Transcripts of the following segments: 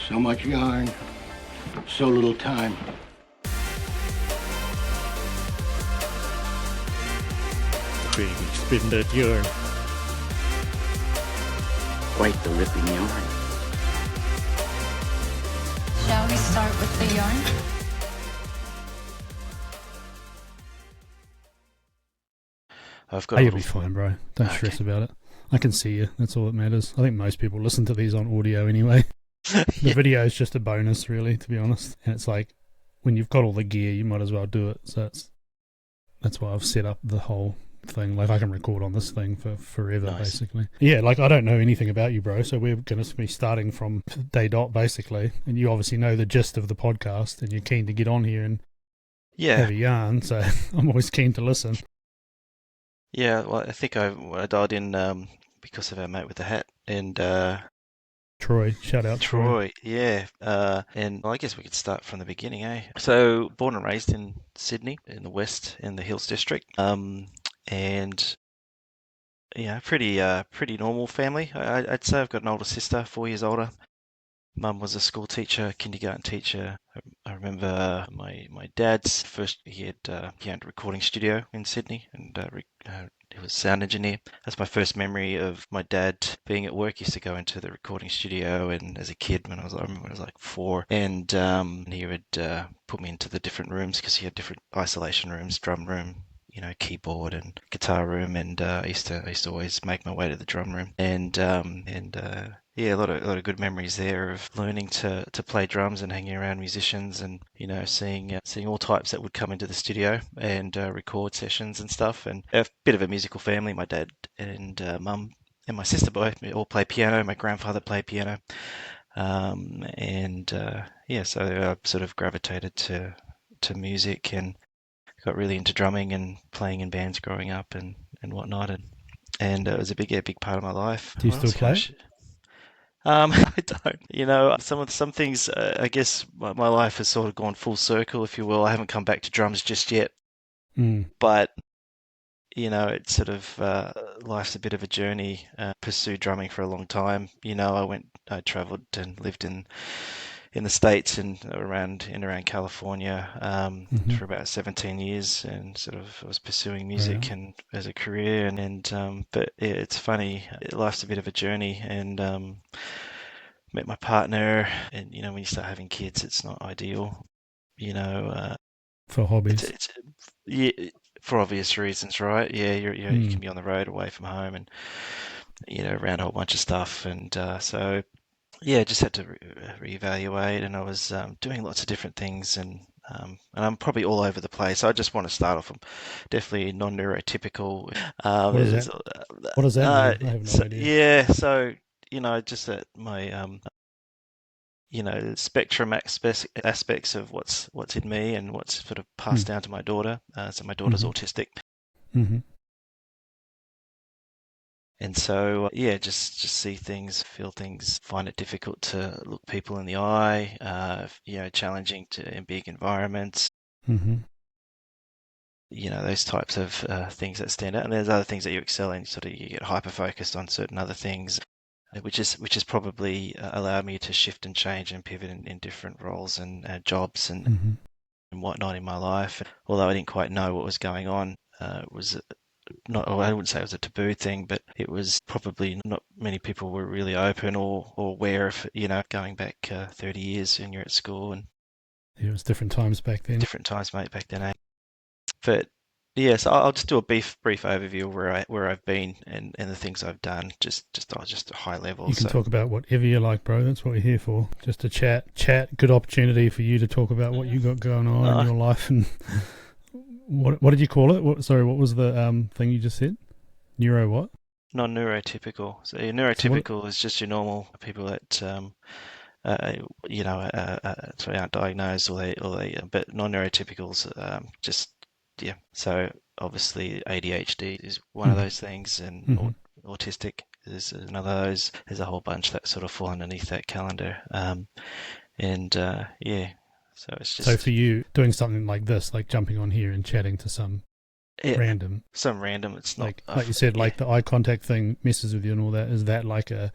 So much yarn, so little time. Pretty good spitting that yarn. Quite the ripping yarn. Shall we start with the yarn? I've got. You'll be fine, bro. Don't stress about it. I can see you. That's all that matters. I think most people listen to these on audio anyway. The video is just a bonus, really, to be honest. And it's like, when you've got all the gear, you might as well do it. So that's why I've set up the whole thing. Like, I can record on this thing for forever, basically. Yeah, like, I don't know anything about you, bro. So we're going to be starting from day dot, basically. And you obviously know the gist of the podcast, and you're keen to get on here and have a yarn. So I'm always keen to listen. Yeah, well, I think I dialed in because of our mate with the hat and Troy, shout out Troy, yeah. And well, I guess we could start from the beginning, eh? So, born and raised in Sydney, in the West, in the Hills District, and yeah, pretty normal family. I'd say I've got an older sister, 4 years older. Mum was a school teacher, kindergarten teacher. I remember my dad's first, he had a recording studio in Sydney, and he was a sound engineer. That's my first memory of my dad being at work. He used to go into the recording studio, and as a kid, I remember when I was like 4, and he would put me into the different rooms because he had different isolation rooms, drum room, keyboard and guitar room, and I used to always make my way to the drum room, and yeah, a lot of good memories there of learning to play drums and hanging around musicians, and seeing all types that would come into the studio and record sessions and stuff. And a bit of a musical family. My dad and mum and my sister both all play piano. My grandfather played piano, and yeah, so I sort of gravitated to music and got really into drumming and playing in bands growing up and whatnot, and it was a big part of my life. Do you still play? I don't. Some things. I guess my life has sort of gone full circle, if you will. I haven't come back to drums just yet, but it's sort of life's a bit of a journey. Pursued drumming for a long time. I travelled and lived in the States and around California for about 17 years, and sort of was pursuing music and as a career, but yeah, it's funny, life's a bit of a journey, and met my partner, and when you start having kids, it's not ideal, for hobbies. It's yeah, for obvious reasons, right? Yeah, you can be on the road away from home, and around a whole bunch of stuff, and so yeah, just had to reevaluate, and I was doing lots of different things, and I'm probably all over the place. I just want to start off. I'm definitely non-neurotypical. What is that? What does that mean? I have no idea. Yeah, so just that my spectrum aspects of what's in me and what's sort of passed down to my daughter. So my daughter's autistic. Mm-hmm. And so, yeah, just see things, feel things, find it difficult to look people in the eye, challenging in big environments, those types of things that stand out. And there's other things that you excel in, sort of you get hyper-focused on certain other things, which is probably allowed me to shift and change and pivot in different roles and jobs and whatnot in my life. Although I didn't quite know what was going on, it was not, I wouldn't say it was a taboo thing, but it was probably not many people were really open or aware of, going back 30 years and you're at school, and it was different times back then. Different times, mate, back then, eh? But yeah, so I'll just do a brief overview of where I've been and the things I've done, just a high level. You can talk about whatever you like, bro. That's what we're here for. Just a chat. Good opportunity for you to talk about what you got going on in your life and. What did you call it? What was the thing you just said? Neuro what? Non-neurotypical. So your neurotypical is just your normal people that aren't diagnosed or they but non-neurotypicals just yeah. So obviously ADHD is one of those things, and autistic is another of those. There's a whole bunch that sort of fall underneath that calendar. Yeah. So it's just. So for you, doing something like this, like jumping on here and chatting to some Yeah, Random. some random. It's not Like you said, like the eye contact thing messes with you and all that. Is that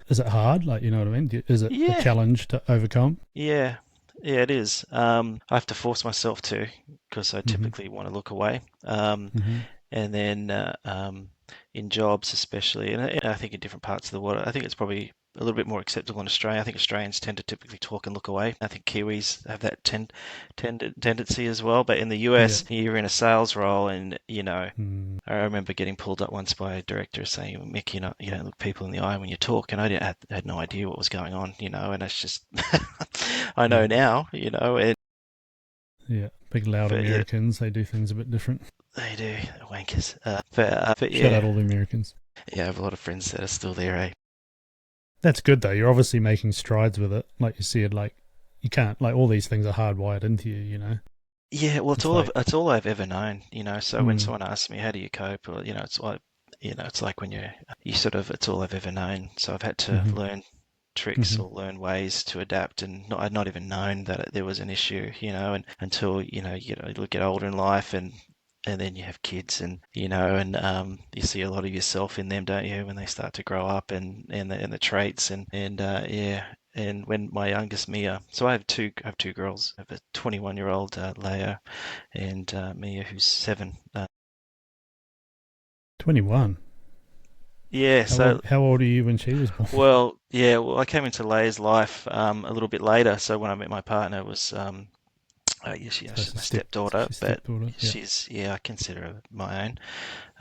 is it hard? Like, you know what I mean? Is it a yeah, challenge to overcome? yeah, yeah. It is. I have to force myself to because I Mm-hmm. typically want to look away. Mm-hmm. And then in jobs especially, and I think in different parts of the world, I think it's probably a little bit more acceptable in Australia. I think Australians tend to typically talk and look away. I think Kiwis have that tendency as well. But in the Yeah. US, you're in a sales role, and Mm. I remember getting pulled up once by a director saying, "Mick, you don't look people in the eye when you talk," and had no idea what was going on, and it's just I know Yeah. now, and Yeah. Big loud but yeah, Americans, they do things a bit different. they do wankers. But Shout out yeah, all the Americans. yeah, I have a lot of friends that are still there, eh? That's good though. You're obviously making strides with it. Like you said, like you can't like all these things are hardwired into you, you know. Yeah, well, It's like it's all I've ever known, So when mm, someone asks me, "How do you cope?" Or it's like when you sort of, it's all I've ever known. So I've had to mm-hmm, learn tricks mm-hmm. or learn ways to adapt, and I'd not even known that there was an issue, and until you get older in life, and then you have kids, and you see a lot of yourself in them, don't you, when they start to grow up, and the traits, yeah. And when my youngest Mia, so I have two girls. I have a 21-year-old Leia, and Mia, who's 7. 21. Yeah, so How old are you when she was born? well, I came into Leia's life a little bit later. So when I met my partner, was yeah, So she's it's my stepdaughter, she's but stepdaughter. Yeah. I consider her my own.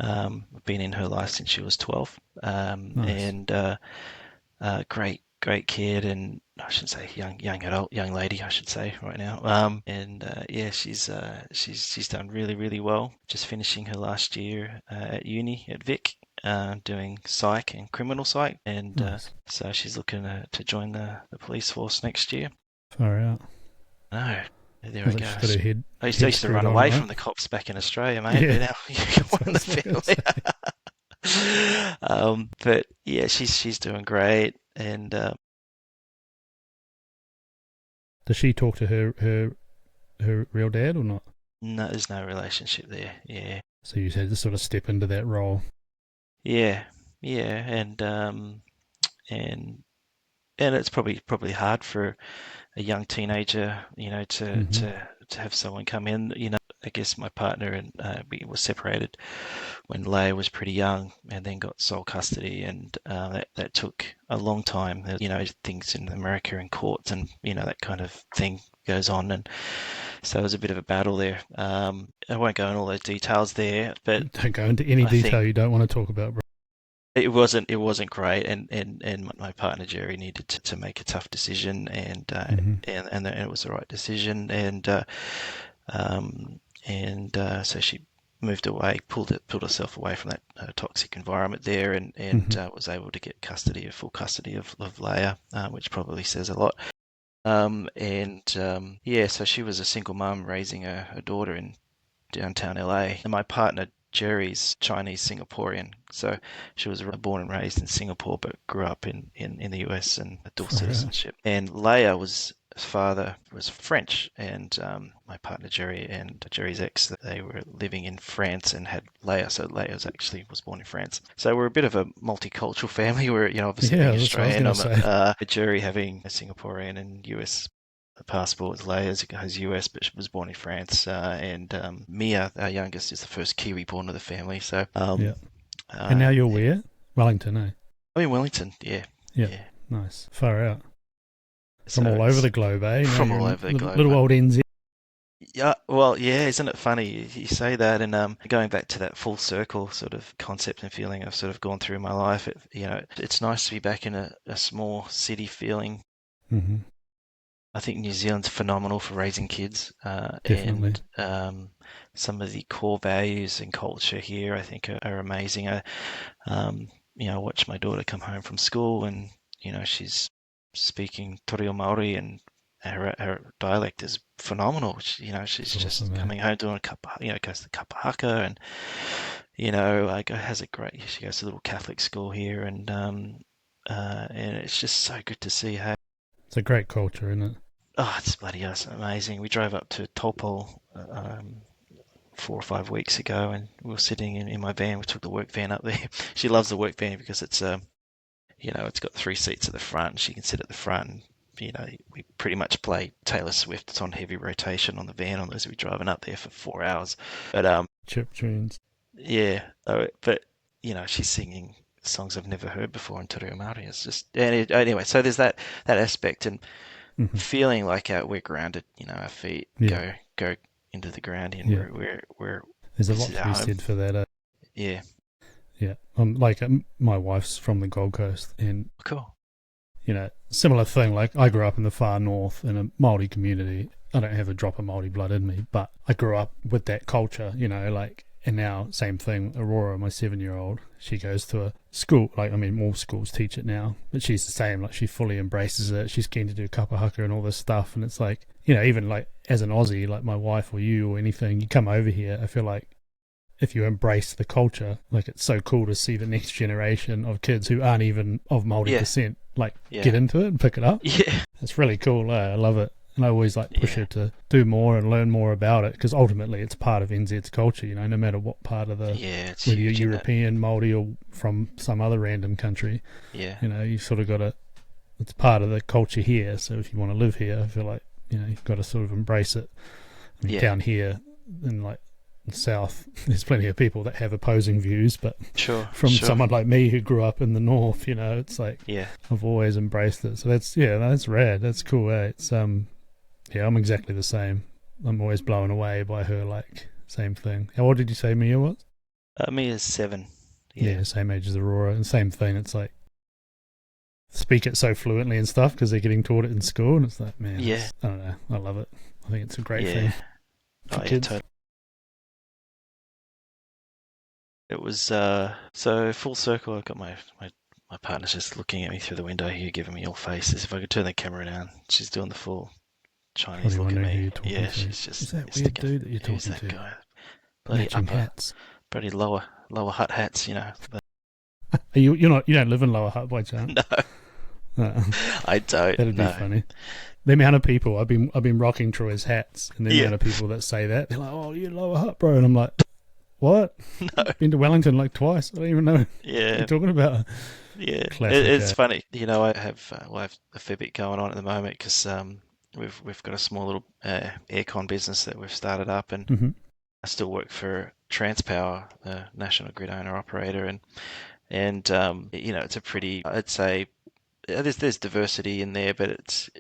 I've been in her life since she was 12, Nice. and great kid, and I shouldn't say young adult, young lady, I should say right now. And yeah, she's done really really well. Just finishing her last year at uni at Vic, doing psych and criminal psych, and Nice. so she's looking to join the police force next year. Far out. No, there I Sounds like go. she's got her I used head to screwed run on, away right? from the cops back in Australia, mate, but Yeah. now you're That's one in what the I was gonna say. family. But yeah, she's doing great, and Does she talk to her real dad or not? no, there's no relationship there. Yeah, So you had to sort of step into that role. yeah, yeah, and and it's probably hard for a young teenager, Mm-hmm. to have someone come in. I guess my partner and we were separated when Leia was pretty young, and then got sole custody, and that took a long time. Things in America in courts, and that kind of thing goes on, and so it was a bit of a battle there. I won't go into all those details there, but Don't go into any I think detail you don't want to talk about, bro. it wasn't great, and my partner Jerry needed to make a tough decision, and Mm-hmm. and it was the right decision, so she moved away, pulled herself away from that toxic environment there, and Mm-hmm. was able to get full custody of Leia, which probably says a lot. Yeah, so she was a single mum raising a daughter in downtown LA. And my partner Jerry's Chinese Singaporean, so she was born and raised in Singapore, but grew up in the US and a dual Far out. citizenship. And Leia was father was French, and my partner Jerry and Jerry's ex, they were living in France and had Leia. So Leia was born in France. So we're a bit of a multicultural family. We're obviously Yeah, being that's what I was Australian. gonna say. Jerry having a Singaporean and US passport. Leia's has US, but she was born in France. And Mia, our youngest, is the first Kiwi born to the family. So Yeah. And now you're where? Wellington, eh? I'm in Wellington. Yeah, Yep. yeah. Nice. Far out. From So all over it's the globe, eh? Now from you're all in over the globe, little mate. old NZ. Yeah, well, yeah, isn't it funny you say that? And going back to that full circle sort of concept and feeling I've sort of gone through my life, it's nice to be back in a small city feeling. Mm-hmm. I think New Zealand's phenomenal for raising kids, Definitely. and some of the core values and culture here, I think, are amazing. I watch my daughter come home from school, and she's speaking Te Reo Māori, and her dialect is phenomenal. She's It's just awesome, eh? coming home doing goes to kapa haka, and like has a great. She goes to a little Catholic school here, and it's just so good to see her. It's a great culture, isn't it? Oh, it's bloody awesome, amazing. We drove up to Taupo 4 or 5 weeks ago, and we were sitting in my van. We took the work van up there. She loves the work van because it's it's got 3 seats at the front. She can sit at the front. And, we pretty much play Taylor Swift. It's on heavy rotation on the van as we're driving up there for 4 hours. But Chip tunes. yeah, but she's singing songs I've never heard before in Te Reo Māori. It's just anyway. So there's that aspect, and feeling like we're grounded. Our feet go into the ground, and we're there's a lot this is to our be home. said for that. Yeah, Yeah. My wife's from the Gold Coast, and cool. Similar thing. Like, I grew up in the far north in a Māori community. I don't have a drop of Māori blood in me, but I grew up with that culture. And now, same thing. Aurora, my 7-year-old, she goes to a school. All schools teach it now, but she's the same. Like, she fully embraces it. She's keen to do kapahaka and all this stuff. And it's like, even like as an Aussie, like my wife or you or anything, you come over here, I feel like if you embrace the culture, like, it's so cool to see the next generation of kids who aren't even of Māori descent, get into it and pick it up. Yeah, It's really cool. I love it. And I always push her to do more and learn more about it, because ultimately it's part of NZ's culture, no matter what part of the, it's whether you're huge, European, Māori, or from some other random country. Yeah. You sort of got to, it's part of the culture here. So if you want to live here, I feel like, you've got to sort of embrace it. Down here in the south, there's plenty of people that have opposing views, but from someone like me who grew up in the north, it's like, I've always embraced it. So that's rad. That's cool. It's I'm exactly the same. I'm always blown away by her, same thing. How old did you say Mia was? Mia's 7. Yeah, same age as Aurora, and same thing. It's like, speak it so fluently and stuff because they're getting taught it in school, and it's like, man, I don't know, I love it. I think it's a great thing for kids. Totally. It was so full circle. I've got my partner's just looking at me through the window here, giving me all faces. If I could turn the camera down, she's doing the full Chinese look at me. She's just, is that weird dude that you're talking that to? guy? Bloody Matching hats. Bloody lower hut hats, You don't live in Lower Hutt by chance? No, I don't. That'd be funny. The amount of people I've been rocking Troy's hats, and the amount of people that say that, they're like, "Oh, you're Lower Hutt, bro," and I'm like, "What? No. Been to Wellington twice. I don't even know what you're talking about." Yeah, Classic, it's funny. I have a fair bit going on at the moment because we've got a small little aircon business that we've started up, and I still work for Transpower, the national grid owner operator, and it's a pretty, I'd say, there's diversity in there, but it's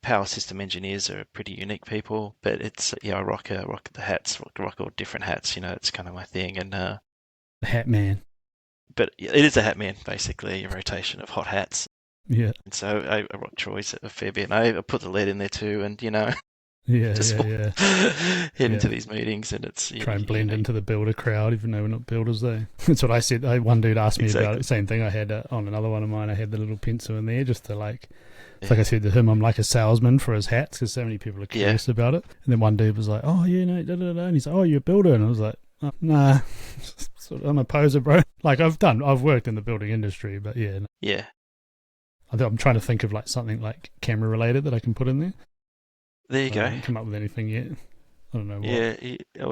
power system engineers are pretty unique people. But it's I rock the hats, rock all different hats. It's kind of my thing, and the hat man. But it is a hat man, basically, a rotation of hot hats. Yeah. And so I rock Troy's a fair bit, and I put the lead in there too, and just head into these meetings, and it's try and blend into the builder crowd, even though we're not builders. That's what I said. One dude asked me about it. Same thing. I had on another one of mine. I had the little pencil in there just to like I said to him, I'm like a salesman for his hats because so many people are curious about it. And then one dude was like, "Oh yeah, no, da, da, da," and he's like, "Oh, you're a builder," and I was like, "Oh, nah, I'm a poser, bro." Like I've worked in the building industry, but yeah. I'm trying to think of like something like camera related that I can put in there. There you go. I haven't come up with anything yet. I don't know what. Yeah,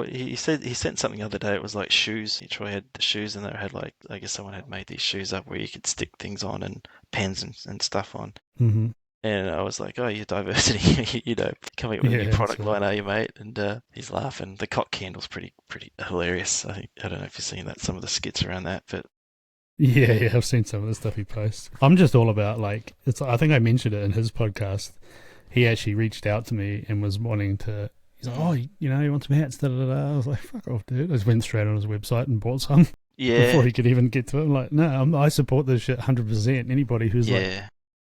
he said he sent something the other day. It was like shoes. Troy had the shoes, and they had like, I guess someone had made these shoes up where you could stick things on and pens and stuff on. Mm-hmm. And I was like, "Oh, your diversity, coming up with a new product line, are you, mate?" And he's laughing. The cock candle's pretty hilarious. I don't know if you've seen that, some of the skits around that, but yeah, I've seen some of the stuff he posts. I'm just all about like it's. I think I mentioned it in his podcast. He actually reached out to me and was wanting to. He's like, "Oh, you want some hats?" Da, da, da. I was like, "Fuck off, dude!" I just went straight on his website and bought some. Yeah. Before he could even get to it, I'm like, "No, I support this shit 100%." Anybody who's like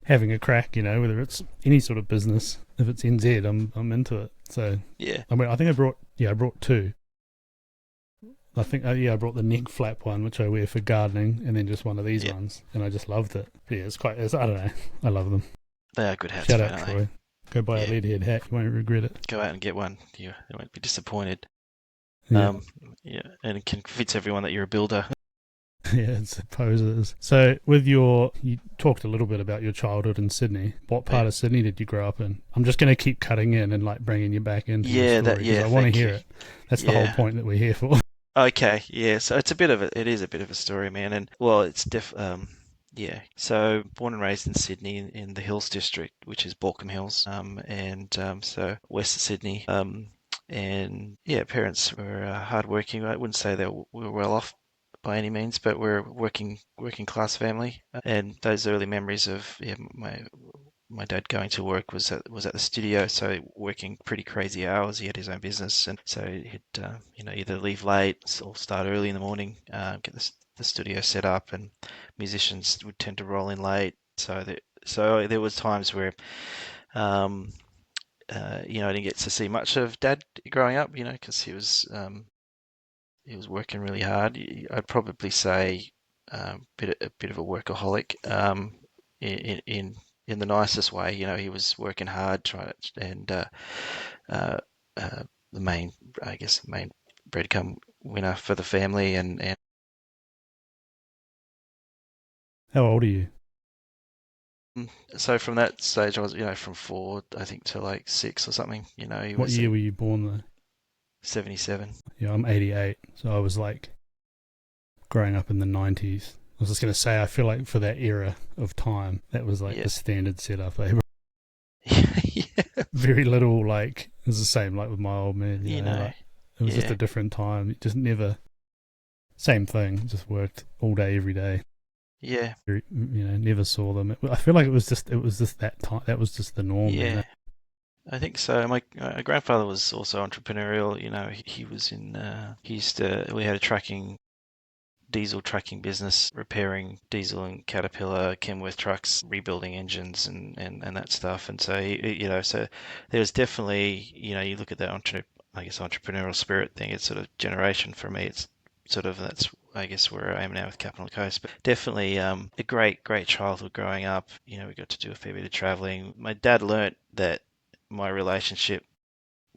having a crack, whether it's any sort of business, if it's NZ, I'm into it. So yeah. I mean, I think I brought 2. I think I brought the neck flap one, which I wear for gardening, and then just one of these ones, and I just loved it. Yeah, I don't know, I love them. They are good hats. Shout out, Troy. Go buy a lead head hat. You won't regret it. Go out and get one. You won't be disappointed. Yeah. And it convince everyone that you're a builder. Yeah, I suppose it is. So, you talked a little bit about your childhood in Sydney. What part of Sydney did you grow up in? I'm just going to keep cutting in and like bringing you back into your story because I want to hear it. That's the whole point that we're here for. Okay, yeah. So it is a bit of a story, man. And well, yeah. So born and raised in Sydney in the Hills District, which is Baulkham Hills, so west of Sydney. And yeah, parents were hardworking. I wouldn't say we were well off by any means, but we're working class family. And those early memories of my dad going to work was at the studio, so working pretty crazy hours. He had his own business, and so he'd either leave late or start early in the morning, get the studio set up, and musicians would tend to roll in late. So there was times where I didn't get to see much of Dad growing up, because he was working really hard. I'd probably say a bit of a workaholic, in the nicest way. He was working hard, and the main breadcrumb winner for the family, and How old are you? so from that stage I was, from 4, I think, to like 6 or something. He What was year were you born though? 77. Yeah, I'm 88, so I was like growing up in the 90s. I was just going to say, I feel like for that era of time, that was like the standard setup. Yeah. Very little, like, it was the same like with my old man. Like, it was just a different time. It just never, same thing, just worked all day, every day. Yeah. Never saw them. I feel like it was just that time. That was just the norm. Yeah. I think so. My grandfather was also entrepreneurial. He was we had a diesel tracking business, repairing diesel and Caterpillar, Kenworth trucks, rebuilding engines and that stuff. And so, so there was definitely, you look at that entrepreneurial spirit thing, it's sort of generation for me. It's sort of, that's, I guess, where I am now with Capital and Coast. But definitely a great childhood growing up. We got to do a fair bit of traveling. My dad learnt that my relationship,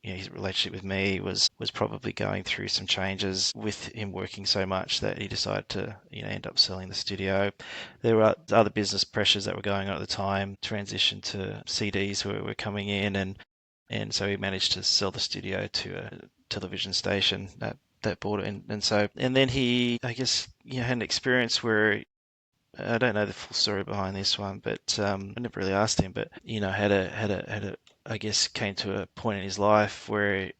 his relationship with me was probably going through some changes with him working so much that he decided to, end up selling the studio. There were other business pressures that were going on at the time, transition to CDs were coming in, and so he managed to sell the studio to a television station that bought it. And then he, I guess, had an experience where, I don't know the full story behind this one, but I never really asked him. But had a I guess came to a point in his life where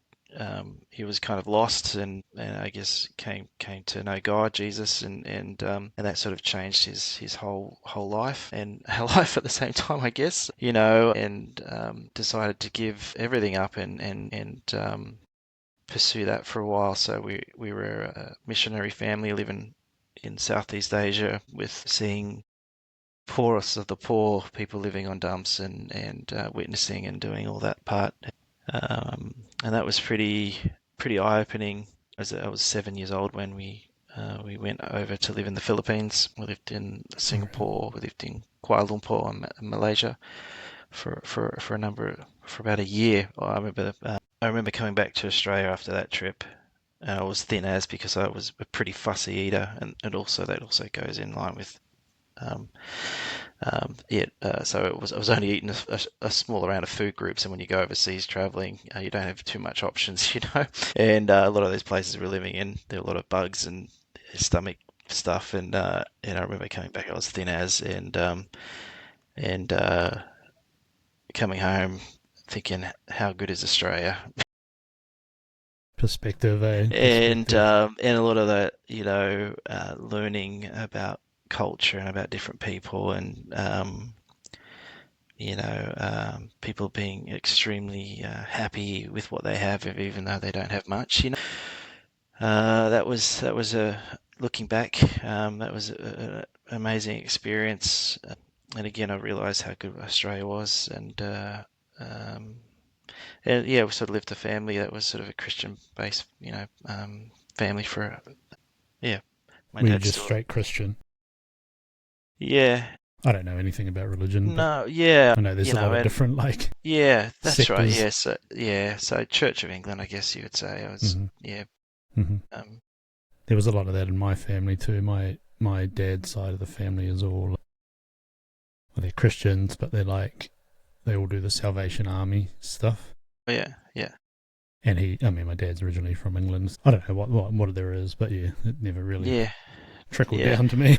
he was kind of lost, and I guess came to know God, Jesus, and that sort of changed his whole life and our life at the same time, I guess. And decided to give everything up and pursue that for a while. So we were a missionary family living in Southeast Asia, with seeing poorest of the poor, people living on dumps, and witnessing and doing all that part. And that was pretty eye-opening. I was 7 years old when we went over to live in the Philippines. We lived in Singapore. We lived in Kuala Lumpur and Malaysia for about a year. I remember coming back to Australia after that trip. I was thin as, because I was a pretty fussy eater, and that also goes in line with so I was only eating a small amount of food groups, and when you go overseas traveling, you don't have too much options, and a lot of those places we're living in, there were a lot of bugs and stomach stuff, and I remember coming back, I was thin as, and coming home thinking, how good is Australia? Perspective, eh? And a lot of that, learning about culture and about different people, and people being extremely happy with what they have, even though they don't have much. That was looking back, that was an amazing experience. And again, I realised how good Australia was, and we sort of lived a family that was sort of a Christian-based, family for, my Were you dad's just still, straight Christian? yeah. I don't know anything about religion. No, yeah. I know there's a lot of different, like, yeah, that's sectors. right. So Church of England, I guess you would say. I was, there was a lot of that in my family too. My my dad's side of the family is all, well, they're Christians, but they're like, they all do the Salvation Army stuff. Oh, yeah, yeah. And my dad's originally from England. I don't know what there is, but yeah, it never really Yeah, trickled yeah, down to me.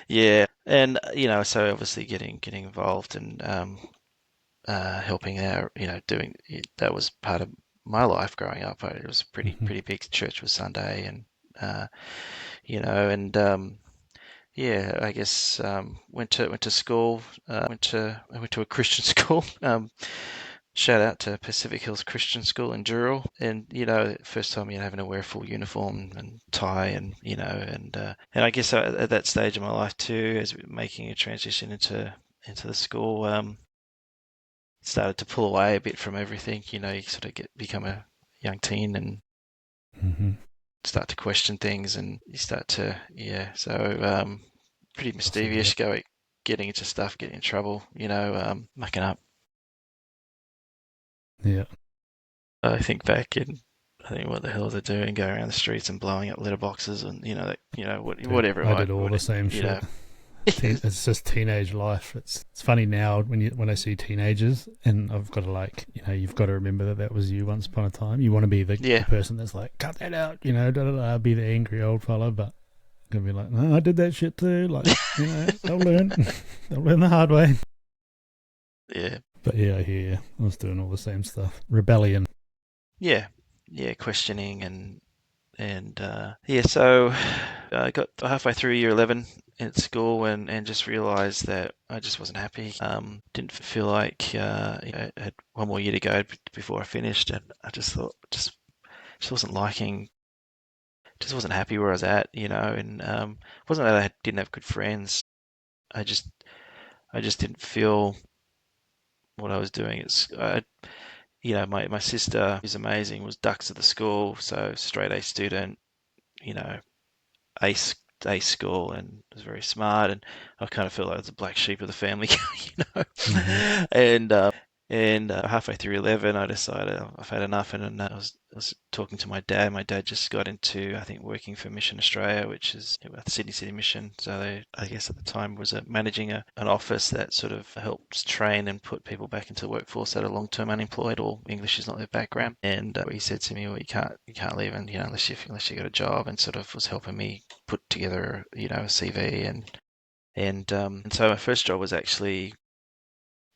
yeah. And so obviously getting involved and helping out, doing that was part of my life growing up. It was pretty big. Church was Sunday, and and yeah, I guess went to school. I went to a Christian school. Shout out to Pacific Hills Christian School in Dural, and first time having to wear a full uniform and tie, and and I guess at that stage of my life too, as making a transition into the school, started to pull away a bit from everything. You sort of become a young teen and start to question things, and you start to so pretty mischievous, getting into stuff, getting in trouble, mucking up. Yeah. I think back and I think, what the hell is it doing? Going around the streets and blowing up letterboxes and whatever. I did all the same shit. It's just teenage life. It's funny now when I see teenagers, and I've got to you've got to remember that was you once upon a time. You want to be the person that's like, cut that out, be the angry old fella, but I'm gonna be like, no, I did that shit too. Like, they'll learn the hard way. Yeah. But yeah, I hear you. I was doing all the same stuff. Rebellion. Yeah, questioning so I got halfway through year 11 at school and just realised that I just wasn't happy. Didn't feel like I had one more year to go before I finished, and I just thought just wasn't happy where I was at, and wasn't that I didn't have good friends. I just didn't feel what I was doing. My sister, who's amazing, was dux at the school, so straight A student, ace school, and was very smart, and I kind of felt like I was the black sheep of the family, Mm-hmm. And halfway through 11, I decided I've had enough, and I was talking to my dad. My dad just got into, I think, working for Mission Australia, which is the Sydney City Mission. So they, I guess at the time, was managing an office that sort of helps train and put people back into the workforce that are long-term unemployed or English is not their background. And he said to me, well, you can't leave, and unless you got a job, and sort of was helping me put together a CV and so my first job was actually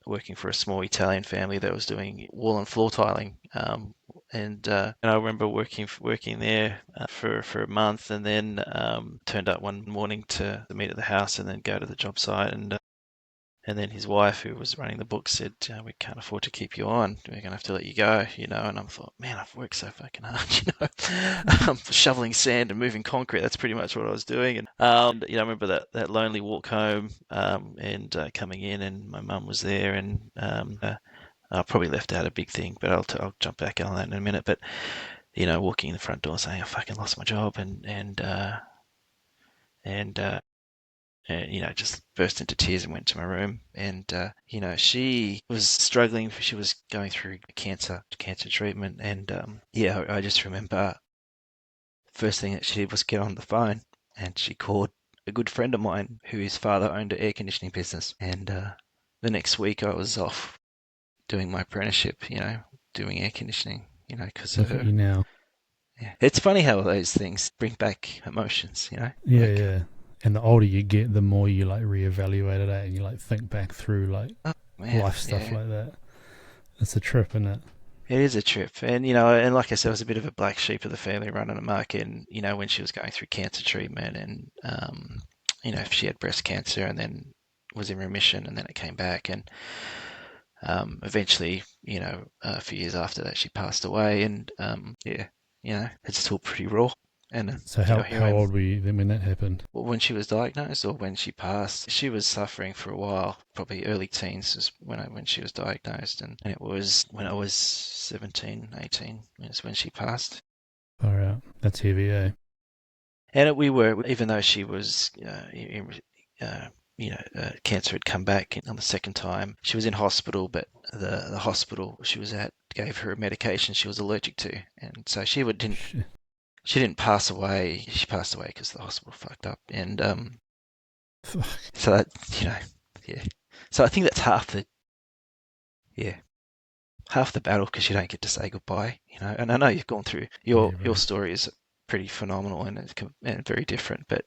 working for a small Italian family that was doing wall and floor tiling. And I remember working there for a month, and then turned up one morning to meet at the house and then go to the job site. And then his wife, who was running the book, said, we can't afford to keep you on. We're going to have to let you go, And I thought, man, I've worked so fucking hard, shoveling sand and moving concrete. That's pretty much what I was doing. And, I remember that lonely walk home and coming in, and my mum was there, and I probably left out a big thing, but I'll jump back on that in a minute. But, walking in the front door saying, I fucking lost my job, and just burst into tears and went to my room. And, she was struggling. She was going through cancer treatment. And, I just remember first thing that she did was get on the phone, and she called a good friend of mine whose father owned an air conditioning business. And the next week I was off doing my apprenticeship, doing air conditioning, because of her. Now. Yeah. It's funny how those things bring back emotions, Yeah, yeah. And the older you get, the more you reevaluate it, and you think back through life stuff like that. It's a trip, isn't it? It is a trip, and and like I said, I was a bit of a black sheep of the family running amok, and when she was going through cancer treatment, and she had breast cancer, and then was in remission, and then it came back, and eventually, a few years after that, she passed away, and it's still pretty raw. And so how old were you then when that happened? Well, when she was diagnosed, or when she passed? She was suffering for a while, probably early teens is when she was diagnosed, and it was when I was 17, 18 is when she passed. All right, that's heavy, eh? And we were, even though she was, cancer had come back on the second time. She was in hospital, but the hospital she was at gave her a medication she was allergic to, and so she didn't. she didn't pass away. She passed away because the hospital fucked up. And Fuck. so that, yeah. So I think that's half the battle because you don't get to say goodbye, And I know you've gone through your story is pretty phenomenal and very different, but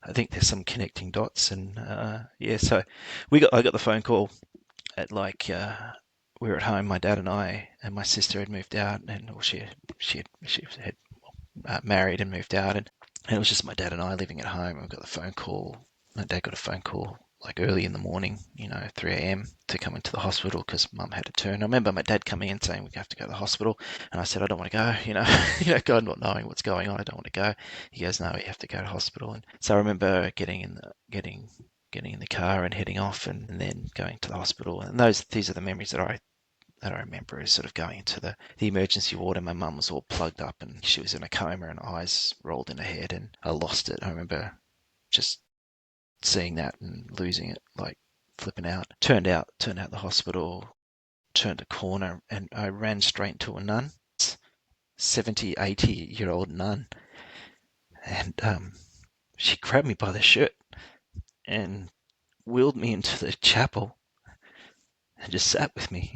I think there's some connecting dots. And so I got the phone call at we were at home, my dad and I, and my sister had moved out, and she had married and moved out, and it was just my dad and I living at home. And we got the phone call. My dad got a phone call like early in the morning, 3 a.m. to come into the hospital because Mum had a turn. I remember my dad coming in saying we have to go to the hospital, and I said I don't want to go. God, not knowing what's going on, I don't want to go. He goes, no, you have to go to hospital. And so I remember getting in the car and heading off, and then going to the hospital. And these are the memories that I remember, is sort of going into the emergency ward, and my mum was all plugged up and she was in a coma and eyes rolled in her head, and I lost it. I remember just seeing that and losing it, like flipping out. Turned out the hospital, turned a corner, and I ran straight into a nun, 70, 80-year-old nun. And she grabbed me by the shirt and wheeled me into the chapel and just sat with me,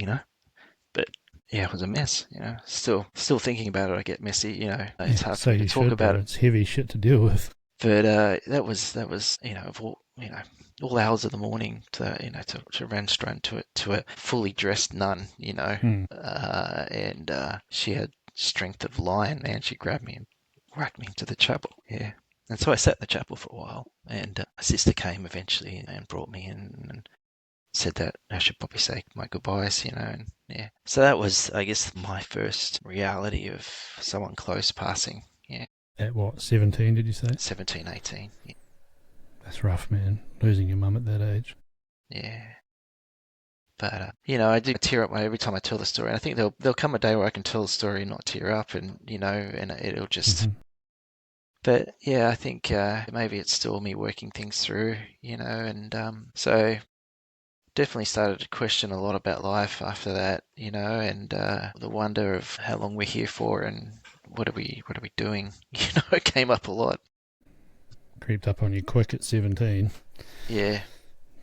But yeah, it was a mess, Still thinking about it, I get messy, It's hard for me to talk about it. It's heavy shit to deal with. But that was of all hours of the morning to run straight to a fully dressed nun, and she had strength of lion, and she grabbed me and whacked me into the chapel. Yeah. And so I sat in the chapel for a while, and my sister came eventually and brought me in and said that I should probably say my goodbyes, and yeah. So that was, I guess, my first reality of someone close passing. Yeah. At what, 17 did you say? 17, 18. Yeah. That's rough, man. Losing your mum at that age. Yeah. But, I do tear up every time I tell the story. And I think there'll come a day where I can tell the story and not tear up, and, and it'll just... Mm-hmm. But, yeah, I think maybe it's still me working things through, and so definitely started to question a lot about life after that, and the wonder of how long we're here for and what are we doing? It came up a lot. Creeped up on you quick at 17. Yeah.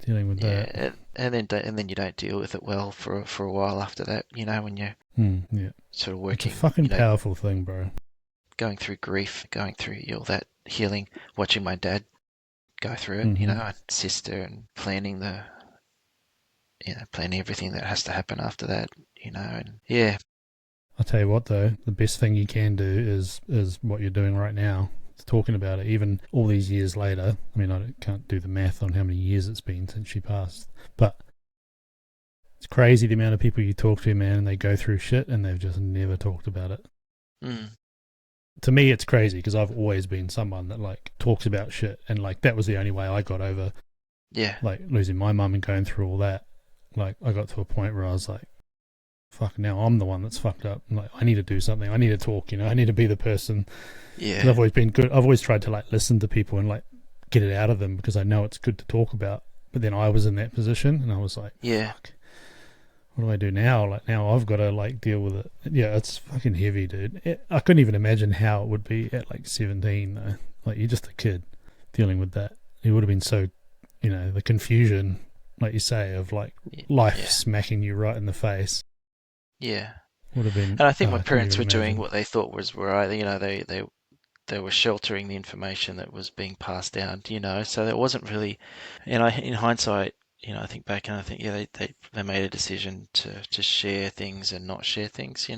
Dealing with that. And then you don't deal with it well for a while after that, when you're sort of working. It's a fucking powerful thing, bro. Going through grief, going through all that healing, watching my dad go through it, Mm-hmm. And sister, and planning everything that has to happen after that, and yeah. I'll tell you what, though, the best thing you can do is what you're doing right now. It's talking about it, even all these years later. I mean, I can't do the math on how many years it's been since she passed, but it's crazy the amount of people you talk to, man, and they go through shit and they've just never talked about it. Mm. To me, it's crazy because I've always been someone that, like, talks about shit, and, like, that was the only way I got over, like, losing my mum and going through all that. Like, I got to a point where I was like, fuck, now I'm the one that's fucked up. Like, I need to do something. I need to talk, I need to be the person. Yeah. I've always been good. I've always tried to, like, listen to people and, like, get it out of them because I know it's good to talk about. But then I was in that position and I was like, fuck, what do I do now? Like, now I've got to, like, deal with it. Yeah, it's fucking heavy, dude. I couldn't even imagine how it would be at, like, 17, though. Like, you're just a kid dealing with that. It would have been so, the confusion, like you say, of, like, life smacking you right in the face. Yeah. Would have been. And I think my parents were doing what they thought was right. They were sheltering the information that was being passed down, so there wasn't really, in hindsight, I think back and I think, they made a decision to share things and not share things,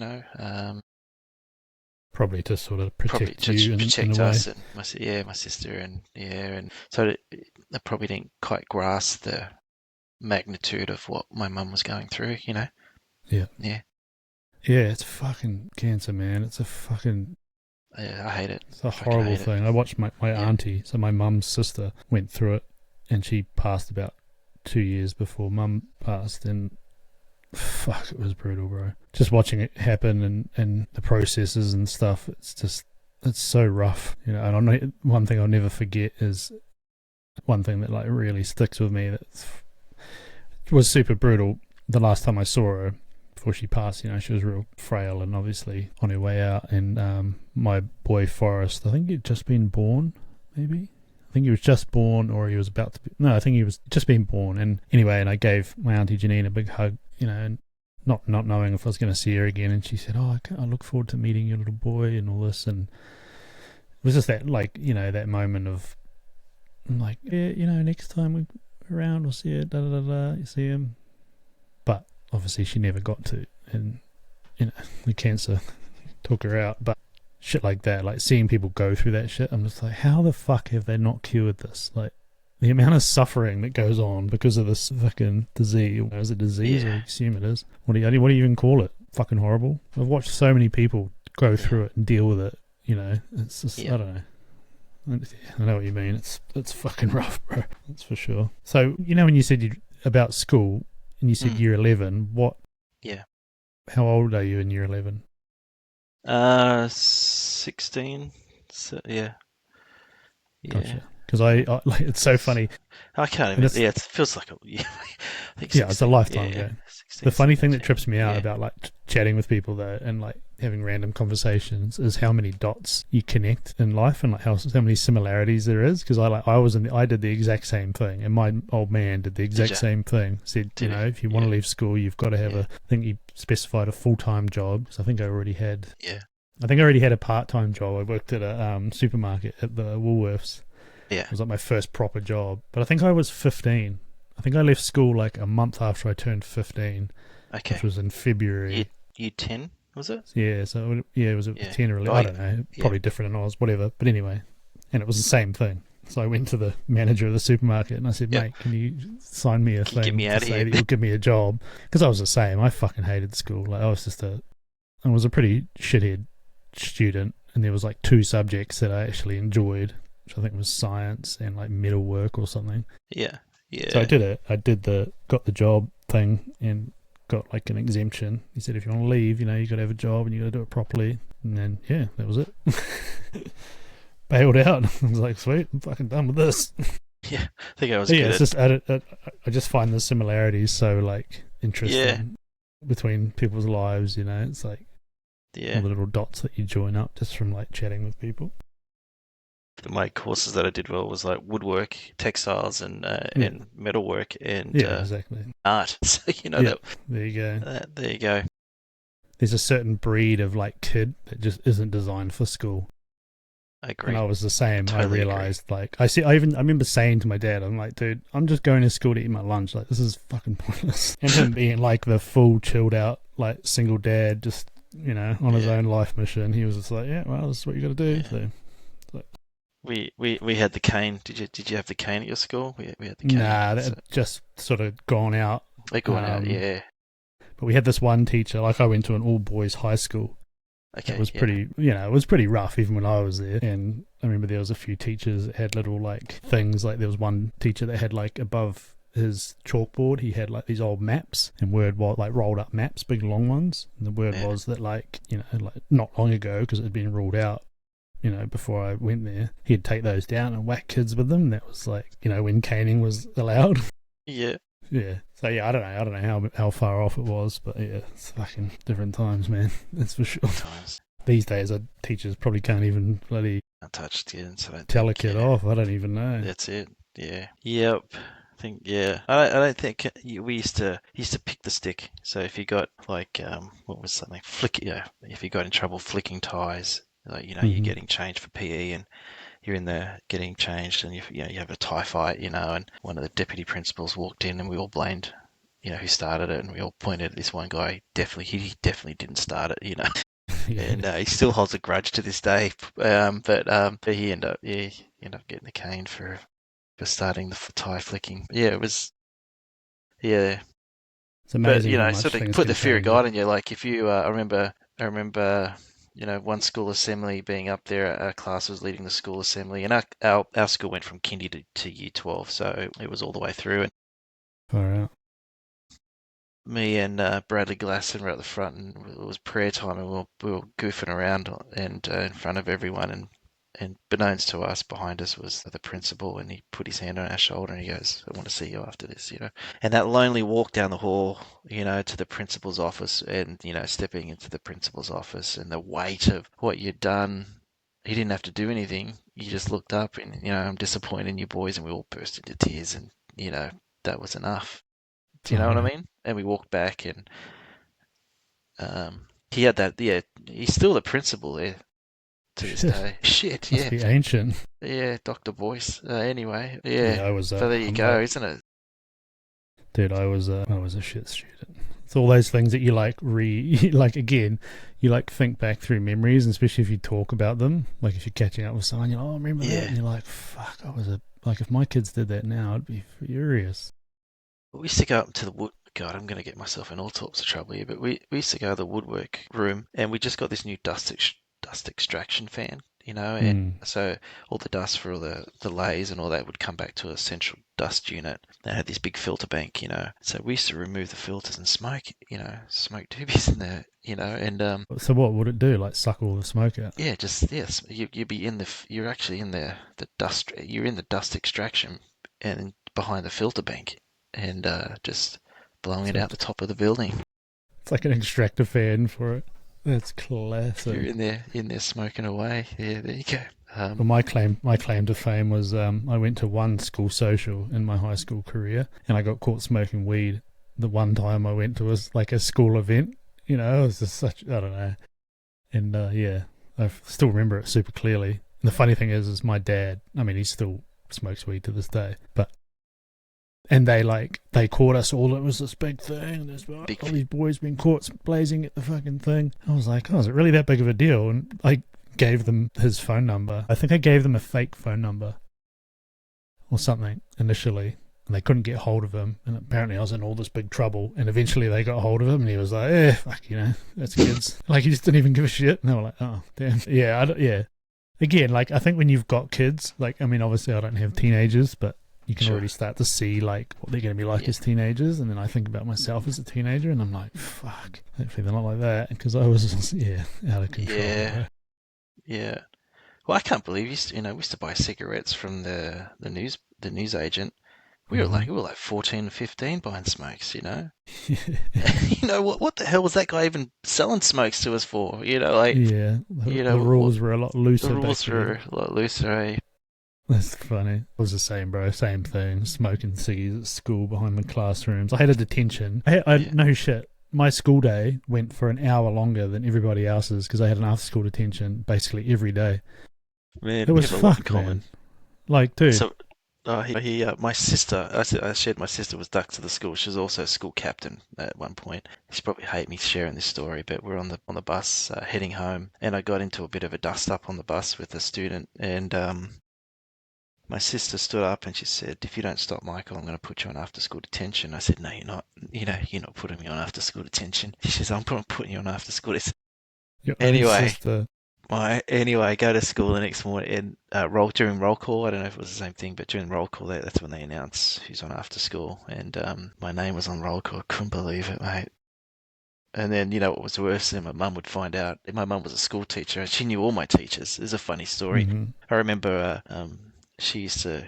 Probably to sort of protect you in a us way. And my sister, and so they probably didn't quite grasp the magnitude of what my mum was going through, Yeah. Yeah. Yeah, it's fucking cancer, man. It's a fucking... Yeah, I hate it. It's a horrible thing. I watched my auntie, so my mum's sister, went through it, and she passed about 2 years before mum passed, and fuck, it was brutal, bro. Just watching it happen and the processes and stuff, it's so rough, and one thing I'll never forget is one thing that, like, really sticks with me, that was super brutal. The last time I saw her, before she passed, she was real frail and obviously on her way out. And my boy Forrest, I think he'd just been born, maybe. I think he was just born, or he was about to be. No, I think he was just being born. And anyway, and I gave my auntie Janine a big hug, and not knowing if I was going to see her again. And she said, "Oh, I look forward to meeting your little boy and all this." And it was just that, that moment of, like, yeah, next time we're around, we'll see it. You see him, but obviously she never got to, and the cancer took her out. But shit like that, like seeing people go through that shit, I'm just like, how the fuck have they not cured this? Like, the amount of suffering that goes on because of this fucking disease. Is it disease? I assume it is. What do you even call it? Fucking horrible. I've watched so many people go through it and deal with it. It's just, I don't know. I know what you mean. It's fucking rough, bro. That's for sure. So, when you said about school and you said year 11, what? Yeah. How old are you in year 11? 16. So, yeah. Gotcha. Because I like, it's so funny. I can't even. Yeah, it feels like I think 16, it's a lifetime ago. 16, the funny 17, thing that trips me out about like chatting with people though, and like having random conversations, is how many dots you connect in life, and like how many similarities there is. Because I did the exact same thing, and my old man did the exact same thing. Said, if you want to leave school, you've got to have I think he specified a full-time job. So I think I already had. Yeah. I think I already had a part-time job. I worked at a supermarket at the Woolworths. Yeah. It was like my first proper job. But I think I was 15. I think I left school like a month after I turned 15. Okay. Which was in February. Year 10, was it? Yeah, so it was 10 or 11. I don't know. Probably different in Oz, whatever. But anyway. And it was the same thing. So I went to the manager of the supermarket and I said, mate, can you sign me a thing get me out to of say here? that you'll give me a job? Because I was the same. I fucking hated school. Like, I was a pretty shithead student. And there was like 2 subjects that I actually enjoyed, which I think was science and like metal work or something. Yeah. So I did it. Got the job thing and got like an exemption. He said, if you want to leave, you got to have a job and you got to do it properly. And then, that was it. Bailed out. I was like, sweet, I'm fucking done with this. Yeah, I think I was good. Yeah, it's just, I just find the similarities so like interesting between people's lives, It's like all the little dots that you join up just from like chatting with people. My courses that I did well was like woodwork, textiles, and metalwork, and exactly. art. So there you go. There you go. There's a certain breed of like kid that just isn't designed for school. I agree. And I was the same. Totally I realized like I remember saying to my dad, I'm like, dude, I'm just going to school to eat my lunch. Like, this is fucking pointless. And him being like the full chilled out like single dad, just on his own life mission. He was just like, yeah, well, this is what you got to do. Yeah. So. We had the cane. Did you have the cane at your school? We had the cane. Nah, that had just sort of gone out. They're gone out, yeah. But we had this one teacher. Like, I went to an all boys high school. Okay. It was pretty, it was pretty rough even when I was there. And I remember there was a few teachers that had little like things. Like there was one teacher that had like above his chalkboard, he had like these old maps, and word was like rolled up maps, big long ones. And the word was that like like not long ago, because it had been ruled out. Before I went there, he'd take those down and whack kids with them. That was like, when caning was allowed. Yeah. Yeah. So yeah, I don't know how far off it was, but yeah, it's fucking different times, man. That's for sure. Times. These days, teachers probably can't even bloody untouched kids. So tell a kid off. I don't even know. That's it. Yeah. Yep. I think I don't think we used to pick the stick. So if you got like what was something if you got in trouble flicking ties. Like, you're getting changed for PE and you're in there getting changed and you have a tie fight, and one of the deputy principals walked in and we all blamed, who started it, and we all pointed at this one guy. He definitely didn't start it, Yeah. And he still holds a grudge to this day. But he ended up getting the cane for starting the tie flicking. Yeah, it was. Yeah. It's amazing. But sort of put the fear of God in you. Like if you, I remember. One school assembly being up there, our class was leading the school assembly, and our school went from kindy to year 12, so it was all the way through. And far out. Me and Bradley Glasson were at the front, and it was prayer time, and we were goofing around and in front of everyone, And beknownst to us, behind us was the principal, and he put his hand on our shoulder and he goes, "I want to see you after this," And that lonely walk down the hall, to the principal's office, and, stepping into the principal's office, and the weight of what you'd done. He didn't have to do anything. You just looked up and, "I'm disappointed in you boys," and we all burst into tears, and, that was enough. Do you know what I mean? And we walked back, and he had that, yeah, he's still the principal there to this day. Shit, Must yeah. be ancient. Yeah, Dr. Boyce. Anyway, yeah. Yeah, I was. So there you go, isn't it? Dude, I was a shit student. It's all those things that you again, you think back through memories, and especially if you talk about them. Like if you're catching up with someone, you're like, "Oh, I remember that," and you're like, "Fuck, I was if my kids did that now, I'd be furious." We used to go up to the wood. God, I'm going to get myself in all sorts of trouble here, but we used to go to the woodwork room, and we just got this new dust extraction fan, and so all the dust for all the lathes and all that would come back to a central dust unit that had this big filter bank, So we used to remove the filters and smoke doobies in there, and So what would it do? Like suck all the smoke out? yeah, yes, you'd be you're actually in the dust, you're in the dust extraction and behind the filter bank, and just blowing it out the top of the building. It's like an extractor fan for it. That's classic. You're in there smoking away. Yeah, there you go. Well, my claim to fame was I went to one school social in my high school career, and I got caught smoking weed. The one time I went to was like a school event. It was just I don't know. And yeah, I still remember it super clearly. And the funny thing is my dad. I mean, he still smokes weed to this day, and they caught us all. It was this big thing. There's all these boys being caught blazing at the fucking thing. I was like, "Oh, is it really that big of a deal?" And I gave them his phone number. I think I gave them a fake phone number or something initially, and they couldn't get hold of him. And apparently I was in all this big trouble, and eventually they got hold of him, and he was like, fuck, that's kids. Like, he just didn't even give a shit. And they were like, "Oh, damn." Yeah. Again, I think when you've got kids, I mean, obviously I don't have teenagers, but you can already start to see what they're going to be like as teenagers. And then I think about myself as a teenager, and I'm like, fuck, hopefully they're not like that, because I was out of control. Yeah. Well, I can't believe we used to buy cigarettes from the news agent. We were like 14, 15 buying smokes, What the hell was that guy even selling smokes to us for? The rules were a lot looser. The rules were a lot looser, eh? That's funny. It was the same, bro. Same thing. Smoking ciggies at school behind the classrooms. I had a detention. No shit. My school day went for an hour longer than everybody else's because I had an after-school detention basically every day. Man, it was fucked, man. Dude. So, my sister, I shared my sister was ducked to the school. She was also a school captain at one point. She probably hate me sharing this story, but we're on the bus heading home, and I got into a bit of a dust-up on the bus with a student, and my sister stood up and she said, "If you don't stop, Michael, I'm going to put you on after-school detention." I said, "No, you're not. You're not putting me on after-school detention." She says, "I'm putting you on after-school detention." Anyway, I go to school the next morning and during roll call. I don't know if it was the same thing, but during roll call, that's when they announce who's on after school. And my name was on roll call. I couldn't believe it, mate. And then, what was worse, then my mum would find out. My mum was a school teacher, and she knew all my teachers. It's a funny story. Mm-hmm. I remember she used to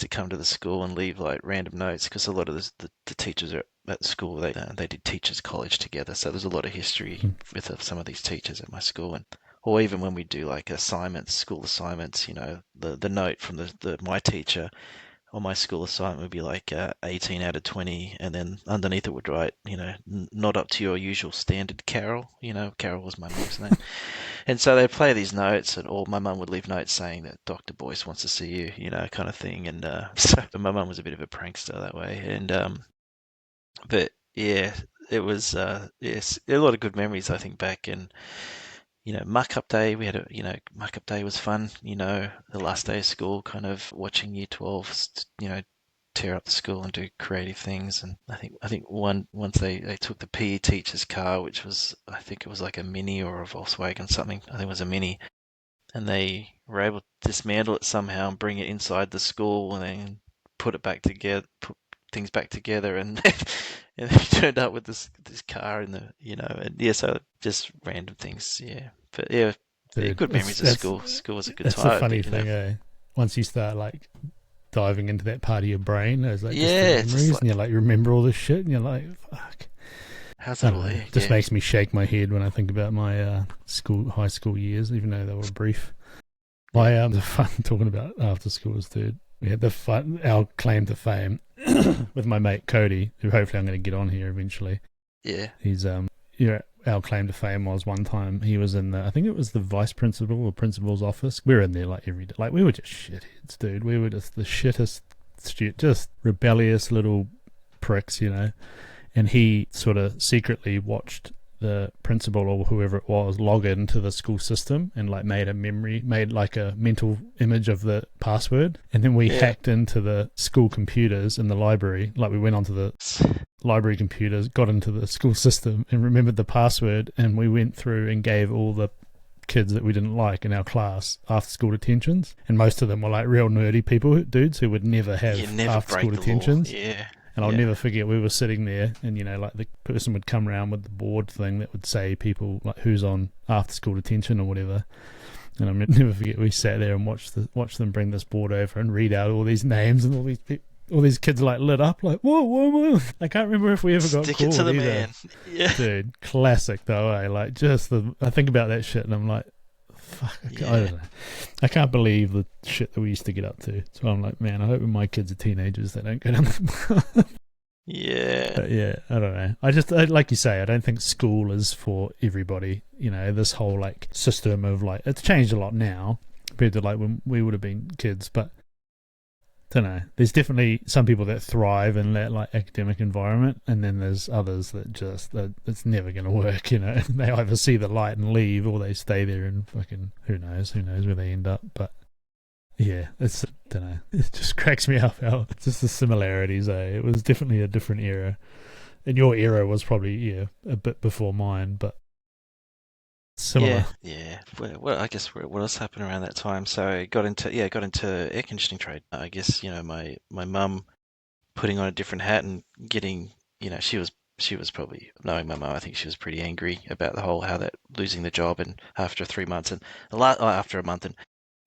come to the school and leave random notes, because a lot of the teachers at the school, they did teachers college together, so there's a lot of history with some of these teachers at my school. Or even when we do assignments, school assignments, the note from my teacher on my school assignment would be 18 out of 20, and then underneath it would write, not up to your usual standard, Carol. Carol was my mum's name. And so they'd play these notes, or my mum would leave notes saying that Dr. Boyce wants to see you, kind of thing. And so my mum was a bit of a prankster that way. And but yeah, it was yes, a lot of good memories, I think, back. And muck-up day, we had muck-up day was fun, the last day of school, kind of watching year 12, tear up the school and do creative things. And I think once they took the PE teacher's car, which was, I think it was like a Mini or a Volkswagen, something, I think it was a Mini, and they were able to dismantle it somehow and bring it inside the school and then put things back together, and and they turned up with this car in the, and so just random things, yeah. But yeah, Yeah, Dude, good memories of school. School was a good that's time. the funny you know. thing, eh? Once you start like diving into that part of your brain, there's like just Yeah, the it's just memories, like, and you remember all this shit, and you're like, fuck. how's I it don't all know. there? It just Yeah. makes me shake my head when I think about my high school years, even though they were brief. My the fun talking about after schools, dude. We had our claim to fame with my mate Cody, who hopefully I'm going to get on here eventually. Yeah. He's our claim to fame was one time he was in I think it was the vice principal or principal's office. We were in there like every day. Like we were just shitheads, dude. We were just the shittest, just rebellious little pricks, you know. And he sort of secretly watched the principal or whoever it was log into the school system and like made like a mental image of the password. And then we hacked into the school computers in the library. Like we went onto the library computers, got into the school system and remembered the password. And we went through and gave all the kids that we didn't like in our class after school detentions. And most of them were like real nerdy dudes who would never have after school detentions. Yeah. And I'll never forget, we were sitting there and, you know, like the person would come around with the board thing that would say people, like who's on after school detention or whatever. And I'll never forget, we sat there and watched them bring this board over and read out all these names, and all these kids like lit up like, whoa. I can't remember if we ever got Stick caught it to the either. man. Yeah. Dude, classic though, eh? Like I think about that shit and I'm like, fuck, I don't know. I can't believe the shit that we used to get up to. So I'm like, man, I hope when my kids are teenagers they don't go down that path. Yeah. But yeah, I don't know. I like you say, I don't think school is for everybody. You know, this whole like system of like, it's changed a lot now compared to like when we would have been kids, but don't know. There's definitely some people that thrive in that like academic environment, and then there's others that it's never going to work. You know, they either see the light and leave, or they stay there and fucking who knows where they end up. But yeah, don't know. It just cracks me up how it's just the similarities. It was definitely a different era, and your era was probably a bit before mine, but similar. Yeah. Well, I guess what else happened around that time? So I got into air conditioning trade. I guess, you know, my mum putting on a different hat and getting, you know, she was probably, knowing my mum, I think she was pretty angry about the whole losing the job, and after 3 months and after a month and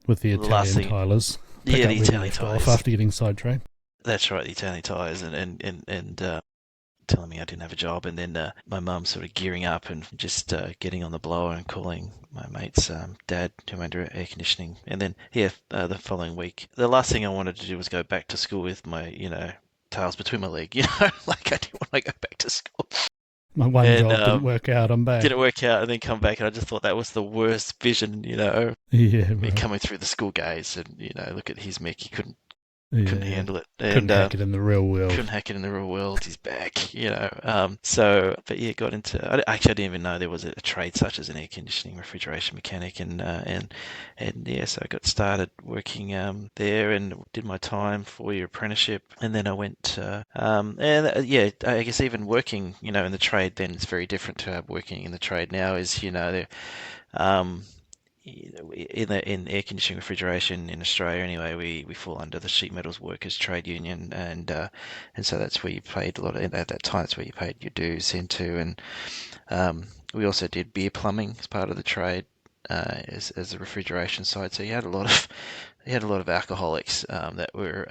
with the Italian tilers. Yeah, the Italian tires after getting sidetracked. That's right, the Italian tires and telling me I didn't have a job, and then my mum sort of gearing up and just getting on the blower and calling my mate's dad who owned air conditioning. And then the following week, the last thing I wanted to do was go back to school with my, you know, tails between my leg, you know, like I didn't want to go back to school. My one job didn't work out, I'm back. Didn't work out, and then come back, and I just thought that was the worst vision, you know. Yeah, me coming through the school gates, and, you know, look at his Mick, he couldn't handle it. Couldn't hack it in the real world. Couldn't hack it in the real world. He's back, you know. But yeah, got into. I didn't even know there was a trade such as an air conditioning refrigeration mechanic, and yeah, so I got started working there and did my time 4-year apprenticeship, and then I went. I guess even working, you know, in the trade then it's very different to working in the trade now. Is, you know, in air conditioning refrigeration in Australia anyway, we fall under the Sheet Metals Workers Trade Union, and so that's where you paid a lot of, at that time that's where you paid your dues into. And we also did beer plumbing as part of the trade, as a refrigeration side. So you had a lot of alcoholics that were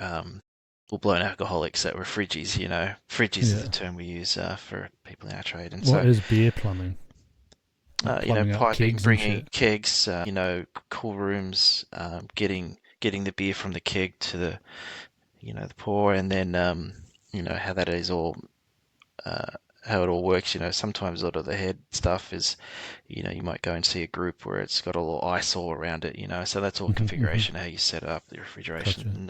full-blown alcoholics that were fridgies. You know, fridgies is the term we use for people in our trade. And what is beer plumbing? You know, piping, bringing kegs, you know, cool rooms, getting the beer from the keg to the, you know, the pour, and then, you know, how that is all, how it all works. You know, sometimes a lot of the head stuff is, you know, you might go and see a group where it's got a little ice all around it, you know, so that's all configuration, how you set up the refrigeration.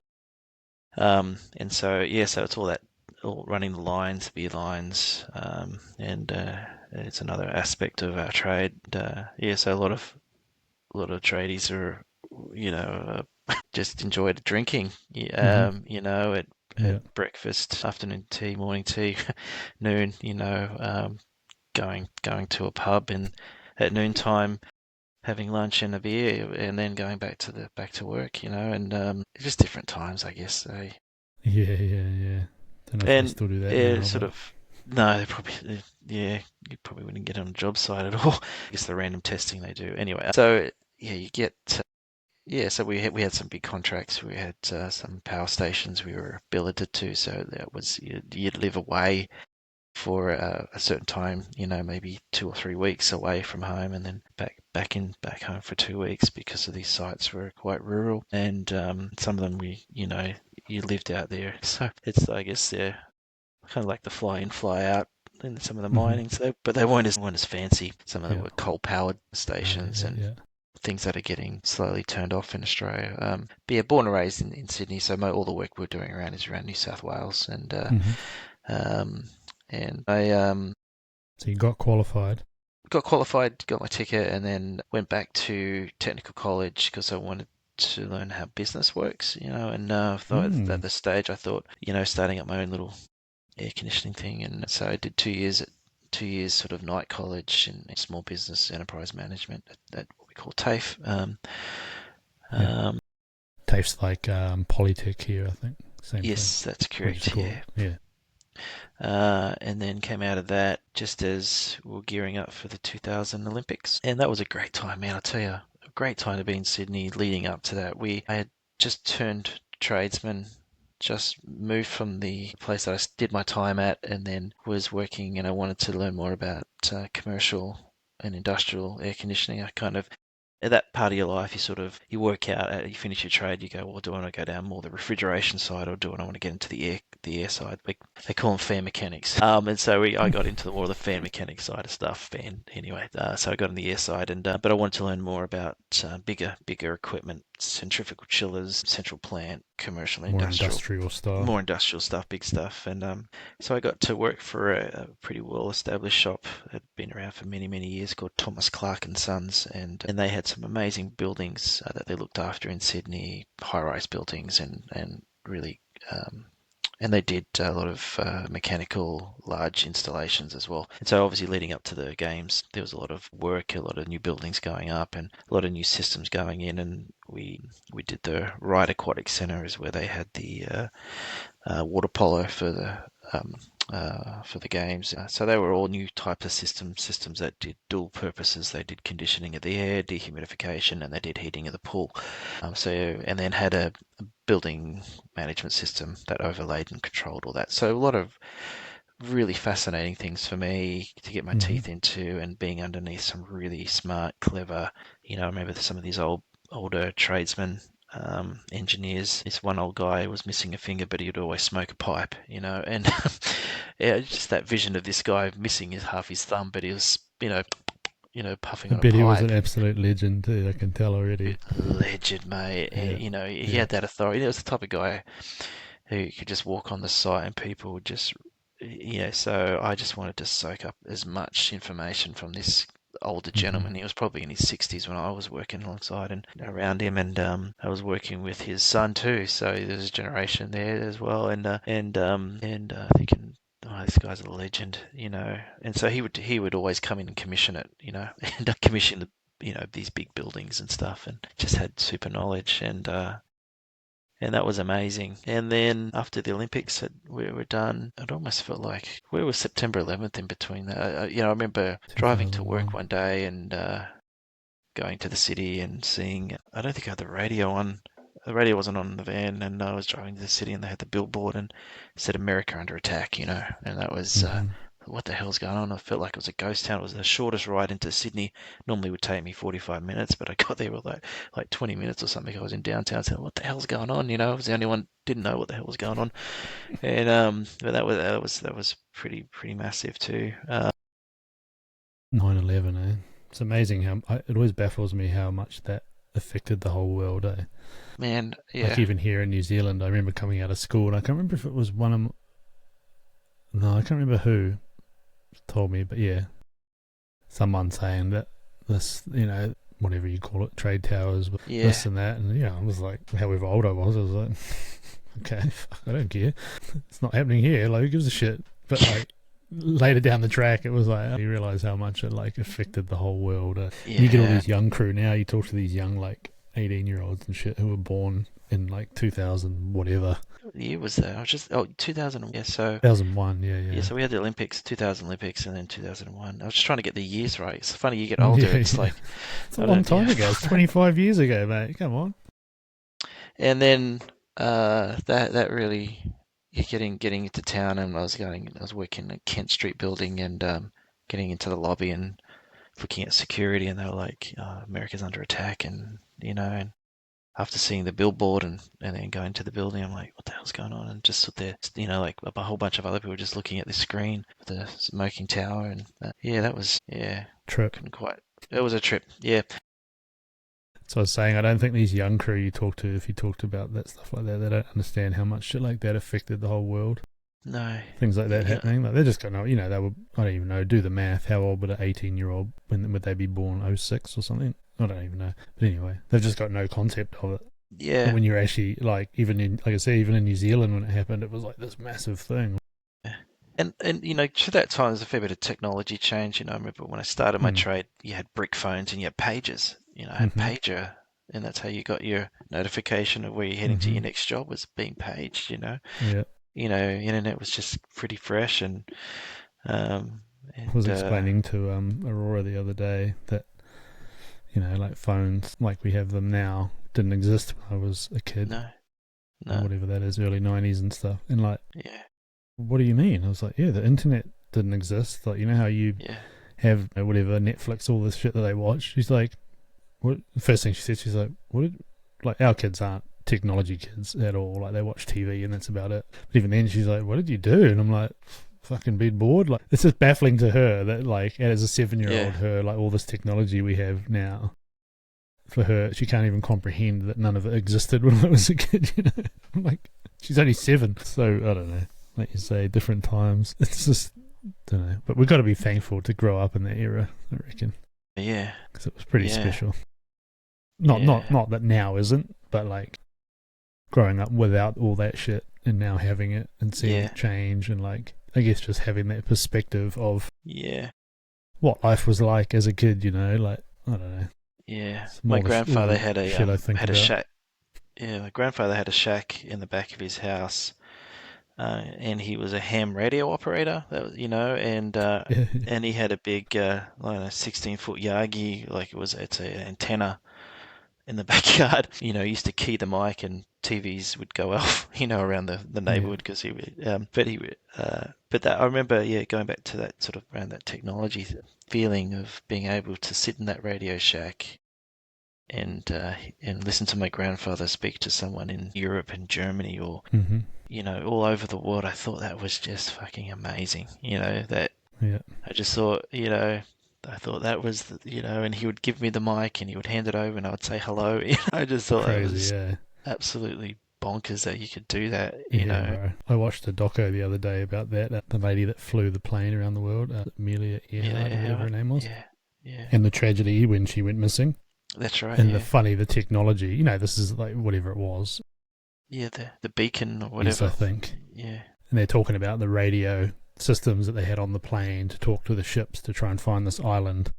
Gotcha. And so, yeah, so it's all running the lines, beer lines, and it's another aspect of our trade. So a lot of tradies are, you know, just enjoyed drinking. You know, at breakfast, afternoon tea, morning tea, noon. You know, going to a pub and at noontime having lunch and a beer, and then going back to work. You know, and just different times, I guess. Yeah. Don't know if they still do that now, sort of. No, they probably, you probably wouldn't get on a job site at all. I guess the random testing they do. Anyway, so you get so we had some big contracts. We had some power stations we were billeted to, so that was you'd live away for a certain time, maybe 2 or 3 weeks away from home, and then back home for 2 weeks, because of these sites were quite rural, and some of them you lived out there. So it's, I guess, they're kind of like the fly in, fly out in some of the minings, but they weren't as fancy. Some of them were coal powered stations and things that are getting slowly turned off in Australia. But yeah, born and raised in Sydney, so all the work we're doing is around New South Wales, and I So you got qualified. got my ticket, and then went back to technical college because I wanted to learn how business works, and thought at this stage I thought, starting up my own little air conditioning thing, and so I did 2 years sort of night college in small business enterprise management at what we call TAFE. TAFE's like Polytech here, I think. Same yes, thing. That's correct. Yeah. And then came out of that just as we were gearing up for the 2000 Olympics, and that was a great time, man. I tell you, a great time to be in Sydney leading up to that. I had just turned tradesman, just moved from the place that I did my time at, and then was working, and I wanted to learn more about commercial and industrial air conditioning. I kind of, at that part of your life, you work out, you finish your trade, you go, well, do I want to go down more the refrigeration side, or do I want to get into the air side? They call them fan mechanics. And so I got into more of the fan mechanic side of stuff. So I got on the air side, and but I wanted to learn more about bigger equipment, centrifugal chillers, central plant, commercial, more industrial stuff, big stuff. And so I got to work for a pretty well-established shop that had been around for many, many years, called Thomas Clark and Sons, and they had some amazing buildings that they looked after in Sydney, high-rise buildings, and really. And they did a lot of mechanical large installations as well. And so obviously leading up to the games, there was a lot of work, a lot of new buildings going up, and a lot of new systems going in. And we did the Ryde Aquatic Centre, is where they had the water polo for the games. So they were all new types of systems that did dual purposes. They did conditioning of the air, dehumidification, and they did heating of the pool. And then had a building management system that overlaid and controlled all that. So a lot of really fascinating things for me to get my teeth into, and being underneath some really smart, clever, I remember some of these older tradesmen, engineers. This one old guy was missing a finger, but he'd always smoke a pipe, and just that vision of this guy missing half his thumb, but he was, puffing on a pipe. He was an absolute legend too, I can tell already. Legend, mate. Yeah. He had that authority. He was the type of guy who could just walk on the site and people would just, so I just wanted to soak up as much information from this older gentleman. He was probably in his 60s when I was working alongside and around him, and I was working with his son too, so there's a generation there as well, and thinking, oh, this guy's a legend, and so he would always come in and commission it, and commission these big buildings and stuff, and just had super knowledge, and that was amazing. And then after the Olympics, we were done. It almost felt like, where was September 11th in between that? I remember driving to work one day and going to the city and seeing, I don't think I had the radio on. The radio wasn't on in the van, and I was driving to the city and they had the billboard and said "America under attack," and that was, what the hell's going on? I felt like it was a ghost town. It was the shortest ride into Sydney. Normally would take me 45 minutes, but I got there with like 20 minutes or something. I was in downtown saying, what the hell's going on? I was the only one didn't know what the hell was going on. And but that was pretty massive too. 9/11, eh? It's amazing how it always baffles me how much that affected the whole world, eh? Man, yeah. Like even here in New Zealand, I remember coming out of school, and I can't remember if it was I can't remember who told me, but yeah, someone saying that this, whatever you call it, trade towers, this and that, and I was like, however old I was like, okay, I don't care, it's not happening here, like, who gives a shit? But like later down the track, it was like, you realise how much it like affected the whole world. You get all these young crew now, you talk to these young like 18-year-olds and shit who were born in like 2000 whatever. What year was that? I was just 2000. Yeah, so 2001, yeah. yeah, so we had the Olympics, 2000 Olympics, and then 2001. I was just trying to get the years right. It's funny, you get older, it's like it's a long time ago. It's 25 years ago, mate. Come on. And then that really getting into town, and I was working at Kent Street building, and getting into the lobby and looking at security, and they were like, America's under attack, and and after seeing the billboard and then going to the building, I'm like, what the hell's going on? And just stood there, like a whole bunch of other people just looking at the screen, the smoking tower, and that was Trip. couldn't quite. It was a trip, yeah. So I was saying, I don't think these young crew you talk to, if you talked about that stuff like that, they don't understand how much shit like that affected the whole world. No. Things like that happening. Like, they're just going to, they were, I don't even know, do the math. How old would an 18-year-old, when would they be born? 06 or something? I don't even know. But anyway, they've just got no concept of it. Yeah. And when you're actually, like, even in New Zealand when it happened, it was like this massive thing. And to that time, there's a fair bit of technology change. I remember when I started my trade, you had brick phones and you had pagers. I had pager, and that's how you got your notification of where you're heading to your next job, was being paged. Yeah. Internet was just pretty fresh, and I was explaining to Aurora the other day that like phones like we have them now didn't exist when I was a kid. No. Whatever that is, early 90s and stuff. And like, yeah. What do you mean? I was like, yeah, the internet didn't exist. Like, how you have whatever Netflix, all this shit that they watch. She's like, what? The first thing she said, she's like, like, our kids aren't technology kids at all. Like, they watch TV and that's about it. But even then, she's like, what did you do? And I'm like, fucking be bored. Like, it's just baffling to her that, like, as a 7-year-old, her, like, all this technology we have now, for her, she can't even comprehend that none of it existed when I was a kid. I'm like, she's only 7, so I don't know. Like you say, different times. It's just, don't know. But we've got to be thankful to grow up in that era, I reckon. Yeah. Because it was pretty special. Not that now isn't, but like growing up without all that shit and now having it and seeing it change, and like, I guess just having that perspective of what life was like as a kid, like, I don't know. Yeah. My grandfather had a shack. Yeah, my grandfather had a shack in the back of his house. And he was a ham radio operator, and he had a big, 16-foot Yagi, like it's an antenna in the backyard. He used to key the mic, and TVs would go off, around the neighborhood, because he would. But that I remember, going back to that sort of around that technology feeling of being able to sit in that Radio Shack and listen to my grandfather speak to someone in Europe and Germany, or all over the world. I thought that was just fucking amazing. I just thought, I thought that was, and he would give me the mic and he would hand it over and I would say hello. I just thought crazy, that was absolutely bonkers that you could do that. Bro. I watched a doco the other day about that, the lady that flew the plane around the world, Amelia Earhart, whatever her name was. Yeah. And the tragedy when she went missing. That's right. And the technology, this is like whatever it was. Yeah, the beacon or whatever. Yes, I think. Yeah. And they're talking about the radio systems that they had on the plane to talk to the ships to try and find this island.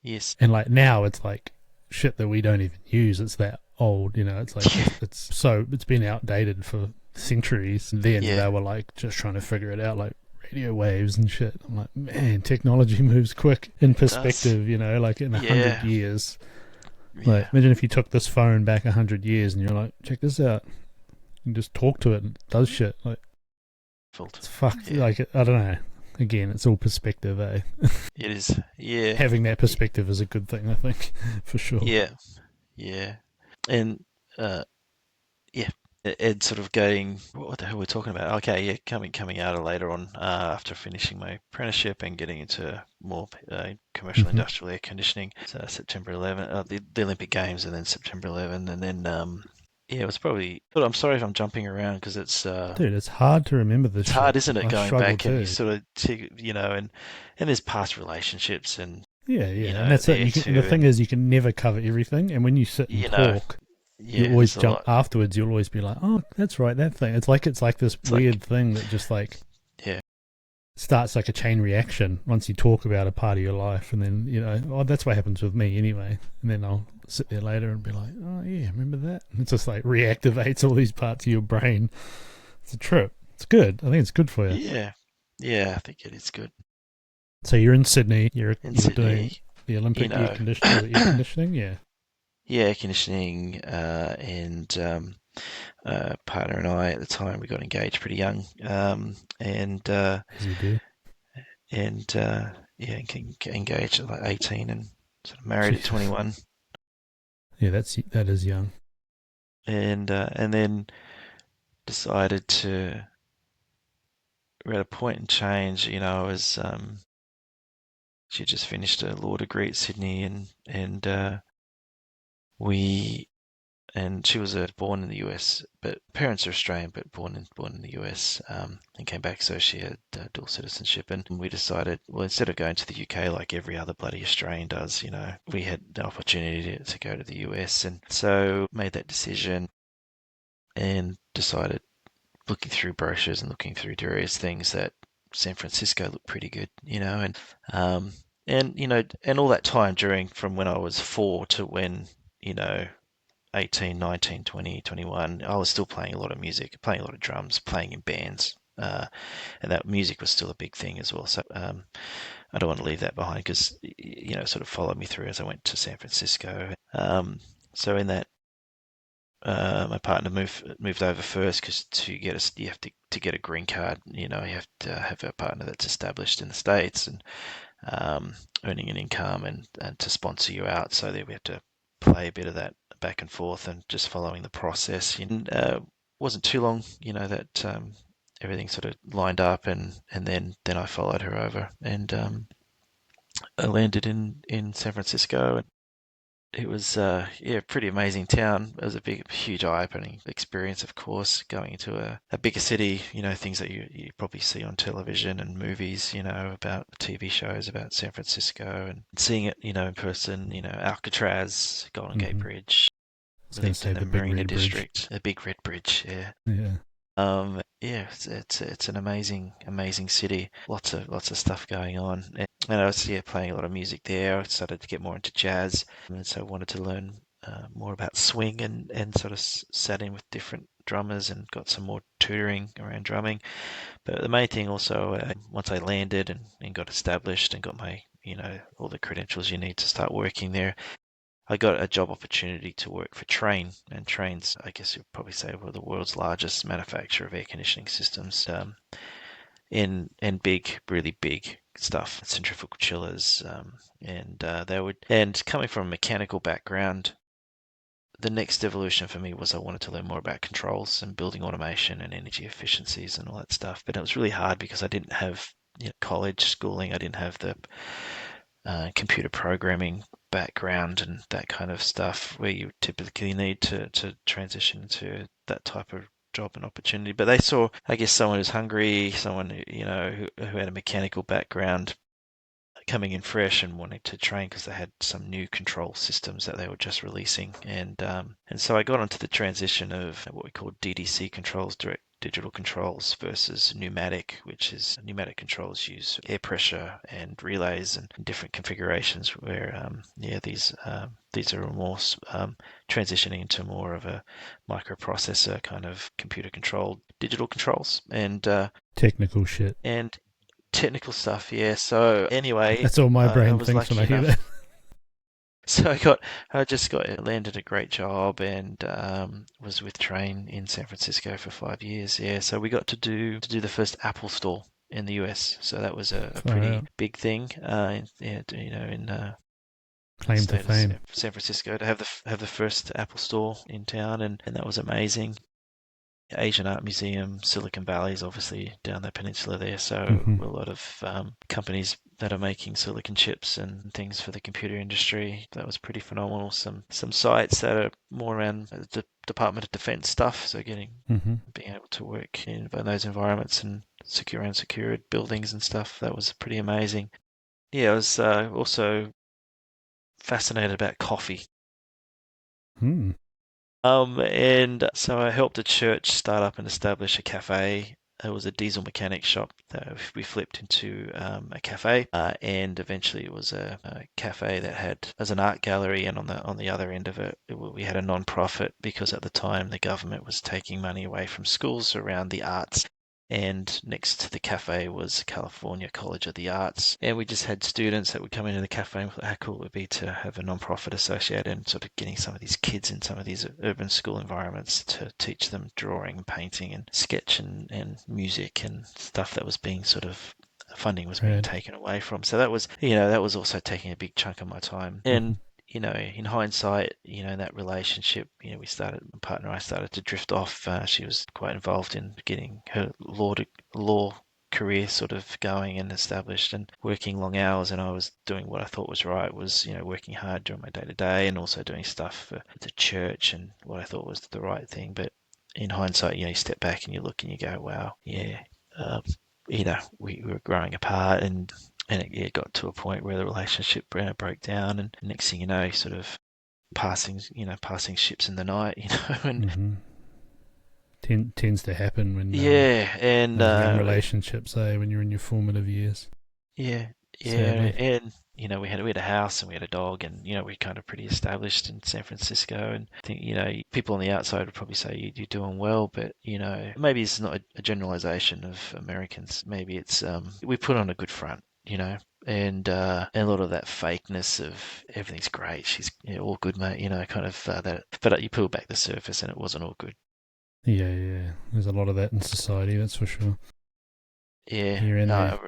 Yes. And like now it's like shit that we don't even use. It's that old, it's like it's been outdated for centuries. And then they were like just trying to figure it out, like radio waves and shit. I'm like, man, technology moves quick in perspective, like in 100 years. Like, imagine if you took this phone back 100 years and you're like, check this out. You can just talk to it and it does shit. Like, it's fucked. Like, I don't know. Again, it's all perspective, eh? It is. Yeah. Having that perspective is a good thing, I think, for sure. Yeah. And, Ed sort of going, what the hell we're talking about? Okay, yeah, coming out of later on, after finishing my apprenticeship and getting into more commercial industrial air conditioning. So September 11, the Olympic Games, and then September 11, and then it was probably. But I'm sorry if I'm jumping around because it's. Dude, it's hard to remember this. It's hard, isn't it, going back too. and you sort of, and there's past relationships and. Yeah, and that's it. The thing is, you can never cover everything, and when you sit and talk. You always jump afterwards. You'll always be like, "Oh, that's right, that thing." It's like this weird thing that just like starts like a chain reaction once you talk about a part of your life, and then that's what happens with me anyway. And then I'll sit there later and be like, oh yeah, remember that? And it just like reactivates all these parts of your brain. It's a trip. It's good. I think it's good for you. Yeah, I think it is good. So you're in Sydney. You're Sydney, doing the Olympic air conditioning. Yeah. Yeah, air conditioning, and partner and I at the time we got engaged pretty young, and As you do. and engaged at like 18 and sort of married at 21. Yeah, that is young. And then decided to. We're at a point in change, as she just finished a law degree at Sydney, and she was born in the US, but parents are Australian, but born in the US, and came back, so she had dual citizenship. And we decided, well, instead of going to the UK like every other bloody Australian does, we had the opportunity to go to the US, and so made that decision and decided, looking through brochures and looking through various things, that San Francisco looked pretty good, and all that time from when I was 4 to when, 18, 19, 20, 21, I was still playing a lot of music, playing a lot of drums, playing in bands, and that music was still a big thing as well. So I don't want to leave that behind because, it sort of followed me through as I went to San Francisco. So in that, my partner moved over first because you have to get a green card. You have to have a partner that's established in the States and earning an income and to sponsor you out. So there we have to play a bit of that back and forth and just following the process. And wasn't too long, that everything sort of lined up, and then I followed her over, and I landed in San Francisco. And it was pretty amazing town. It was a huge eye-opening experience, of course, going into a bigger city, things that you probably see on television and movies, about TV shows about San Francisco, and seeing it, in person, Alcatraz, Golden Gate Bridge, Wellington, the Marina District, the Big Red Bridge, yeah. Yeah. It's an amazing city. Lots of stuff going on, and I was playing a lot of music there. I started to get more into jazz, and so I wanted to learn more about swing, and sort of sat in with different drummers and got some more tutoring around drumming. But the main thing also, once I landed and got established and got my all the credentials you need to start working there, I got a job opportunity to work for Trane, and Trane's, I guess you'd probably say, were the world's largest manufacturer of air conditioning systems, in really big stuff, centrifugal chillers, and coming from a mechanical background, the next evolution for me was I wanted to learn more about controls and building automation and energy efficiencies and all that stuff. But it was really hard because I didn't have college schooling. I didn't have the computer programming background and that kind of stuff where you typically need to transition into that type of job and opportunity. But they saw, I guess, someone who's hungry, someone who had a mechanical background coming in fresh and wanting to train because they had some new control systems that they were just releasing. And so I got onto the transition of what we call DDC controls, direct digital controls, versus pneumatic, which is pneumatic controls use air pressure and relays and different configurations where these are more transitioning into more of a microprocessor kind of computer controlled digital controls and technical shit and technical stuff. So anyway, that's all my brain thinks when I hear that. So I landed a great job and was with Trane in San Francisco for 5 years. Yeah, so we got to do the first Apple store in the US. So that was a pretty big thing. In claim to fame, San Francisco, to have the first Apple store in town, and that was amazing. Asian Art Museum, Silicon Valley is obviously down the peninsula there, so a lot of companies that are making silicon chips and things for the computer industry. That was pretty phenomenal. Some sites that are more around the Department of Defense stuff, so being able to work in those environments and secured buildings and stuff. That was pretty amazing. Yeah, I was also fascinated about coffee. And so I helped a church start up and establish a cafe it was a diesel mechanic shop that we flipped into a cafe, and eventually it was a cafe that had as an art gallery, and on the other end of it, we had a non-profit because at the time the government was taking money away from schools around the arts. And next to the cafe was California College of the Arts. And we just had students that would come into the cafe and thought how cool it would be to have a non-profit associated and sort of getting some of these kids in some of these urban school environments to teach them drawing and painting and sketch and music and stuff that was being sort of funding was being taken away from. So that was, that was also taking a big chunk of my time. And in hindsight, in that relationship, my partner and I started to drift off. She was quite involved in getting her law career sort of going and established and working long hours, and I was doing what I thought was right, was, working hard during my day to day and also doing stuff for the church and what I thought was the right thing. But in hindsight, you step back and you look and you go, wow, yeah, we were growing apart, and it got to a point where the relationship broke down, and next thing you know, sort of passing ships in the night, and tends to happen when and young relationships, when you're in your formative years. Yeah, Sadly. and we had a house and we had a dog, and we're kind of pretty established in San Francisco, and I think people on the outside would probably say you're doing well, but maybe it's not a generalization of Americans. Maybe it's we put on a good front, and a lot of that fakeness of everything's great, she's all good, mate, kind of that. But you peel back the surface, and it wasn't all good. Yeah. There's a lot of that in society, that's for sure. Yeah, Here and there.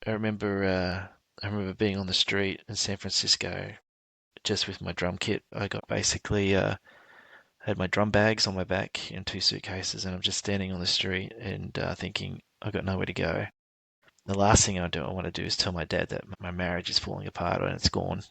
I remember being on the street in San Francisco just with my drum kit. I got basically had my drum bags on my back and 2 suitcases, and I'm just standing on the street and thinking I've got nowhere to go. The last thing I want to do is tell my dad that my marriage is falling apart and it's gone,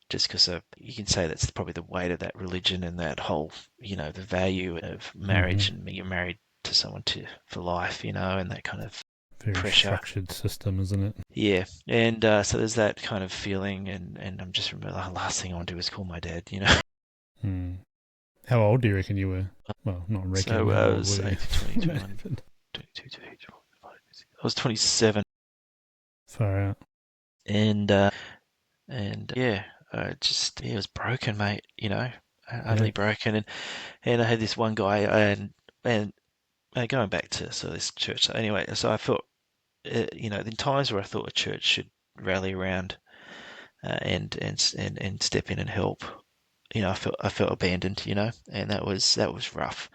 just because you can say that's probably the weight of that religion and that whole, the value of marriage, and you're married to someone for life, and that kind of very pressure. Structured system, isn't it? Yeah, and so there's that kind of feeling, and I'm just remember the last thing I want to do is call my dad, How old do you reckon you were? Well, not reckon. So I was 21, 22, 23, 24, 25, 26. I was 27, Far out. and yeah, it was broken, mate. Utterly broken, and I had this one guy, and going back to sort of this church. So anyway, so I felt. In times where I thought a church should rally around and step in and help, I felt abandoned, and that was rough,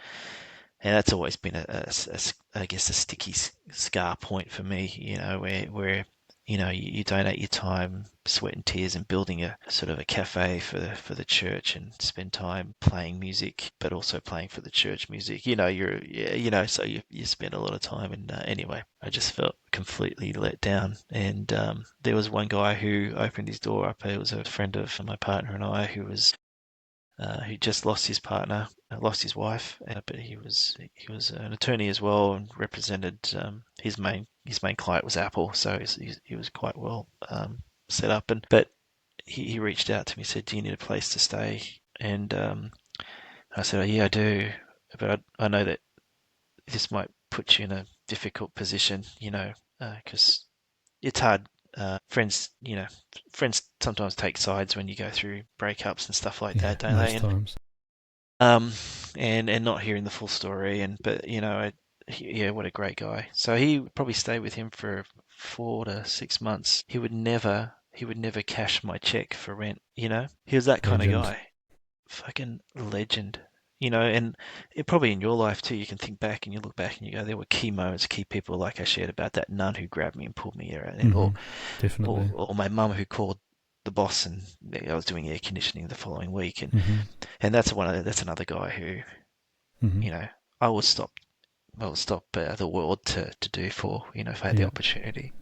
and that's always been I guess a sticky scar point for me, where you donate your time, sweat and tears in building a sort of a cafe for the church, and spend time playing music, but also playing for the church music. So you spend a lot of time. And anyway, I just felt completely let down. And there was one guy who opened his door up. It was a friend of my partner and I, who just lost his partner, lost his wife, but he was an attorney as well, and represented his main client was Apple, so he was quite well set up. But he reached out to me, said, "Do you need a place to stay?" And I said, "Oh, yeah, I do, but I know that this might put you in a difficult position, because it's hard." Friends sometimes take sides when you go through breakups and stuff like that, don't they? Times. And not hearing the full story, but what a great guy. So he would probably stay with him for 4 to 6 months. He would never cash my check for rent. He was that kind of guy. Fucking legend. And probably in your life too, you can think back and you look back and you go, there were key moments, key people, like I shared about that nun who grabbed me and pulled me out, definitely, or my mum who called the boss, and I was doing air conditioning the following week, and that's another guy who, I would stop the world to do for, if I had the opportunity.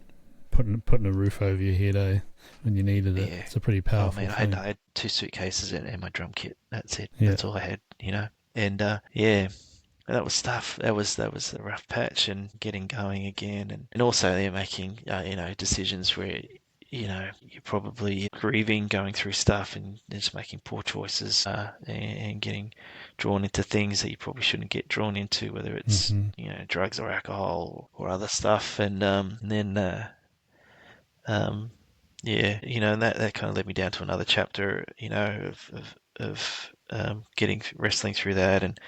Putting a roof over your head, when you needed it. It's a pretty powerful thing. I had 2 suitcases and my drum kit. That's it. That's all I had, And that was tough. That was the rough patch, and getting going again, and also they're making decisions where you're probably grieving, going through stuff, and just making poor choices, and getting drawn into things that you probably shouldn't get drawn into, whether it's drugs or alcohol or other stuff, and then and that kind of led me down to another chapter, of getting wrestling through that and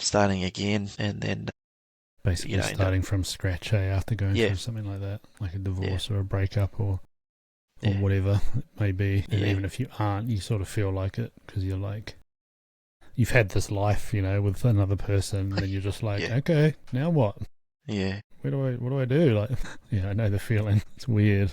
starting again, and then Basically starting from scratch, after going Yeah. through something like that, like a divorce Yeah. or a breakup or Yeah. whatever it may be. And Yeah. even if you aren't, you sort of feel like it because you're like, you've had this life, with another person, and then you're just like, Yeah. okay, now what? Yeah. What do I do? Like, yeah, I know the feeling. It's weird.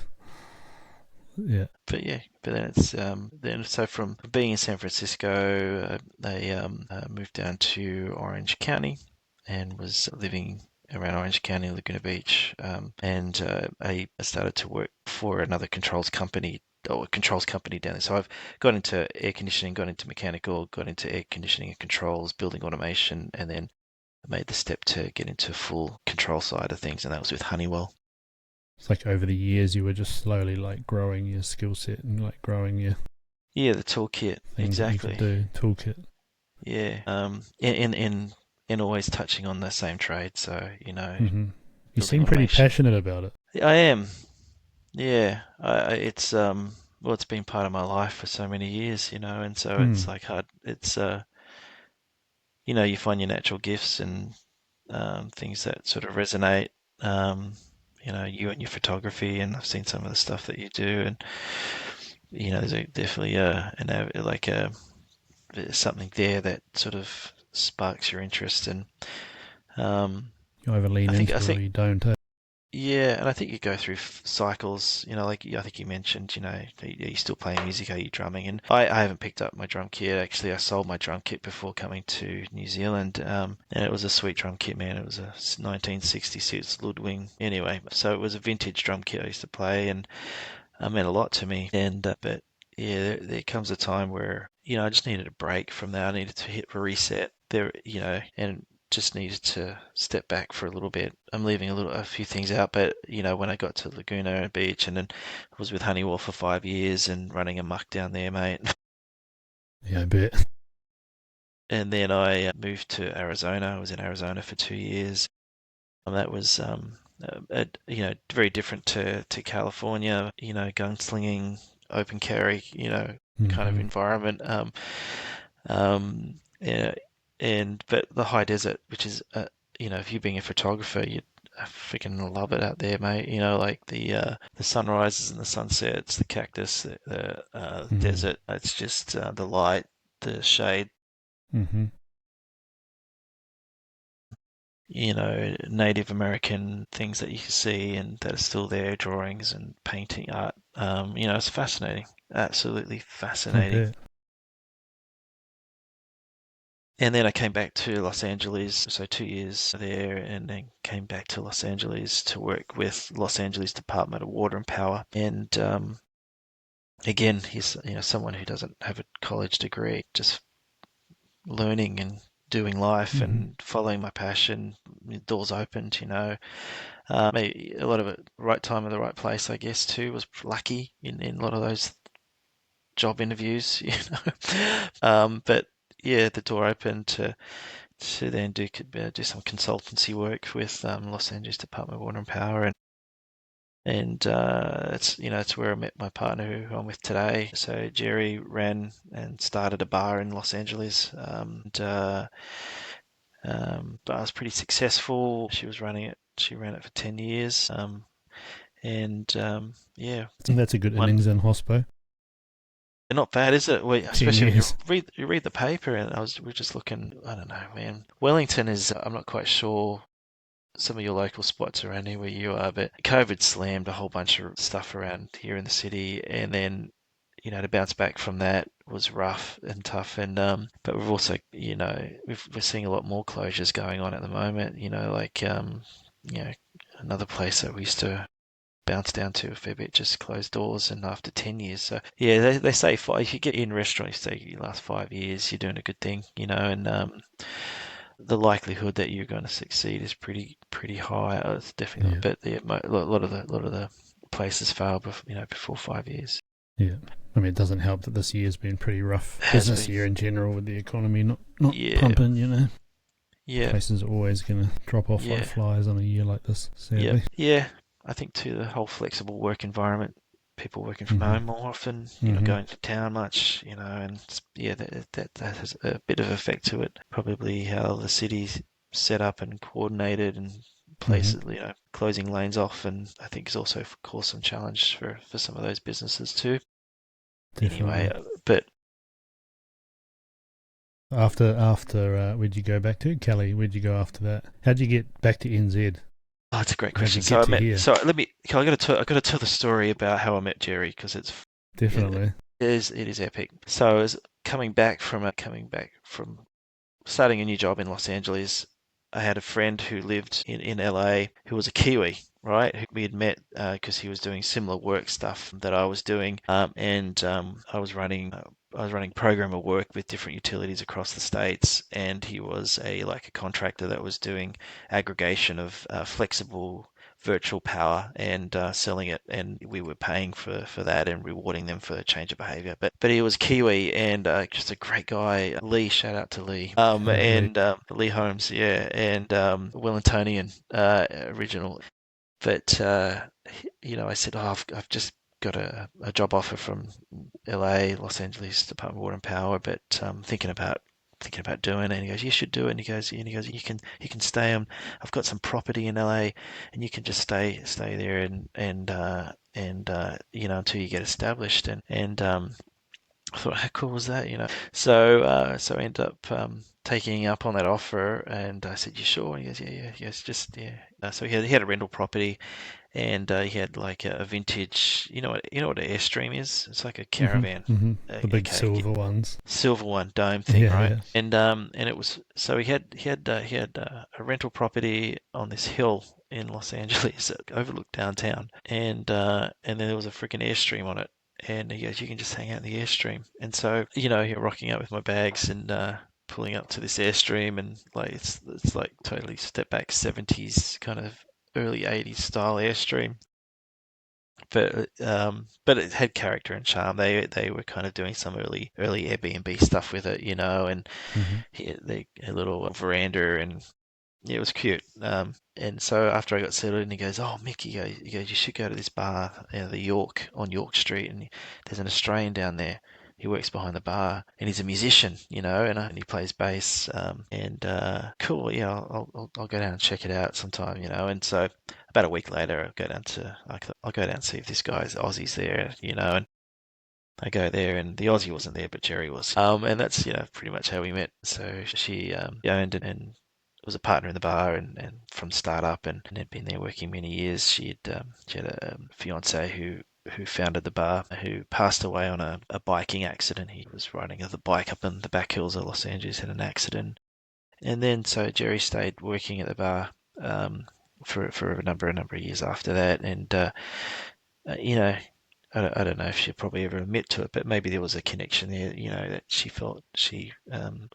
Yeah. But then it's then so from being in San Francisco, I moved down to Orange County and was living around Orange County, Laguna Beach, and I started to work for another controls company down there. So I've got into air conditioning, got into mechanical, got into air conditioning and controls, building automation, and then I made the step to get into full control side of things, and that was with Honeywell. It's like over the years you were just slowly like growing your skill set and like growing your Yeah, the toolkit, things that you exactly. could do, toolkit. Yeah, and always touching on the same trade. So You building seem pretty automation. passionate about it. I am. Yeah, it's well, it's been part of my life for so many years, and so it's like hard. It's you find your natural gifts and things that sort of resonate. Um, you and your photography, and I've seen some of the stuff that you do, and there's definitely there's something there that sort of sparks your interest, and You either lean I think into it or you don't. yeah, and I think you go through cycles, like I think you mentioned, are you still playing music? Are you drumming? And I haven't picked up my drum kit. Actually, I sold my drum kit before coming to New Zealand, and it was a sweet drum kit, man. It was a 1966 Ludwig. Anyway, so it was a vintage drum kit I used to play, and it meant a lot to me. And but yeah, there comes a time where I just needed a break from that. I needed to hit a reset there, and just needed to step back for a little bit. I'm leaving a few things out, but when I got to Laguna Beach, and then I was with Honeywell for 5 years and running amok down there, mate. Yeah, I bet. And then I moved to Arizona. I was in Arizona for 2 years. And that was very different to California. Gunslinging, open carry, kind of environment. Yeah, but the high desert, which is if you're being a photographer, you freaking love it out there, mate. Like the sunrises and the sunsets, the cactus, the desert. It's just the light, the shade. Mm-hmm. Native American things that you can see and that are still there, drawings and painting art. It's fascinating, absolutely fascinating. And then I came back to Los Angeles, so 2 years there, and then came back to Los Angeles to work with Los Angeles Department of Water and Power. And again, he's someone who doesn't have a college degree, just learning and doing life and following my passion. Doors opened, maybe a lot of it, right time at the right place, I guess, too. Was lucky in a lot of those job interviews, but yeah, the door opened to then do some consultancy work with Los Angeles Department of Water and Power, and it's where I met my partner who I'm with today. So Jerry ran and started a bar in Los Angeles, but I was pretty successful. She was running it. She ran it for 10 years, yeah. I think that's a good innings in hospo. Not bad, is it? Especially when you read the paper, and we're just looking. I don't know, man. Wellington is. I'm not quite sure some of your local spots around here where you are, but COVID slammed a whole bunch of stuff around here in the city, and then to bounce back from that was rough and tough. And but we've also we're seeing a lot more closures going on at the moment. Like another place that we used to bounce down to a fair bit just closed doors, and after 10 years. So yeah, they say if you get in restaurants, say you last 5 years, you're doing a good thing, and the likelihood that you're going to succeed is pretty high. It's definitely, but a lot of the places fail, before 5 years. Yeah. I mean, it doesn't help that this year's been pretty rough. Has Business been. year in general with the economy not Yeah. pumping, you know. Yeah. Places are always going to drop off like flies on a year like this, sadly. Yeah. I think too, the whole flexible work environment, people working from home more often, not going to town much, and that has a bit of effect to it. Probably how the city's set up and coordinated and places, closing lanes off, and I think has also caused some challenge for some of those businesses too. Definitely. Anyway, but after where'd you go back to? Kelly, where'd you go after that? How'd you get back to NZ? oh, it's a great How'd question. you So get I to met. here? So I got to tell the story about how I met Jerry because it's Definitely. it is epic. So I was coming back from starting a new job in Los Angeles. I had a friend who lived in LA who was a Kiwi, right? Who we had met because he was doing similar work stuff that I was doing, and I was running program of work with different utilities across the states, and he was a contractor that was doing aggregation of flexible virtual power and selling it, and we were paying for that and rewarding them for change of behavior. But he was Kiwi and just a great guy. Lee, shout out to Lee. And Lee Holmes, yeah, and Wellingtonian original. But I said, I've just got a job offer from LA, Los Angeles Department of Water and Power, but thinking about doing it. And he goes, you should do it. And he goes, you can stay on. I've got some property in LA, and you can just stay there and until you get established. And I thought, how cool was that? So I ended up taking up on that offer, and I said, you sure? And he goes, yeah, yes, just yeah. So he had a rental property, and he had like a vintage. You know what an Airstream is? It's like a caravan. The big silver ones. Silver one dome thing, right? Yeah. And it was so he had a rental property on this hill in Los Angeles that overlooked downtown, and then there was a freaking Airstream on it. And he goes, you can just hang out in the Airstream. And so, you're rocking up with my bags and pulling up to this Airstream, and like it's like totally step back 70s kind of early 80s style Airstream. But it had character and charm. They were kind of doing some early Airbnb stuff with it, and they had a little veranda, and yeah, it was cute. And so after I got settled in, he goes, "Oh, Mick," he goes, "you should go to this bar, the York on York Street, and there's an Australian down there. He works behind the bar, and he's a musician, and he plays bass. Cool, yeah, I'll go down and check it out sometime, And so about a week later, I'll go down and see if this guy's Aussie's there, And I go there, and the Aussie wasn't there, but Jerry was. And that's pretty much how we met. So she owned and was a partner in the bar and from startup and had been there working many years. She had a fiance who founded the bar, who passed away on a biking accident. He was riding the bike up in the back hills of Los Angeles, had an accident. And then so Jerry stayed working at the bar for a number of years after that. And I don't know if she'll probably ever admit to it, but maybe there was a connection there, that she felt she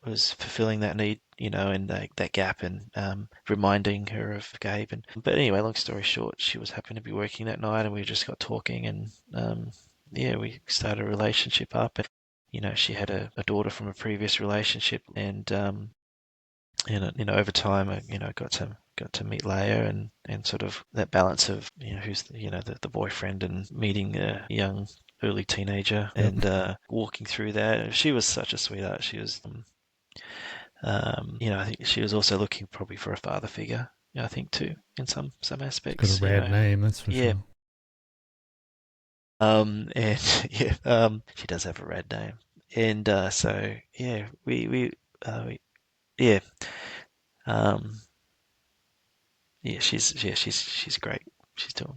was fulfilling that need, and that gap, and reminding her of Gabe. But anyway, long story short, she was happy to be working that night, and we just got talking, and we started a relationship up. And she had a daughter from a previous relationship, and over time, I got to meet Leia, and sort of that balance of who's the boyfriend, and meeting a young early teenager, and walking through that. She was such a sweetheart. She was I think she was also looking probably for a father figure, I think too, in some aspects. Got a rad name, that's for sure. And she does have a rad name, and so yeah, we yeah. She's great.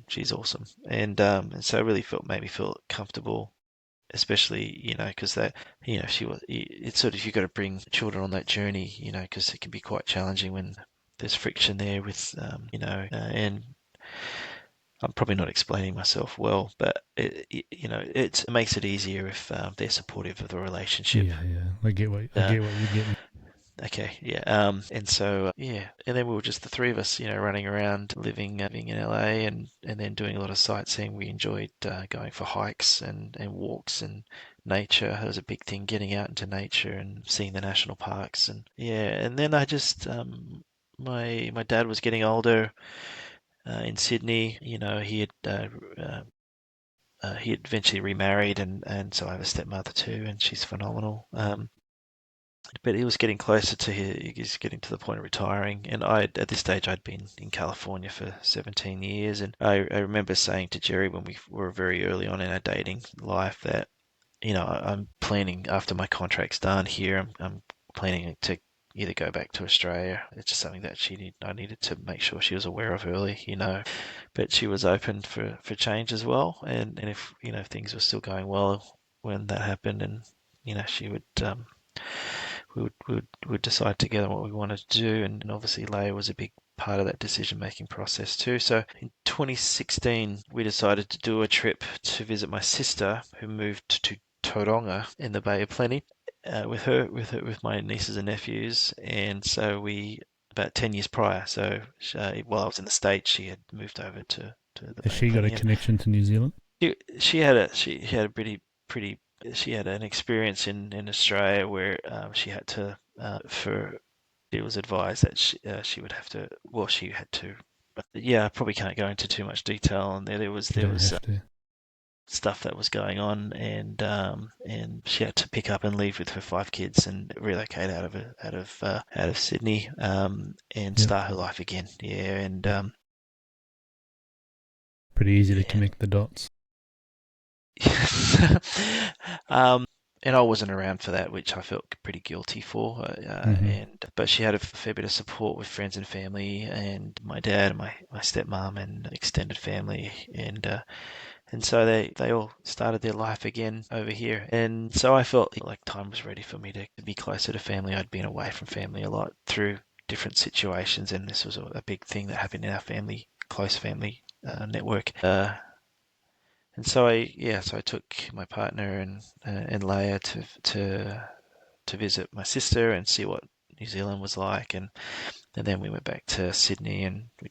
She's awesome, and so it really made me feel comfortable, especially because that she was. It's sort of, you got to bring children on that journey, because it can be quite challenging when there's friction there with and I'm probably not explaining myself well, but it makes it easier if they're supportive of the relationship. Yeah, I get what you're getting. Okay, yeah. And so yeah, and then we were just the three of us, running around, living in LA, and then doing a lot of sightseeing. We enjoyed going for hikes and walks and nature. It was a big thing, getting out into nature and seeing the national parks. And yeah, and then I just my dad was getting older in Sydney. He had eventually remarried, and so I have a stepmother too, and she's phenomenal. But he was getting closer to he was getting to the point of retiring, and at this stage I'd been in California for 17 years, and I remember saying to Jerry when we were very early on in our dating life that I'm planning after my contract's done here, I'm planning to either go back to Australia. It's just something that I needed to make sure she was aware of early. But she was open for change as well, and if if things were still going well when that happened, and she would we would decide together what we wanted to do, and obviously Leia was a big part of that decision-making process too. So in 2016, we decided to do a trip to visit my sister, who moved to Tauranga in the Bay of Plenty, with my nieces and nephews, and so we about 10 years prior. So while I was in the States, she had moved over to the Has Bay of she got a Plenty, and connection to New Zealand? she had a pretty she had an experience in Australia where she had to for it was advised that she would have to, well, she had to, but yeah, I probably can't go into too much detail. And there was You don't have to. stuff that was going on, and she had to pick up and leave with her 5 kids and relocate out of Sydney, and Yep. start her life again. Yeah, Pretty easy to yeah. connect the dots. um, and I wasn't around for that, which I felt pretty guilty for. But she had a fair bit of support with friends and family, and my dad, and my stepmom, and extended family, and so they all started their life again over here. And so I felt like time was ready for me to be closer to family. I'd been away from family a lot through different situations, and this was a big thing that happened in our family, close family network. And so I took my partner and Leia to visit my sister and see what New Zealand was like, and then we went back to Sydney, and we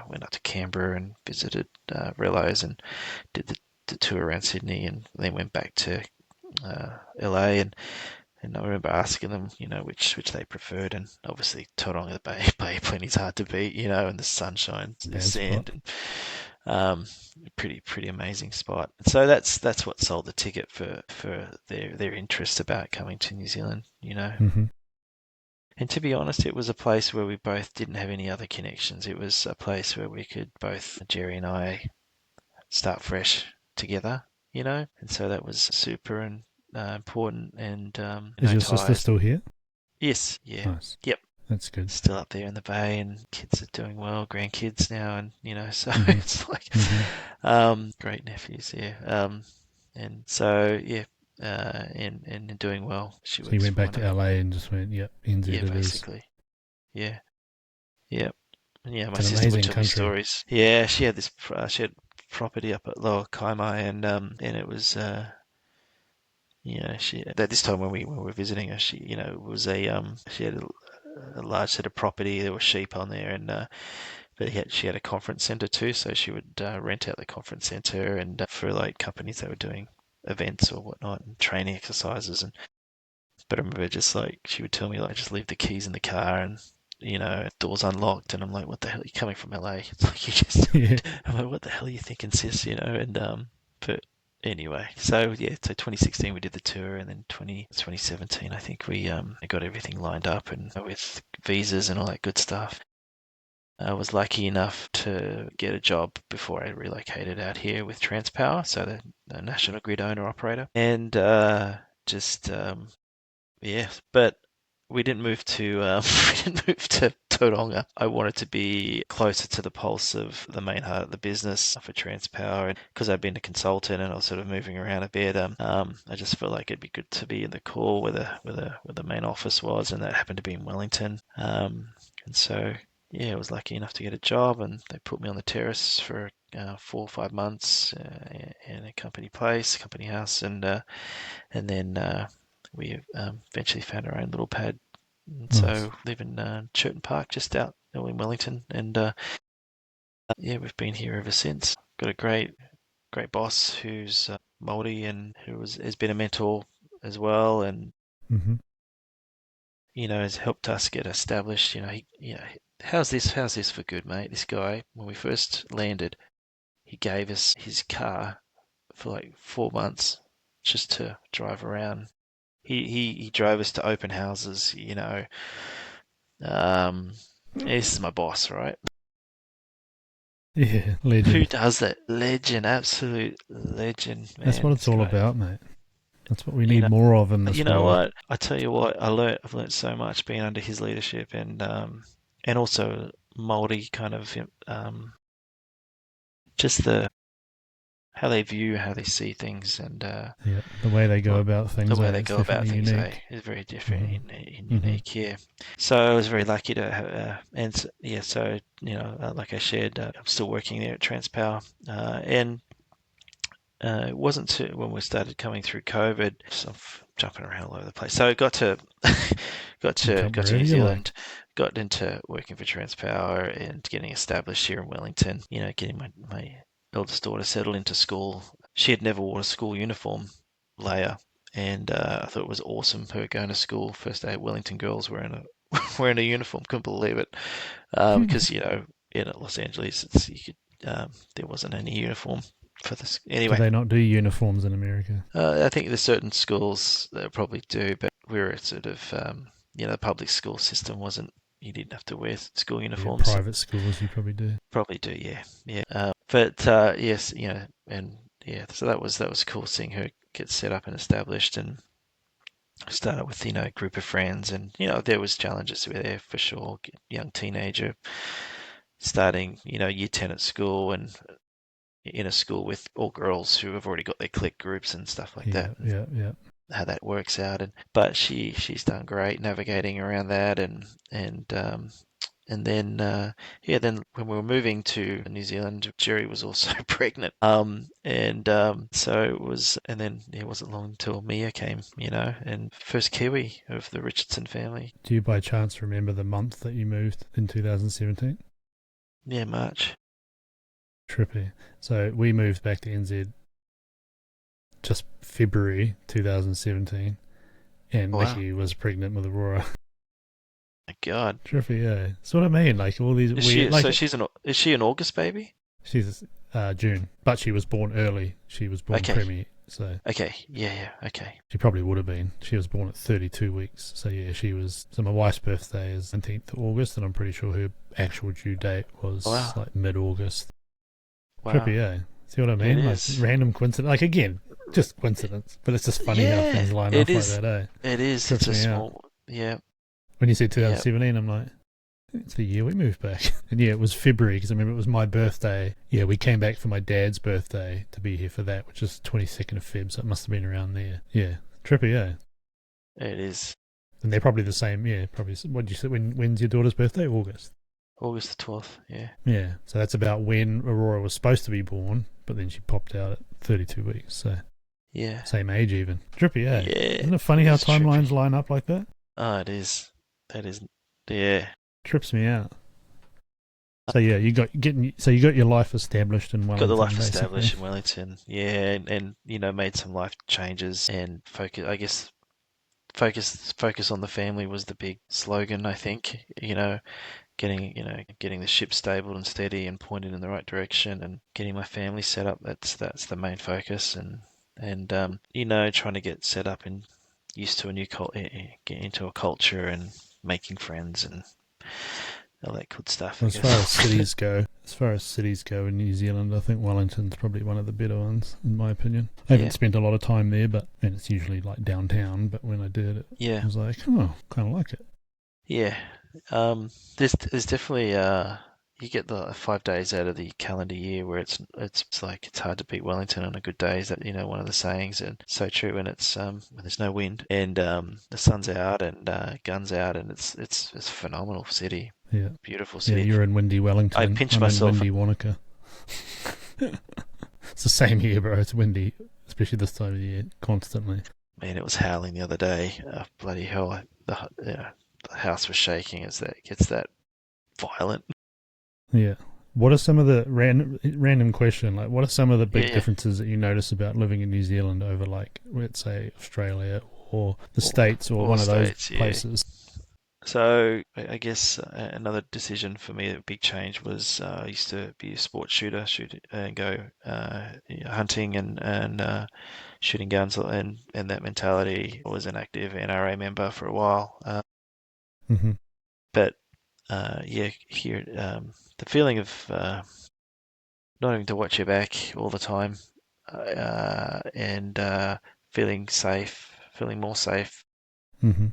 went up to Canberra and visited Rellos, and did the tour around Sydney, and then went back to LA, and I remember asking them, which they preferred, and obviously Tauranga, the Bay Plenty's hard to beat, and the sunshine, the Bad sand, spot. and pretty amazing spot. So that's what sold the ticket for their interest about coming to New Zealand. Mm-hmm. And to be honest, it was a place where we both didn't have any other connections. It was a place where we could both, Jerry and I, start fresh together. And so that was super and important, and Is no your sister ties. still here? Yes, yeah, Nice. yep. That's good. Still up there in the Bay, and kids are doing well, grandkids now, and so Mhm. it's like Mhm. great nephews, yeah. And so yeah, and doing well. She So you works went for back one to of the, LA and just went, yep, NZ yeah, it is. basically, yeah, yeah, and yeah. My It's an sister would amazing tell me country. stories. Yeah, she had property up at Lower Kaimai, and it was she at this time when we were visiting her, she was she had a large set of property. There were sheep on there, and but she had a conference center too, so she would rent out the conference center and for like companies that were doing events or whatnot and training exercises. And but I remember just like she would tell me like just leave the keys in the car, and doors unlocked, and I'm like, what the hell? Are you coming from LA? It's like you just Yeah. I'm like, what the hell are you thinking, sis? And but anyway, so yeah, so 2016 we did the tour, and then 2017 I think we got everything lined up and with visas and all that good stuff. I was lucky enough to get a job before I relocated out here with Transpower, so the national grid owner operator, and just yeah. But we didn't move to we didn't move to Tauranga. I wanted to be closer to the pulse of the main heart of the business for Transpower, and because I'd been a consultant and I was sort of moving around a bit, I just felt like it'd be good to be in the core where the main office was, and that happened to be in Wellington. And so yeah, I was lucky enough to get a job, and they put me on the terrace for 4 or 5 months in a company place, company house, and then we eventually found our own little pad And Nice. so live in Churton Park, just out in Wellington, and yeah, we've been here ever since. Got a great boss who's Māori and has been a mentor as well, and Hmm. has helped us get established. How's this for good, mate? This guy, when we first landed, he gave us his car for like 4 months just to drive around. He drove us to open houses. This is my boss, right? Yeah, Who legend. does that? Legend, absolute legend, man. That's what it's This all guy. about, mate. That's what we You need know, more of in this you know world. what? I tell you what, I've learnt so much being under his leadership, and also Māori kind of just how they view, how they see things, and Yeah, the way they go well, about the things, way they it's go about definitely things, unique. is very different Hmm. and Hmm. unique. Yeah. So I was very lucky to have, yeah. So like I shared, I'm still working there at Transpower, and it wasn't when we started coming through COVID. So I'm jumping around all over the place. So I got to Jump got to wherever New you like. Zealand, got into working for Transpower and getting established here in Wellington. Getting my eldest daughter settled into school. She had never worn a school uniform, Leia, and I thought it was awesome her going to school. First day at Wellington girls wearing a wearing a uniform. Couldn't believe it, because in Los Angeles there wasn't any uniform for this Do anyway. they not do uniforms in America? I think there's certain schools that probably do, but we're sort of the public school system wasn't. You didn't have to wear school Yeah, uniforms. private schools you probably do. Probably do, yeah, yeah. But yes, and yeah. So that was cool seeing her get set up and established, and started with a group of friends, and there was challenges there for sure. Young teenager starting year 10 at school, and in a school with all girls who have already got their clique groups and stuff like Yeah, that, and yeah, yeah. how that works out. But she's done great navigating around that, and then then when we were moving to New Zealand, Jerry was also pregnant. So it was, and then it wasn't long until Mia came, and first Kiwi of the Richardson family. Do you by chance remember the month that you moved in 2017? Yeah, March. Trippy. So we moved back to NZ just February 2017, and Wow. Nikki was pregnant with Aurora. My God. Trippy, yeah. That's what I mean. Like all these Is weird. is she an August baby? She's June, but she was born early. She was born Okay. preemie, so Okay. Yeah. Okay. she probably would have been. She was born at 32 weeks, so yeah, she was. So my wife's birthday is 19th of August, and I'm pretty sure her actual due date was Wow. like mid-August. Wow. Trippy, yeah. See what I mean? It Like is. random coincidence. Like again, just coincidence, but it's just funny how Yeah, things line it up is. like that, eh? It is. Trips It's a me out. small. Yeah. When you said 2017, I'm like, it's the year we moved back. And yeah, it was February because I remember it was my birthday. Yeah, we came back for my dad's birthday to be here for that, which is 22nd of Feb, so it must have been around there. Yeah, trippy, yeah. It is. And they're probably the same, yeah, probably. What did you say? When's your daughter's birthday? August. August the 12th. Yeah. Yeah, so that's about when Aurora was supposed to be born, but then she popped out at 32 weeks, so Yeah. same age even. Trippy, yeah. Yeah. Isn't it funny how It's trippy. timelines line up like that? Oh, it is. That is. Yeah. Trips me out. So yeah, you got your life established in Wellington. Got the life basically. established in Wellington. Yeah, and made some life changes and focus. I guess focus on the family was the big slogan. I think getting the ship stable and steady and pointed in the right direction, and getting my family set up. That's the main focus, and trying to get set up and used to a new get into a culture and making friends and all that good stuff. As far as cities go in New Zealand, I think Wellington's probably one of the better ones, in my opinion. I haven't spent a lot of time there, and it's usually like downtown. But when I did, I was like, oh, kind of like it. Yeah. There's definitely you get the 5 days out of the calendar year where it's like it's hard to beat Wellington on a good day. Is that one of the sayings, and so true. And it's when there's no wind and the sun's out and guns out, and it's a phenomenal city. Yeah, beautiful city. Yeah, you're in windy Wellington. I pinch myself. In windy Wanaka. It's the same here, bro. It's windy, especially this time of the year, constantly. Man, it was howling the other day. Bloody hell! the house was shaking as that gets that violent. Yeah. What are some of the random question? Like, what are some of the big Yeah. differences that you notice about living in New Zealand over, like, let's say Australia or the States or one of those States, yeah. places? So I guess another decision for me, a big change was I used to be a sports shooter, and go hunting and shooting guns, and that mentality. I was an active NRA member for a while, Mm-hmm. but yeah, here the feeling of not having to watch your back all the time, and feeling safe, feeling more safe. Mm-hmm.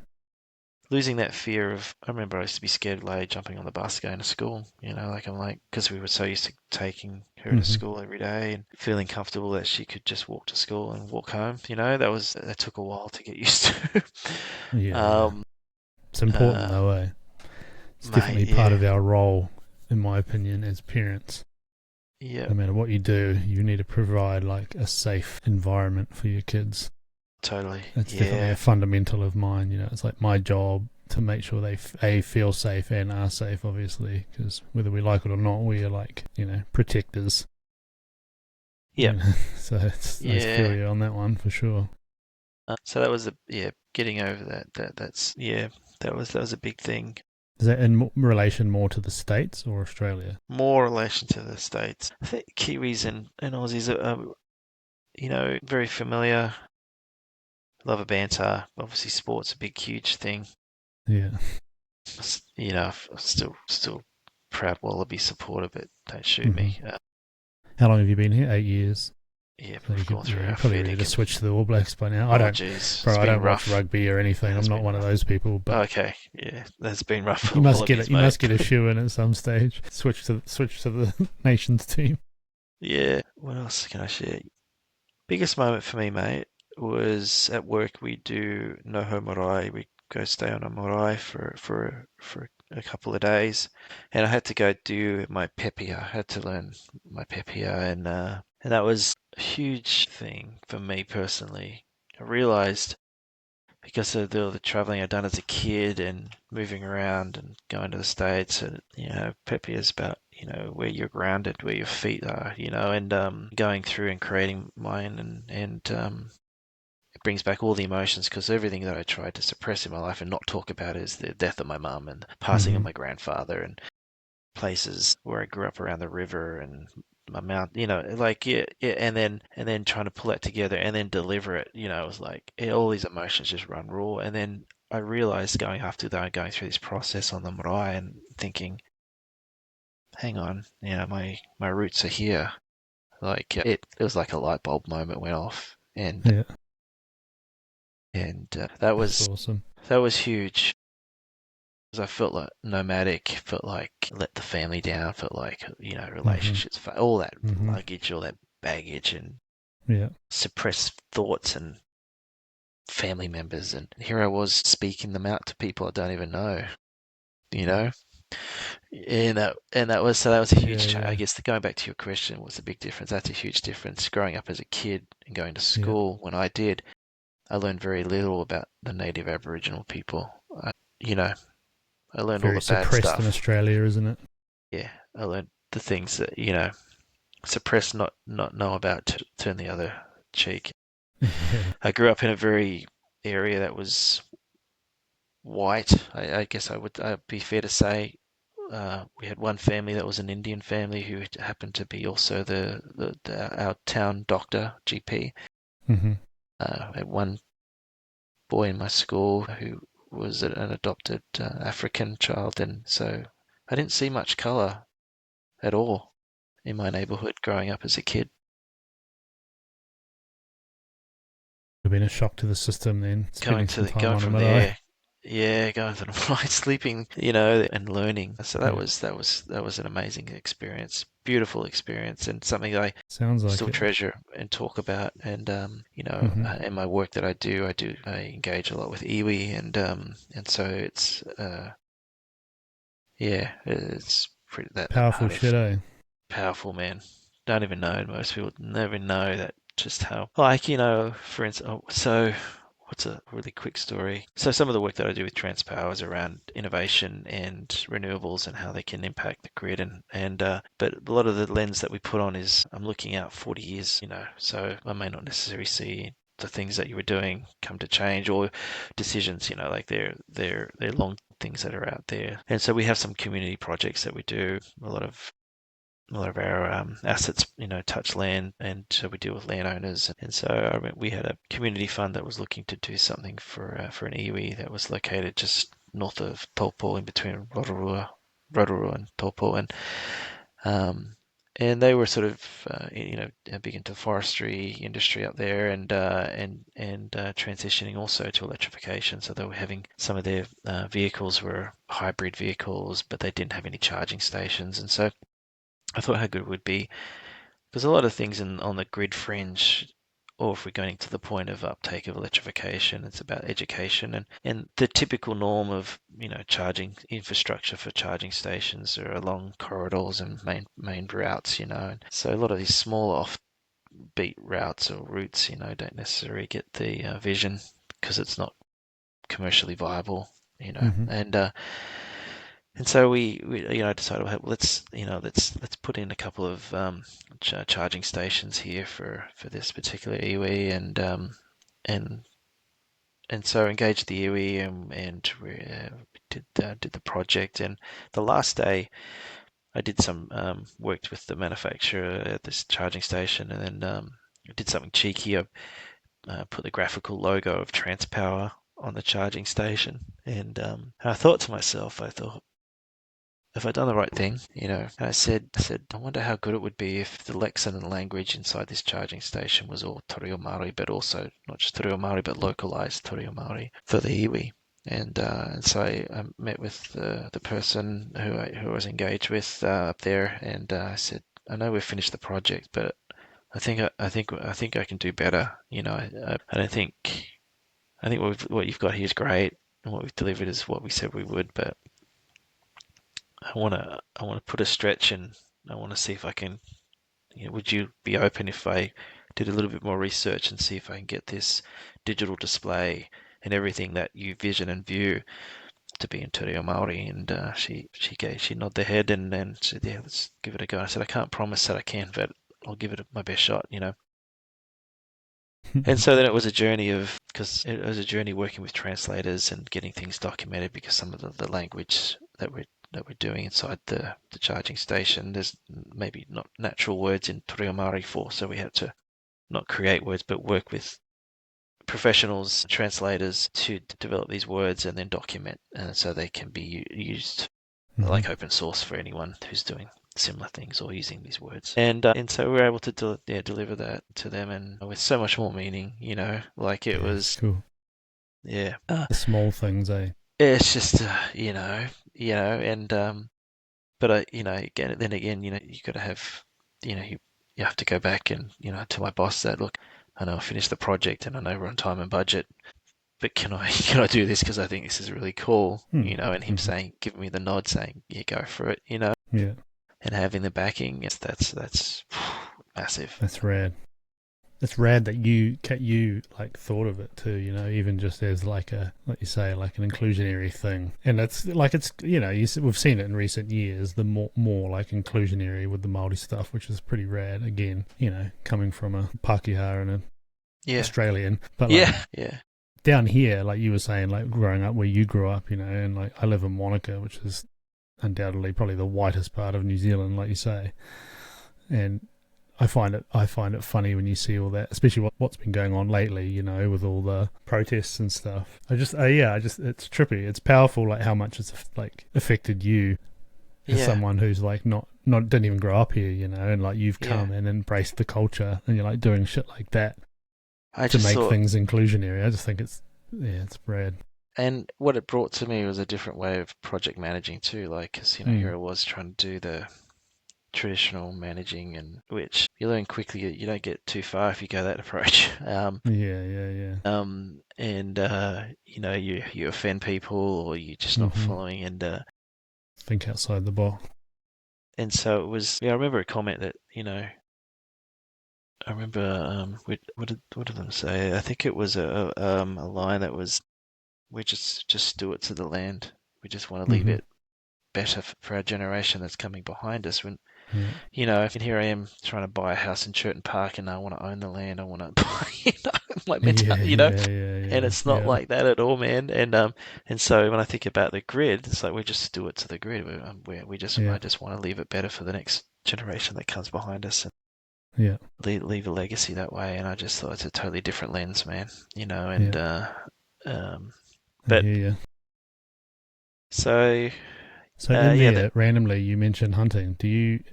Losing that fear of, I remember I used to be scared of Lay jumping on the bus going to school, because we were so used to taking her to Mm-hmm. school every day and feeling comfortable that she could just walk to school and walk home. That took a while to get used to. Yeah. It's important though, eh? It's definitely Mate, part yeah, of our role, in my opinion, as parents. yeah, No matter what you do, you need to provide like a safe environment for your kids. totally, That's definitely a fundamental of mine. It's like my job to make sure they feel safe and are safe, obviously, because whether we like it or not, we are like protectors. yeah, So I feel you on that one for sure. So that was getting over that was a big thing. Is that in relation more to the States or Australia? More relation to the States. I think Kiwis and Aussies are very familiar. Love a banter. Obviously, sport's a big, huge thing. Yeah. Still proud Wallaby supporter, but don't shoot me. How long have you been here? 8 years. Yeah, So we've gone through you're our probably fair ready to dinkum. switch to the All Blacks by now. Oh, I don't, jeez. bro. It's I been don't watch rough. rugby or anything. I'm not one of those people. But Okay, yeah, that's been rough for you must get Wallabies, it. You mate. must get a shoe in at some stage. Switch to the nations team. Yeah, what else can I share? Biggest moment for me, mate, was at work. We do noho marae. We go stay on a marae for a couple of days, and I had to go do my pepia. I had to learn my pepia, and that was a huge thing for me personally. I realized because of the traveling I'd done as a kid and moving around and going to the States, and pepia is about where you're grounded, where your feet are, and going through and creating mine, and it brings back all the emotions because everything that I tried to suppress in my life and not talk about is the death of my mum and the passing of my grandfather and places where I grew up around the river and my mount, and then trying to pull that together and then deliver it, it was like all these emotions just run raw. And then I realized going through this process on the marae and thinking, hang on, my roots are here. Like it was like a light bulb moment went off, and Yeah. That was That's awesome. that was huge. Because I felt like nomadic, felt like let the family down, felt like relationships, all that luggage, all that baggage, and suppressed thoughts and family members, and here I was speaking them out to people I don't even know, and that was a huge change. I guess going back to your question, what's the big difference? That's a huge difference. Growing up as a kid and going to school when I did, I learned very little about the native Aboriginal people. I learned all Very the bad suppressed stuff. in Australia, isn't it? Yeah, I learned the things that suppress, not know about, to turn the other cheek. I grew up in a very area that was white. I guess I'd be fair to say. We had one family that was an Indian family who happened to be also our town doctor, GP. I had one boy in my school who was an adopted African child, and so I didn't see much colour at all in my neighbourhood growing up as a kid. Have been a shock to the system then. Going Spending some time going on from a there, going to the right, sleeping, and learning. So that was an amazing experience, beautiful experience, and something I Sounds like still it. treasure and talk about. And in my work that I engage a lot with iwi, and so it's it's pretty that Powerful part of shit, eh? powerful, man. Don't even know. Most people never know that just how, for instance, so what's a really quick story? So some of the work that I do with Transpower is around innovation and renewables and how they can impact the grid, but a lot of the lens that we put on is I'm looking out 40 years, so I may not necessarily see the things that you were doing come to change, or decisions, like they're long things that are out there. And so we have some community projects that we do. A lot of our assets, touch land, and so we deal with landowners. And so I mean, we had a community fund that was looking to do something for an iwi that was located just north of Taupo, in between Rotorua and Taupo, and they were sort of big into forestry industry up there, and transitioning also to electrification. So they were having some of their vehicles were hybrid vehicles, but they didn't have any charging stations, and so I thought how good it would be, because a lot of things on the grid fringe, or if we're going to the point of uptake of electrification, it's about education, and the typical norm of charging infrastructure for charging stations are along corridors and main routes, and so a lot of these smaller offbeat routes or routes, don't necessarily get the vision because it's not commercially viable, and so we decided, well, let's put in a couple of charging stations here for this particular iwi, and so engaged the iwi, and we did the project. And the last day, I did some worked with the manufacturer at this charging station, and then I did something cheeky. I put the graphical logo of Transpower on the charging station, and I thought to myself, have I done the right thing? And I said, I wonder how good it would be if the lexicon and language inside this charging station was all Te Reo Māori, but also not just Te Reo Māori, but localized Te Reo Māori for the iwi. And so I met with the person who I was engaged with up there, and I said, I know we've finished the project, but I think I can do better. I don't think. I think what you've got here is great, and what we've delivered is what we said we would, but I want to put a stretch in. I want to see if I can. Would you be open if I did a little bit more research and see if I can get this digital display and everything that you vision and view to be in Te Reo Māori? And she nodded her head and said, yeah, let's give it a go. I said, I can't promise that I can, but I'll give it my best shot. And so then it was a journey working with translators and getting things documented, because some of the language that we're doing inside the charging station, there's maybe not natural words in Te Reo Māori for, so we had to not create words, but work with professionals, translators, to develop these words and then document, so they can be used like open source for anyone who's doing similar things or using these words. And so we were able to deliver that to them, and with so much more meaning, like it was cool. Yeah. The small things, eh? It's just, and but again, you got to have, you have to go back and, to my boss that, look, I know I finished the project and I know we're on time and budget, but can I do this because I think this is really cool, and him saying, giving me the nod, saying, yeah, go for it, Yeah. and having the backing, that's massive. That's rad. It's rad that you like thought of it too, even just as like you say, like an inclusionary thing. And it's like, we've seen it in recent years, the more like inclusionary with the Māori stuff, which is pretty rad. Again, coming from a Pākehā and a Australian, but down here, like you were saying, like growing up where you grew up, and like I live in Wanaka, which is undoubtedly probably the whitest part of New Zealand, like you say, and I find it funny when you see all that, especially what's been going on lately, with all the protests and stuff. It's trippy. It's powerful, like how much it's like affected you as someone who's like not didn't even grow up here, and like you've come and embraced the culture, and you're like doing shit like that to make things inclusionary. I just think it's rad. And what it brought to me was a different way of project managing too, like, because here I was trying to do the traditional managing, and which you learn quickly you don't get too far if you go that approach. You offend people, or you're just not following, and think outside the box. And so it was. I remember a comment that I remember what did them say? I think it was a line that was, "We just stewards of the land. We just want to leave Mm-hmm. it better for our generation that's coming behind us." When Yeah. and here I am trying to buy a house in Churton Park, and I want to own the land. I want to buy, my Yeah, mentality, and yeah, it's not yeah, like that at all, man. And so when I think about the grid, it's like we're just stewards of the grid. yeah, I just want to leave it better for the next generation that comes behind us, and yeah, leave a legacy that way. And I just thought it's a totally different lens, man. yeah. Um, I but hear you. so So in yeah, that there, randomly, you mentioned hunting.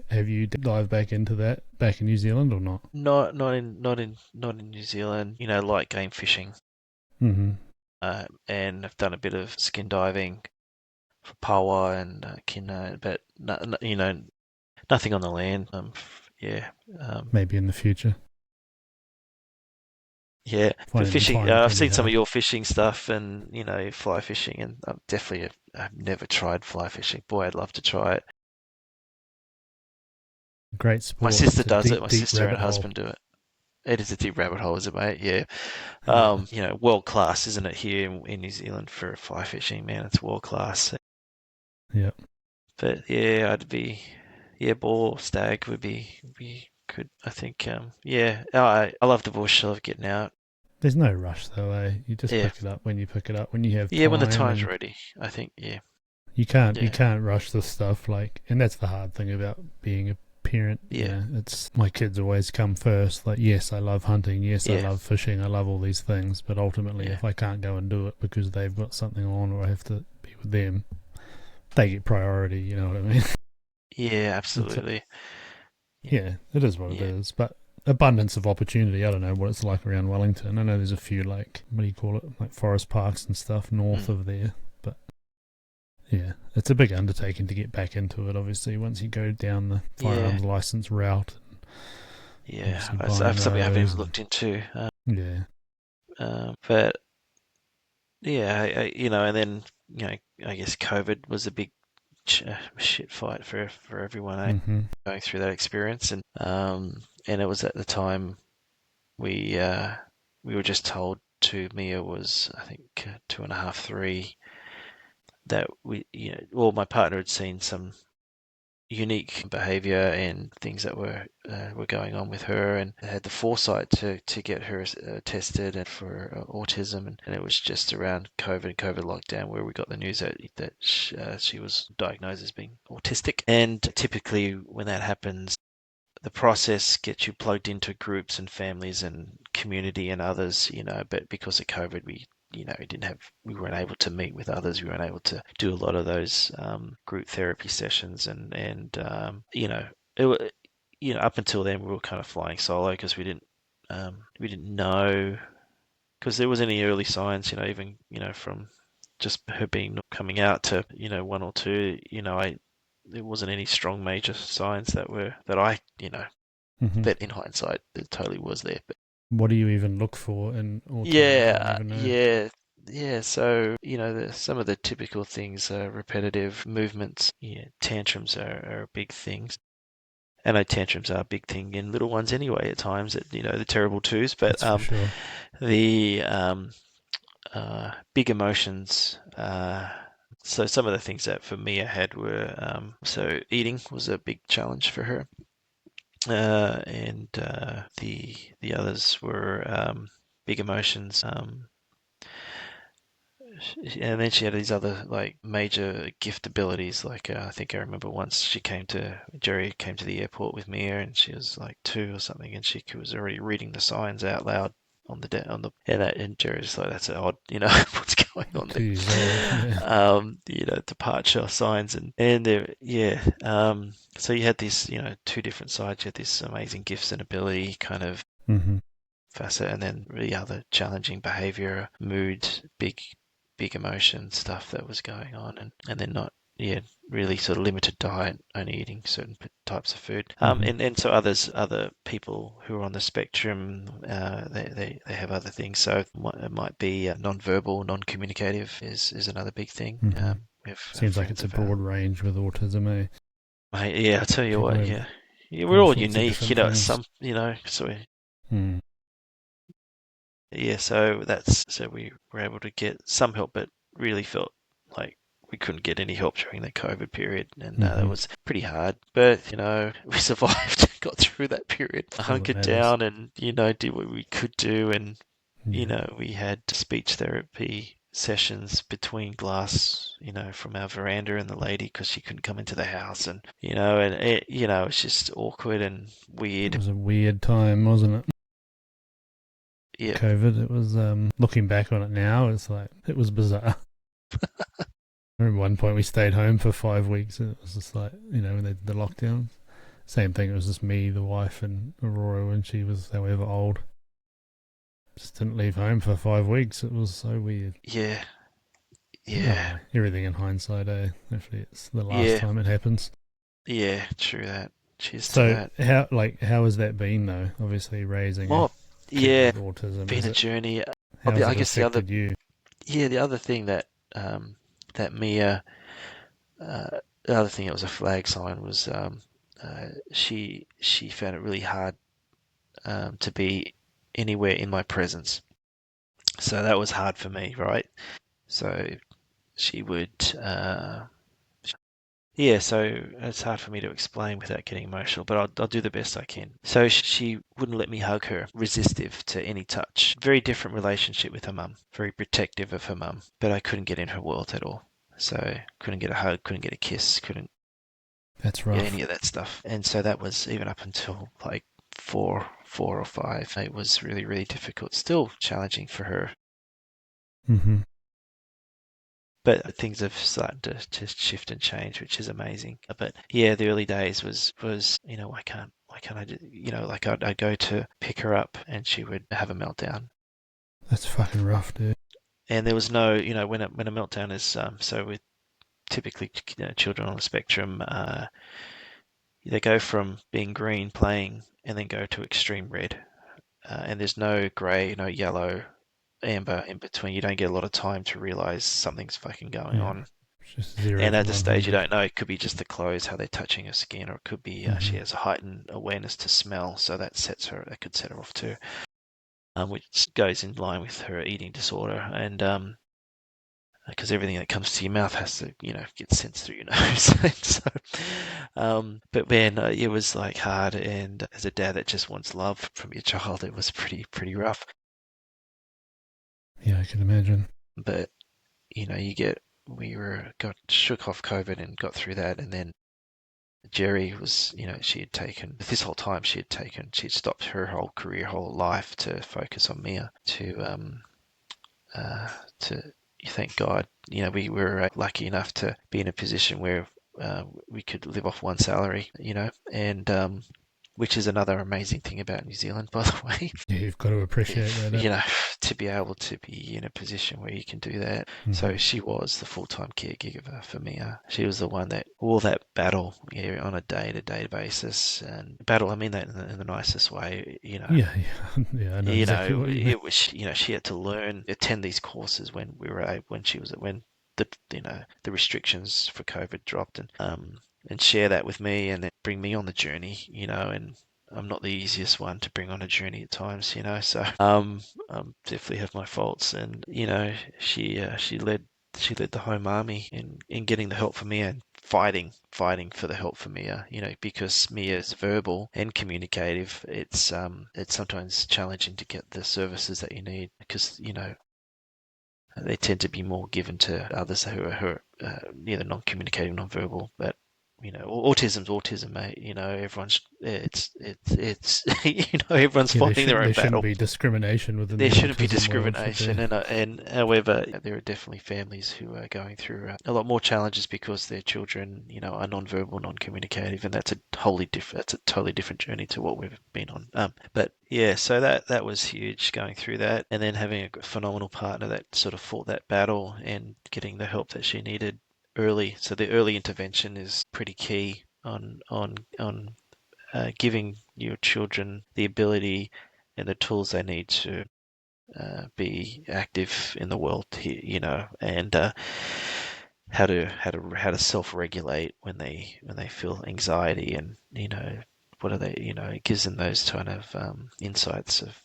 Have you dived back into that back in New Zealand or not? not in New Zealand. Like game fishing. Mm-hmm. And I've done a bit of skin diving for paua and kina, but nothing on the land. Yeah, um, Maybe in the future. yeah. But Finding the fishing, time I've can be seen some of hard. your fishing stuff, and fly fishing, and I've never tried fly fishing. Boy, I'd love to try it. Great My sport. sister It's a does it. deep, My deep sister and rabbit hole. husband do it. It is a deep rabbit hole, is it, mate? Yeah. Yeah, World class, isn't it, here in New Zealand for fly fishing, man? It's world class. yeah. But yeah, boar, stag would be good. I think, yeah. I love the bush. I love getting out. There's no rush though, eh? You just Yeah, pick it up when you pick it up, when you have yeah. When the time, time's and ready, I think. Yeah, you yeah, can't rush this stuff. And that's the hard thing about being a parent. yeah, It's my kids always come first. Like, yes, I love hunting. Yes, I yeah, love fishing. I love all these things. But ultimately, yeah, if I can't go and do it because they've got something on, or I have to be with them, they get priority. You know what I mean? yeah. It's Absolutely. Yeah, Yeah, it is what it yeah. is. But abundance of opportunity. I don't know what it's like around Wellington. I know there's a few, like, what do you call it, like forest parks and stuff north Mm. of there. But yeah, it's a big undertaking to get back into it. Obviously, once you go down the Yeah, firearms license route, yeah. obviously That's buying something I haven't those, even and looked into. yeah, But yeah, and then I guess COVID was a big shit fight for everyone, hmm, going through that experience, and it was at the time we we were just told to Mia was, I think, 2.5, 3, that well, my partner had seen some unique behavior and things that were going on with her, and had the foresight to get her tested and for autism, and it was just around COVID lockdown where we got the news that she was diagnosed as being autistic. And typically when that happens, the process gets you plugged into groups and families and community and others, but because of COVID, we weren't able to meet with others. We weren't able to do a lot of those group therapy sessions, it, up until then we were kind of flying solo because we didn't know, because there wasn't any early signs, even from just her being coming out to 1 or 2, there wasn't any strong major signs that I hmm. that in hindsight it totally was there. But What do you even look for in autism? I don't yeah, even know. yeah. So some of the typical things are repetitive movements. Yeah, tantrums are big things. I know tantrums are a big thing in little ones anyway. At times, the terrible twos, but That's for sure. the big emotions. So some of the things that for me I had were, so eating was a big challenge for her. And the others were, big emotions. And then she had these other like major gift abilities. Like, I think I remember once Jerry came to the airport with Mia, and she was like 2 or something, and she was already reading the signs out loud on the and Jerry's like, that's odd, what's going on 2 years old. Yeah. there? Departure signs, and there, yeah. So you had this, 2 different sides. You had this amazing gifts and ability kind of Hmm. facet, and then the other challenging behavior, mood, big emotion stuff that was going on, and then not, yeah, really sort of limited diet, only eating certain types of food. Hmm. And so other people who are on the spectrum, they have other things. So it might be non-verbal, non-communicative is another big thing. Hmm. We have Seems like friends it's a of broad range with autism, eh? mate, yeah, I tell you People what, have yeah. Yeah, we're all all sorts of unique, different things. so Mm. Yeah, so we were able to get some help, but really felt like we couldn't get any help during the COVID period, and that was pretty hard. But we survived, got through that period, That's all that hunkered matters. down, and did what we could do, and Yeah. we had speech therapy sessions between glass, from our veranda and the lady because she couldn't come into the house, and it's just awkward and It weird. was a weird time, wasn't it? Yeah, COVID. It was, looking back on it now, it's like, it was bizarre. I remember one point we stayed home for 5 weeks, and it was just like, when they did the lockdowns. Same thing, it was just me, the wife, and Aurora when she was however old. Just didn't leave home for 5 weeks. It was so weird. yeah, Oh, everything in hindsight, eh? Hopefully it's the last yeah, time it happens. yeah. True that. Cheers to So that. how has that been though? Obviously raising a Well, kid yeah, with autism. been a journey. How's I it guess affected you? the other thing that Mia, the other thing that was a flag sign was she found it really hard to be anywhere in my presence. So that was hard for me, right? So she would, yeah. So it's hard for me to explain without getting emotional, but I'll do the best I can. So she wouldn't let me hug her, resistive to any touch. Very different relationship with her mum, very protective of her mum, but I couldn't get in her world at all. So couldn't get a hug, couldn't get a kiss, couldn't That's get rough. any of that stuff. And so that was even up until like four or five. It was really, really difficult. Still challenging for her. Mm-hmm. But things have started to shift and change, which is amazing. But yeah, the early days was why can't I do, like I'd go to pick her up and she would have a meltdown. That's fucking rough, dude. And there was no, when a meltdown is so with typically children on the spectrum, they go from being green playing and then go to extreme red, and there's no grey, no yellow, amber in between. You don't get a lot of time to realize something's fucking going Yeah. on. It's just 0 And to at this stage, you 100. don't know. It could be just the clothes, how they're touching her skin, or it could be she has a heightened awareness to smell, so that could set her off too, which goes in line with her eating disorder. And because everything that comes to your mouth has to, get sensed through your nose. So, but man, it was like hard. And as a dad that just wants love from your child, it was pretty rough. Yeah, I can imagine. But we got shook off COVID and got through that, and then Jerry was, she had taken this whole time. She'd stopped her whole career, whole life to focus on Mia. To thank God, we were lucky enough to be in a position where we could live off one salary, and which is another amazing thing about New Zealand, by the way. Yeah, you've got to appreciate that. To be able to be in a position where you can do that. Mm-hmm. So she was the full-time caregiver for Mia. She was the one that all that battle, on a day-to-day basis, and battle. I mean that in the nicest way. Yeah, I know exactly what you mean. It was. She had to attend these courses when the restrictions for COVID dropped, and share that with me, and then bring me on the journey, and I'm not the easiest one to bring on a journey at times, so definitely have my faults, and she led the home army in getting the help for Mia and fighting for the help for Mia, because Mia is verbal and communicative. It's sometimes challenging to get the services that you need because they tend to be more given to others who are neither non-communicative, non-verbal, but autism's autism, mate. Everyone's everyone's fighting their own there battle. shouldn't be discrimination within There the shouldn't be autism world, discrimination, and however, there are definitely families who are going through a lot more challenges because their children, are non-verbal, non-communicative, and that's a totally different journey to what we've been on. But yeah, so that was huge going through that, and then having a phenomenal partner that sort of fought that battle and getting the help that she needed early. So the early intervention is pretty key on giving your children the ability and the tools they need to be active in the world here, and how to self-regulate when they feel anxiety, and what are they, it gives them those kind of insights of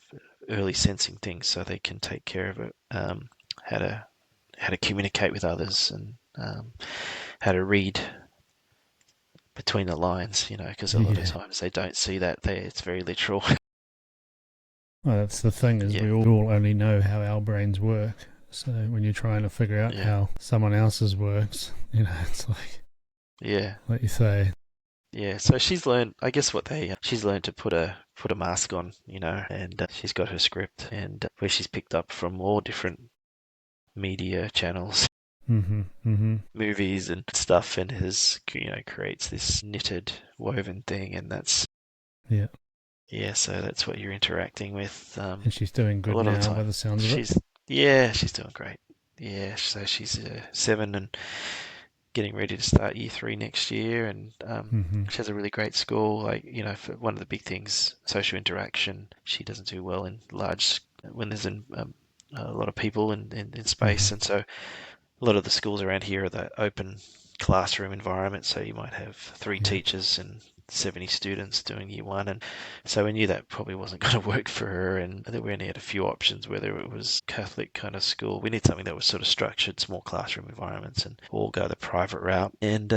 early sensing things so they can take care of it, how to communicate with others, and how to read between the lines, because a lot of times they don't see that. It's very literal. Well, that's the thing, is we all only know how our brains work. So when you're trying to figure out how someone else's works, it's like, like you say. Yeah, so she's learned, I guess she's learned to put a mask on, and she's got her script, and where she's picked up from all different media channels, movies and stuff, and creates this knitted, woven thing, and that's so that's what you're interacting with. And she's doing good now by the sounds of it. She's doing great. Yeah, so she's 7 and getting ready to start year 3 next year, and she has a really great school. Like, for one of the big things, social interaction. She doesn't do well in when there's a lot of people in space, and so a lot of the schools around here are the open classroom environment. So you might have 3 teachers and 70 students doing year 1, and so we knew that probably wasn't going to work for her, and I think we only had a few options, whether it was Catholic kind of school. We need something that was sort of structured, small classroom environments, and all go the private route. And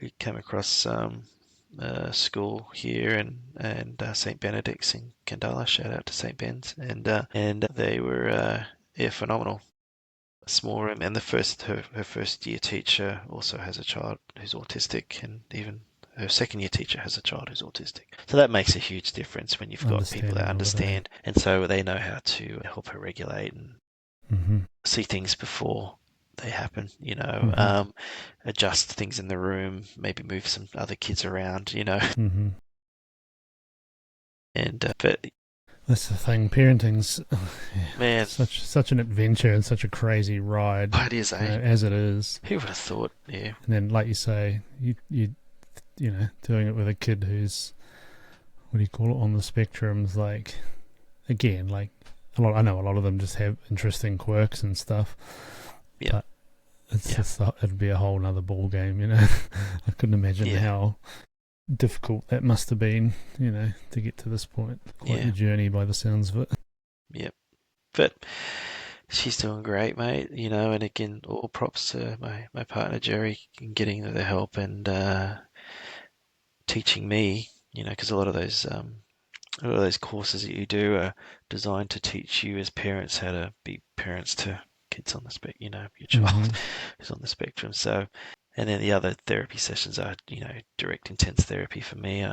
we came across a school here, and St. Benedict's in Kandala. Shout out to St. Ben's, and they were phenomenal. A small room, and her first year teacher also has a child who's autistic, and even her second year teacher has a child who's autistic. So that makes a huge difference when you've got people that understand, and so they know how to help her regulate and see things before they happen, adjust things in the room, maybe move some other kids around, and but that's the thing, parenting's man, such an adventure and such a crazy ride. It is, as it is. Who would have thought? Yeah. And then, like you say, you doing it with a kid who's, what do you call it, on the spectrums, like, again, like, I know a lot of them just have interesting quirks and stuff. Yeah. But it'd be a whole nother ball game, I couldn't imagine how difficult that must have been, to get to this point. Quite a journey by the sounds of it. Yep. But she's doing great, mate, and again, all props to my partner Jerry in getting the help and teaching me, because a lot of those courses that you do are designed to teach you as parents how to be parents to kids on the spectrum, your child who's on the spectrum. So, and then the other therapy sessions are, direct intense therapy for me.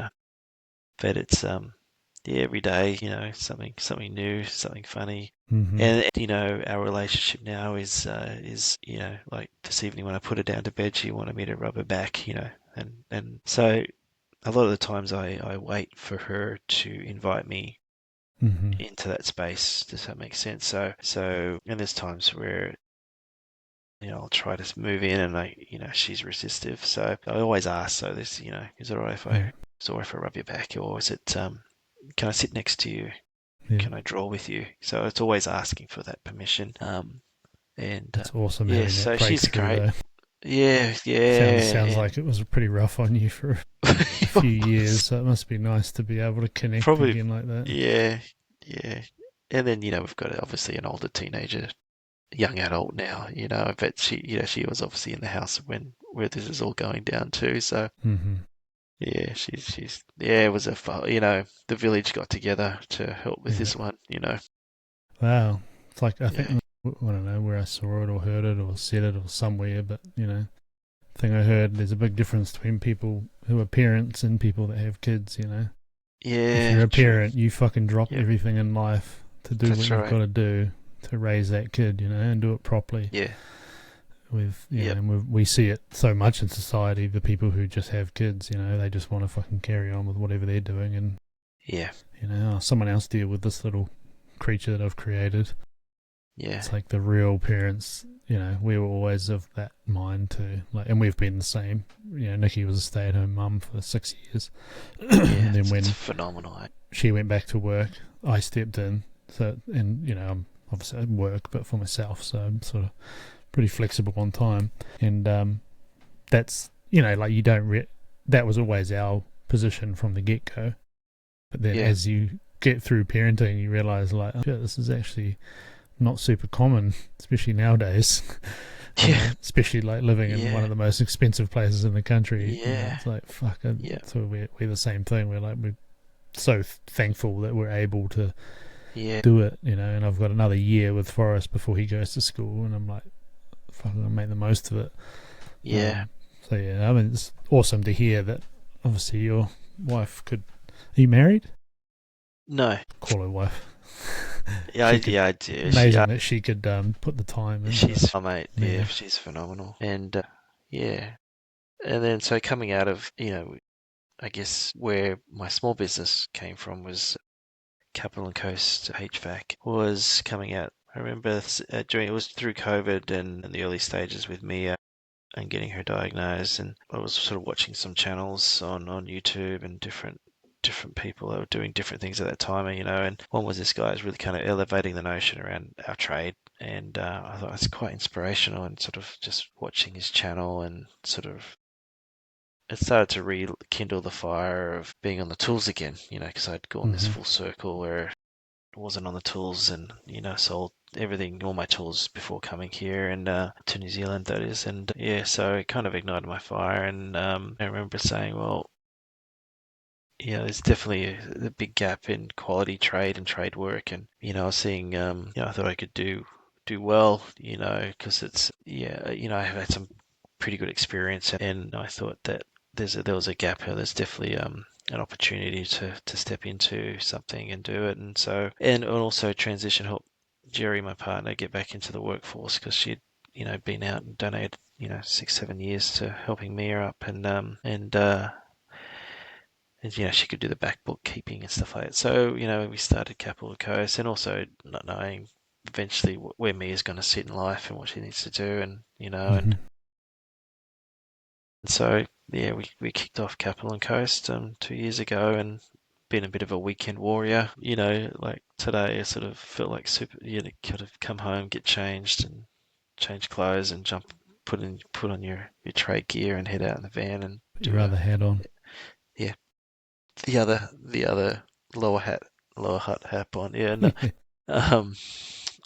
But it's every day, something new, something funny. And our relationship now is like this evening when I put her down to bed, she wanted me to rub her back, and so a lot of the times I wait for her to invite me into that space. Does that make sense? So and there's times where I'll try to move in and she's resistive. So I always ask, so this, is it all right if I rub your back, or is it can I sit next to you? Yeah. Can I draw with you? So it's always asking for that permission. And that's awesome. Yeah, so she's great. Though. Yeah. Sounds like it was pretty rough on you for a few years. So it must be nice to be able to connect again like that. Yeah. And then we've got obviously an older teenager, young adult now. But she was obviously in the house where this is all going down too. So. Yeah, she's it was the village got together to help with this one, Wow. It's like, I think, I don't know where I saw it or heard it or said it or somewhere, but, I think I heard there's a big difference between people who are parents and people that have kids, Yeah. If you're a parent, you fucking drop everything in life to do what you've got to do to raise that kid, and do it properly. Yeah. And we see it so much in society, the people who just have kids, they just want to fucking carry on with whatever they're doing and someone else deal with this little creature that I've created. Yeah. It's like the real parents, we were always of that mind too. Like, and we've been the same. Nikki was a stay-at-home mum for 6 years. And then when it's phenomenal. She went back to work, I stepped in. So, and I'm obviously at work, but for myself, so I'm sort of pretty flexible on time, and that's like you don't that was always our position from the get-go. But then Yeah. as you get through parenting, you realise, like, oh, shit, this is actually not super common, especially nowadays. You know, especially like living in one of the most expensive places in the country. You know, it's like, fuck, so we're the same thing. We're so thankful that we're able to do it, you know. And I've got another year with Forrest before he goes to school, and I'm like, fuck, I'll make the most of it. So yeah, I mean, it's awesome to hear that. Obviously, your wife could. Are you married? No. Call her wife. I do. Amazing that she could put the time in. She's mate. Yeah, she's phenomenal. And and then so coming out of, you know, I guess where my small business came from was Capital and Coast HVAC was coming out. I remember it was through COVID and in the early stages with Mia and getting her diagnosed, and I was sort of watching some channels on YouTube and different people that were doing different things at that time, you know, and one was this guy who's really kind of elevating the notion around our trade, and I thought it's quite inspirational, and sort of just watching his channel and sort of it started to rekindle the fire of being on the tools again, you know, because I'd gone this full circle where I wasn't on the tools and, you know, sold everything, all my tools before coming here and to New Zealand, that is. And so it kind of ignited my fire. And I remember saying, well, you know, there's definitely a big gap in quality trade and trade work. And, you know, I was seeing, you know, I thought I could do well, you know, because it's, you know, I have had some pretty good experience, and I thought that there was a gap here. There's definitely an opportunity to step into something and do it, and so and also transition, help Jerry, my partner, get back into the workforce, because she'd, you know, been out and donated, you know, 6-7 years to helping Mia up, and you know, she could do the back bookkeeping and stuff like that. So, you know, we started Capital and Coast, and also not knowing eventually where Mia's going to sit in life and what she needs to do, and, you know, and so yeah, we kicked off Capital and Coast 2 years ago, and been a bit of a weekend warrior. You know, like today, I sort of felt like you know, kind of come home, get changed, and change clothes, and put on your trade gear, and head out in the van and do your other hat on. Yeah, the other lower hut hat on. Yeah, no.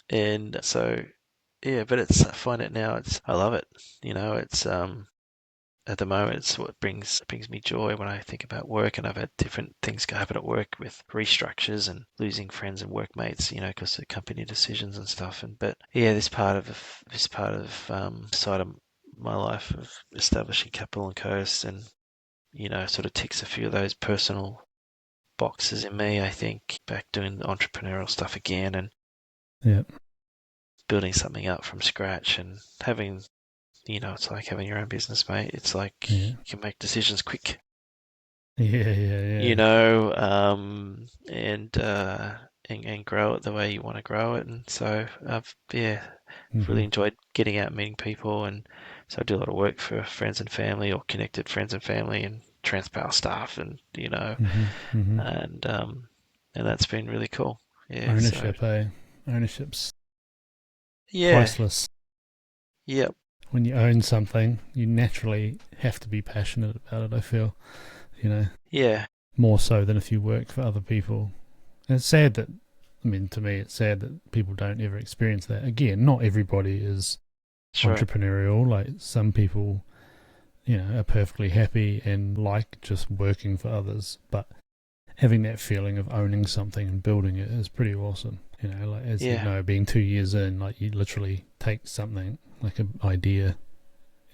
And so yeah, but I find it now. I love it. You know, it's at the moment, it's what brings me joy when I think about work, and I've had different things happen at work with restructures and losing friends and workmates, you know, because of company decisions and stuff. But yeah, this part of side of my life of establishing Capital and Coast, and, you know, sort of ticks a few of those personal boxes in me. I think back doing entrepreneurial stuff again, and building something up from scratch, and having, you know, it's like having your own business, mate. It's like you can make decisions quick. Yeah. You know, and grow it the way you want to grow it. And so I've really enjoyed getting out and meeting people, and so I do a lot of work for friends and family, or connected friends and family, and Transpower staff, and, you know, and that's been really cool. Yeah, ownership, ownership's priceless. Yep. When you own something, you naturally have to be passionate about it, I feel, you know. Yeah. More so than if you work for other people. And it's sad that, I mean, to me, it's sad that people don't ever experience that. Again, not everybody is entrepreneurial. Like, some people, you know, are perfectly happy and like just working for others. But having that feeling of owning something and building it is pretty awesome. You know, like, as you know, being 2 years in, like, you literally take something like an idea,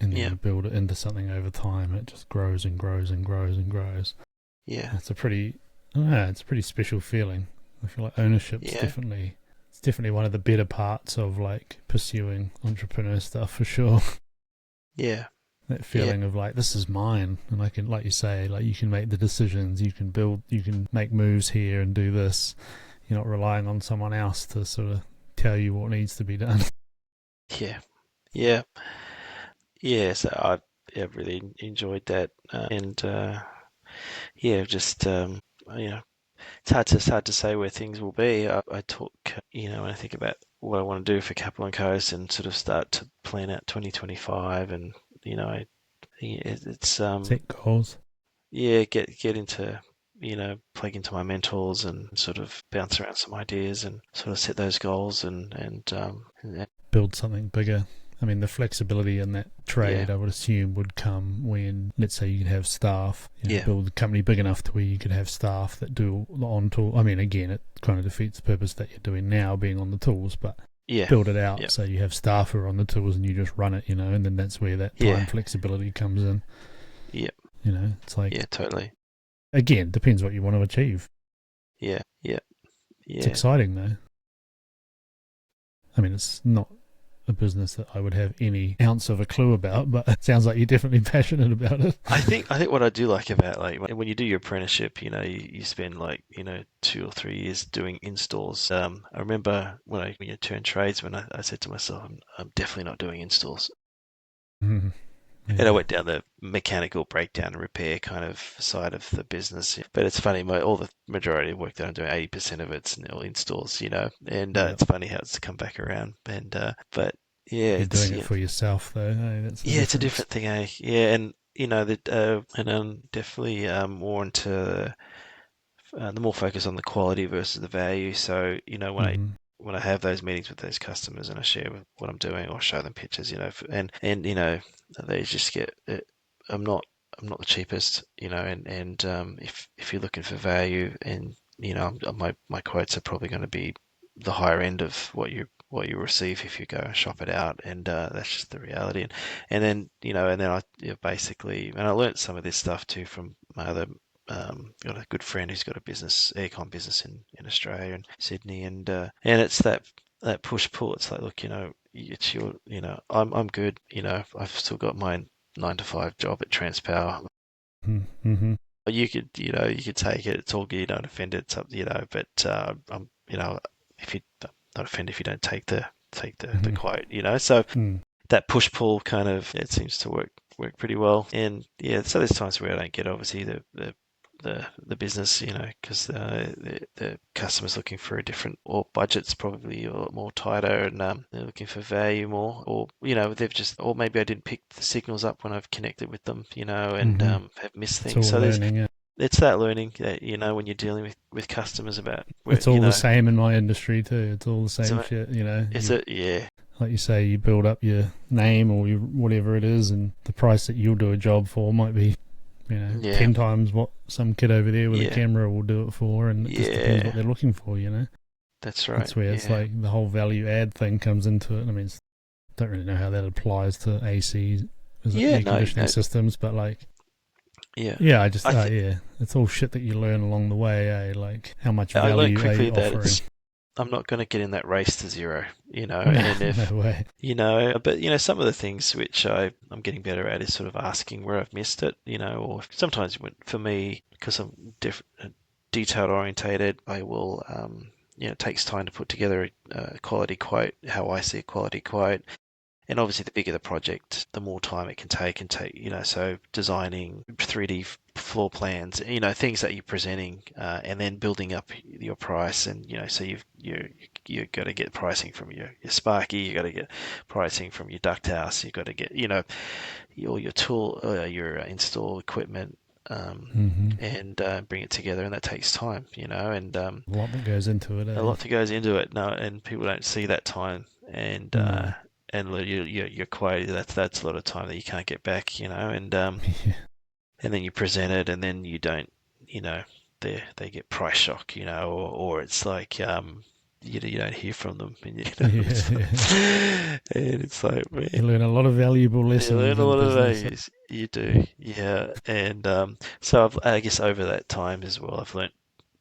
and then you build it into something over time. It just grows and grows and grows and grows. Yeah, it's a pretty special feeling. I feel like ownership's definitely one of the better parts of, like, pursuing entrepreneur stuff, for sure. Yeah, that feeling of, like, this is mine, and I can, like you say, like, you can make the decisions, you can build, you can make moves here and do this. You're not relying on someone else to sort of tell you what needs to be done. So I've really enjoyed that, and just you know, it's hard to say where things will be. I talk, you know, when I think about what I want to do for Capital and Coast, and sort of start to plan out 2025, and, you know, it's set goals. get into, plug into my mentors and sort of bounce around some ideas and sort of set those goals and Build something bigger. I mean, the flexibility in that trade, I would assume, would come when, let's say, you could have staff, build the company big enough to where you could have staff that do the on-tool. I mean, again, it kind of defeats the purpose that you're doing now, being on the tools, but build it out so you have staff who are on the tools and you just run it, and then that's where that time flexibility comes in. Yeah. It's like... Yeah, totally. Again, depends what you want to achieve. Yeah. It's exciting, though. I mean, it's not a business that I would have any ounce of a clue about, but it sounds like you're definitely passionate about it. I think what I do like about, like, when you do your apprenticeship, you spend 2 or 3 years doing installs. I remember when you turned tradesman, I said to myself, I'm definitely not doing installs. Mm-hmm. Yeah. And I went down the mechanical breakdown and repair kind of side of the business. But it's funny, all the majority of work that I'm doing, 80% of it's installs, and it's funny how it's come back around. And but yeah, you're doing it for yourself though. Hey? It's a different thing, eh? Yeah, and and I'm definitely more into the more focus on the quality versus the value. So when I have those meetings with those customers and I share what I'm doing or show them pictures, and they just get it. I'm not the cheapest, and if you're looking for value, and my quotes are probably going to be the higher end of what you receive if you go and shop it out, and that's just the reality. And then I basically, and I learnt some of this stuff too from my other. Got a good friend who's got a aircon business in Australia and Sydney, and it's that push pull. It's like, look, it's your, I'm good. I've still got my 9 to 5 job at Transpower. Mm-hmm. You could take it. It's all good. You don't offend it. It's up, But I'm, if you not offend if you don't take the quote. So that push pull kind of, it seems to work pretty well. And so there's times where I don't get obviously the business, because the customer's looking for a different, or budget's probably a lot more tighter, and they're looking for value more, or or maybe I didn't pick the signals up when I've connected with them, and have missed things. So learning, it's that learning that when you're dealing with customers about. It's all the same in my industry too. It's all the same shit, Is it? Yeah. Like you say, you build up your name or whatever it is, and the price that you'll do a job for might be 10 times what some kid over there with a camera will do it for, and it just depends what they're looking for, That's right. That's where it's like the whole value add thing comes into it. I mean, don't really know how that applies to AC, air conditioning systems, but like, I just, it's all shit that you learn along the way, like how much value I learned quickly that offering. I'm not going to get in that race to zero, No, and if, no way. But some of the things which I'm getting better at is sort of asking where I've missed it, or sometimes for me, because I'm detail orientated, I will, it takes time to put together a quality quote, how I see a quality quote. And obviously, the bigger the project, the more time it can take. So designing 3D floor plans, things that you're presenting, and then building up your price. And so you've got to get pricing from your Sparky, you got to get pricing from your duct house, you got to get your tool, your install equipment, and bring it together, and that takes time, and a lot that goes into it. A lot that goes into it. No, and people don't see that time, and. And your quote, that's a lot of time that you can't get back, and and then you present it, and then you don't, they get price shock, or it's like you don't hear from them, and, and it's like, man, you learn a lot of valuable lessons. You learn a lot of values, you do, and so I guess over that time as well, I've learnt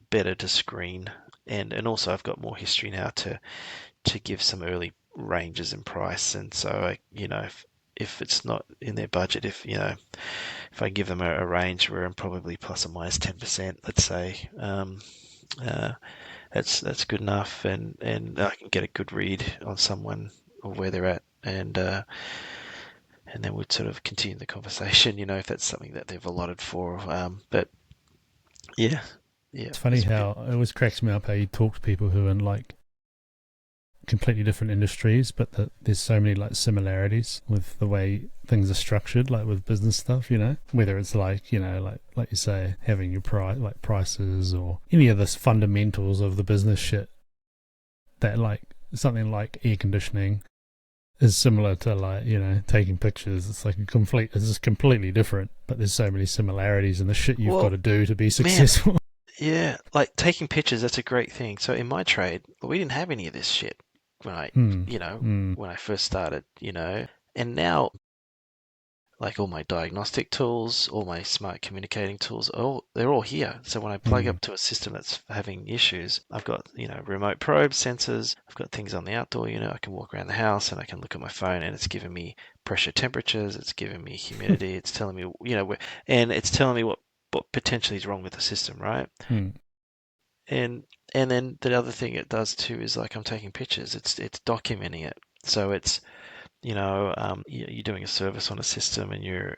better to screen, and also I've got more history now to give some early ranges in price, and so if it's not in their budget, if I give them a range where I'm probably plus or minus 10%, let's say, that's good enough, and I can get a good read on someone or where they're at, and then we'd sort of continue the conversation, if that's something that they've allotted for, but it's funny how it always cracks me up how you talk to people who are in like completely different industries, but there's so many like similarities with the way things are structured, like with business stuff, whether it's like, like you say, having your prices or any of the fundamentals of the business shit, that like something like air conditioning is similar to like, taking pictures. It's like it's just completely different, but there's so many similarities in the shit you've got to do to be successful. Man, yeah, like taking pictures, that's a great thing. So in my trade, we didn't have any of this shit when when I first started, and now like all my diagnostic tools, all my smart communicating tools, they're all here. So when I plug up to a system that's having issues, I've got, remote probes, sensors, I've got things on the outdoor unit, I can walk around the house and I can look at my phone and it's giving me pressure temperatures, it's giving me humidity, it's telling me, and it's telling me what potentially is wrong with the system, right? And then the other thing it does too is like I'm taking pictures, it's documenting it. So it's you're doing a service on a system and you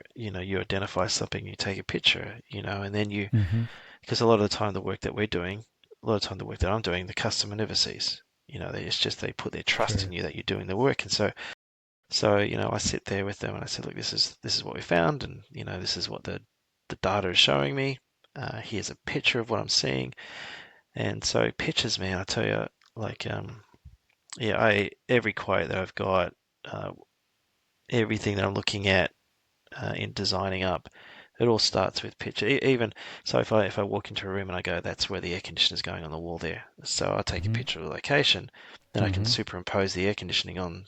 identify something, you take a picture, and then because a lot of the time the work that I'm doing, the customer never sees. They put their trust in you that you're doing the work, and so I sit there with them and I said, look, this is what we found, and this is what the data is showing me. Here's a picture of what I'm seeing, and so pictures, man, I tell you, like every quote that I've got. Everything that I'm looking at in designing up, it all starts with picture. Even so, if I walk into a room and I go, that's where the air conditioner is going on the wall there. So I take a picture of the location, then I can superimpose the air conditioning on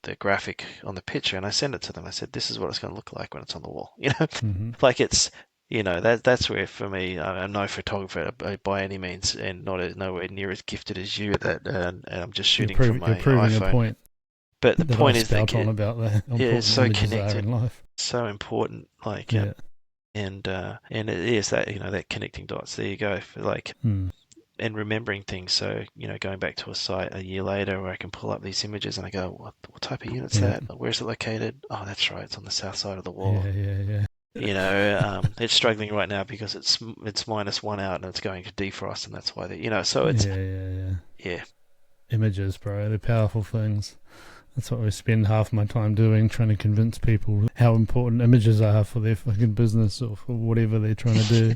the graphic on the picture, and I send it to them. I said, this is what it's going to look like when it's on the wall. Like it's. That's where for me, I'm no photographer by any means, and nowhere near as gifted as you. And I'm just shooting from my iPhone. A point. But the point is that it's so connected, so important. Like, and it is that that connecting dots. There you go. And remembering things. So going back to a site a year later, where I can pull up these images and I go, what type of unit's that? Where's it located? Oh, that's right. It's on the south side of the wall. Yeah. It's struggling right now because it's -1 out and it's going to defrost, and that's why So it's yeah. Images, bro. They're powerful things. That's what we spend half my time doing, trying to convince people how important images are for their fucking business or for whatever they're trying to do.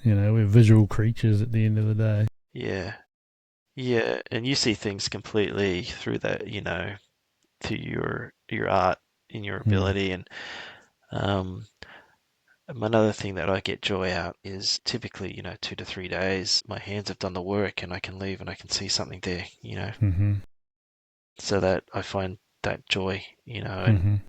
We're visual creatures at the end of the day. Yeah, and you see things completely through that, through your art and your ability. And another thing that I get joy out is typically, 2 to 3 days, my hands have done the work and I can leave and I can see something there, So that I find that joy, and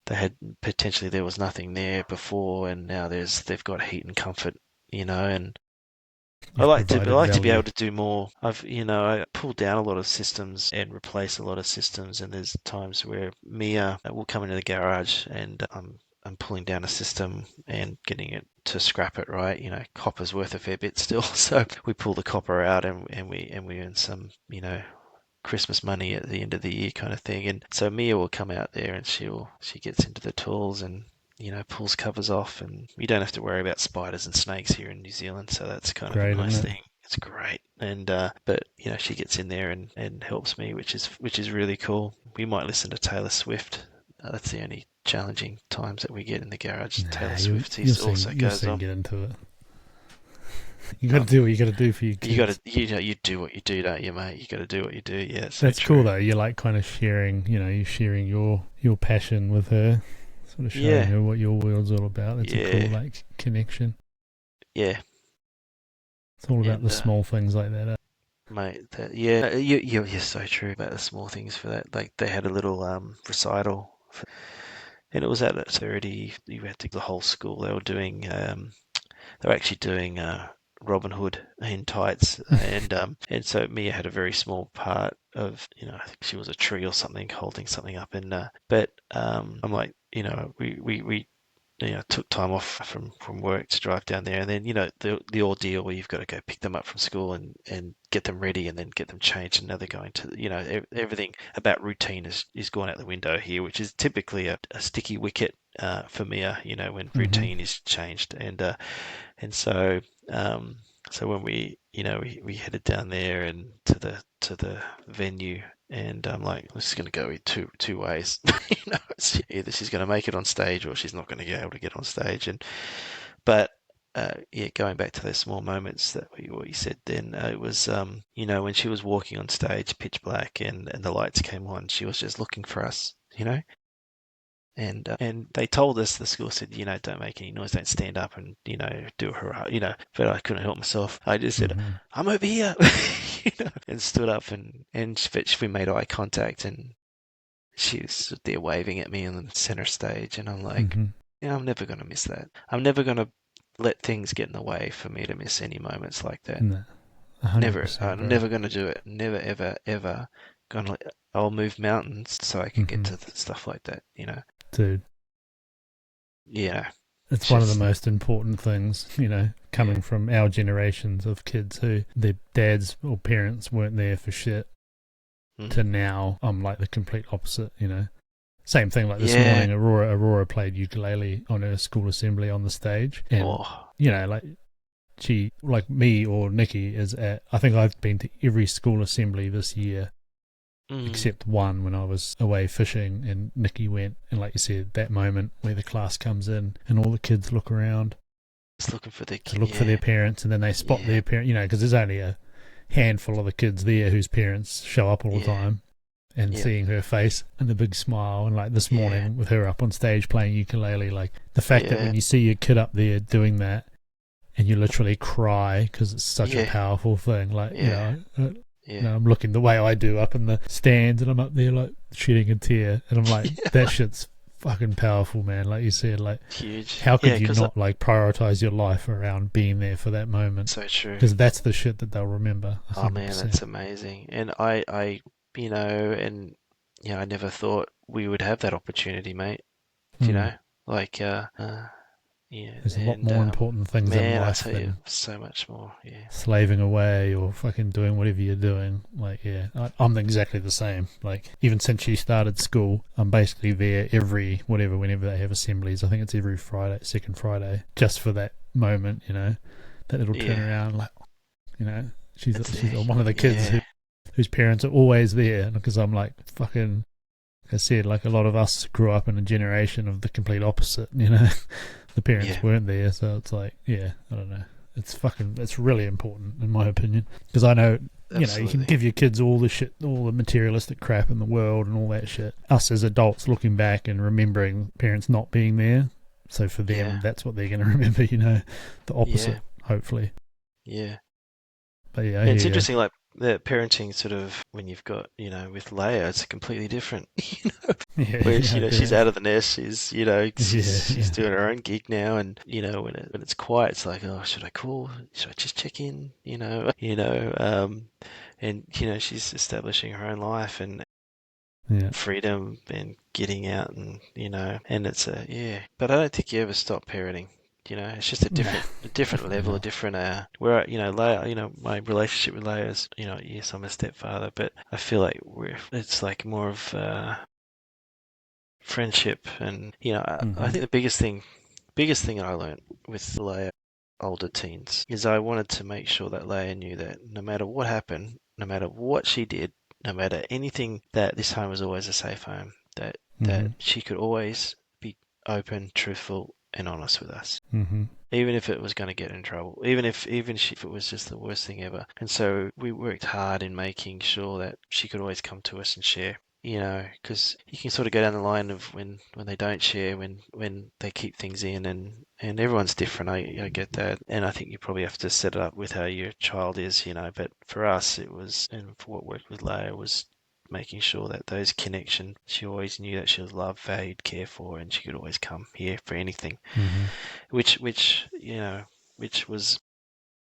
there was nothing there before, and now they've got heat and comfort, and I like to be able to do more. I pulled down a lot of systems and replaced a lot of systems, and there's times where Mia will come into the garage and I'm pulling down a system and getting it to scrap it, right? Copper's worth a fair bit still, so we pull the copper out and we earn some, Christmas money at the end of the year kind of thing. And so Mia will come out there and she gets into the tools and pulls covers off, and you don't have to worry about spiders and snakes here in New Zealand, so that's kind of a nice thing. It's great. And but she gets in there and helps me, which is really cool. We might listen to Taylor Swift. That's the only challenging times that we get in the garage. Taylor Swift also goes on. Get into it. You got to do what you got to do for your kids. You do what you do, don't you, mate? You got to do what you do. Yeah, that's cool though. You're like kind of sharing. You're sharing your passion with her, sort of showing her what your world's all about. It's a cool like connection. Yeah, it's all about the small things like that. Mate, you're so true about the small things for that. Like they had a little recital, and it was at 30. You had to the whole school. They were actually doing Robin Hood in tights, and so Mia had a very small part of, I think she was a tree or something holding something up, and but I'm like, we took time off from work to drive down there, and then the ordeal where you've got to go pick them up from school and get them ready and then get them changed, and now they're going to everything about routine is gone out the window here, which is typically a sticky wicket for Mia, when routine is changed, and so when we we headed down there and to the venue, and I'm like, this is going to go two ways. It's either she's going to make it on stage or she's not going to be able to get on stage. But going back to those small moments that what you said then, it was when she was walking on stage, pitch black, and the lights came on, she was just looking for us, And they told us, the school said, don't make any noise, don't stand up and, do her, but I couldn't help myself. I just said, I'm over here, and stood up and we made eye contact, and she was there waving at me on the center stage. And I'm like, I'm never going to miss that. I'm never going to let things get in the way for me to miss any moments like that. No, Never. I'm never going to do it. Never, ever, ever. I'll move mountains so I can get to stuff like that, Dude. Yeah. It's one of the most important things, coming from our generations of kids who their dads or parents weren't there for shit, to now I'm like the complete opposite, Same thing like this morning, Aurora played ukulele on her school assembly on the stage. And, she, like me or Nikki, I think I've been to every school assembly this year. Except one when I was away fishing, and Nikki went, and like you said, that moment where the class comes in and all the kids look around, just looking for their kids, look for their parents, and then they spot their parent, because there's only a handful of the kids there whose parents show up all the time, and seeing her face and the big smile, and like this morning with her up on stage playing ukulele, like the fact that when you see your kid up there doing that, and you literally cry because it's such a powerful thing, like I'm looking the way I do up in the stands, and I'm up there like shedding a tear, and I'm like, that shit's fucking powerful, man. Like you said, like huge. How could you not like prioritize your life around being there for that moment? So true. Because that's the shit that they'll remember. 100%. Oh man, that's amazing. And I never thought we would have that opportunity, mate. There's a lot more important things in life than so much more. Slaving away or fucking doing whatever you're doing. Like, I'm exactly the same. Like, even since she started school, I'm basically there whenever they have assemblies. I think it's every Friday, second Friday, just for that moment. That little turnaround. Like, she's one of the kids whose parents are always there, because I'm like fucking. Like I said, like a lot of us grew up in a generation of the complete opposite. The parents weren't there, so it's like, I don't know. It's really important in my opinion, because I know, you can give your kids all the shit, all the materialistic crap in the world and all that shit. Us as adults looking back and remembering parents not being there, so for them, that's what they're going to remember, the opposite, hopefully. Yeah. But it's interesting, like, the parenting sort of, when you've got, with Leia, it's completely different, where she's out of the nest, she's doing her own gig now, and when it's quiet, it's like, oh, should I call, should I just check in, and she's establishing her own life and freedom and getting out, and and it's but I don't think you ever stop parenting. It's just a different level, a different where Leia, my relationship with Leia is, yes, I'm a stepfather, but I feel like it's like more of friendship, and I think the biggest thing I learned with Leia older teens is I wanted to make sure that Leia knew that no matter what happened, no matter what she did, no matter anything, that this home was always a safe home, that she could always be open, truthful, and honest with us, even if it was going to get in trouble, even if it was just the worst thing ever. And so we worked hard in making sure that she could always come to us and share, because you can sort of go down the line of when they don't share, when they keep things in, and everyone's different. I get that, and I think you probably have to set it up with how your child is, but for us it was, and for what worked with Leia, was making sure that those connections, she always knew that she was loved, valued, cared for, and she could always come here for anything, which was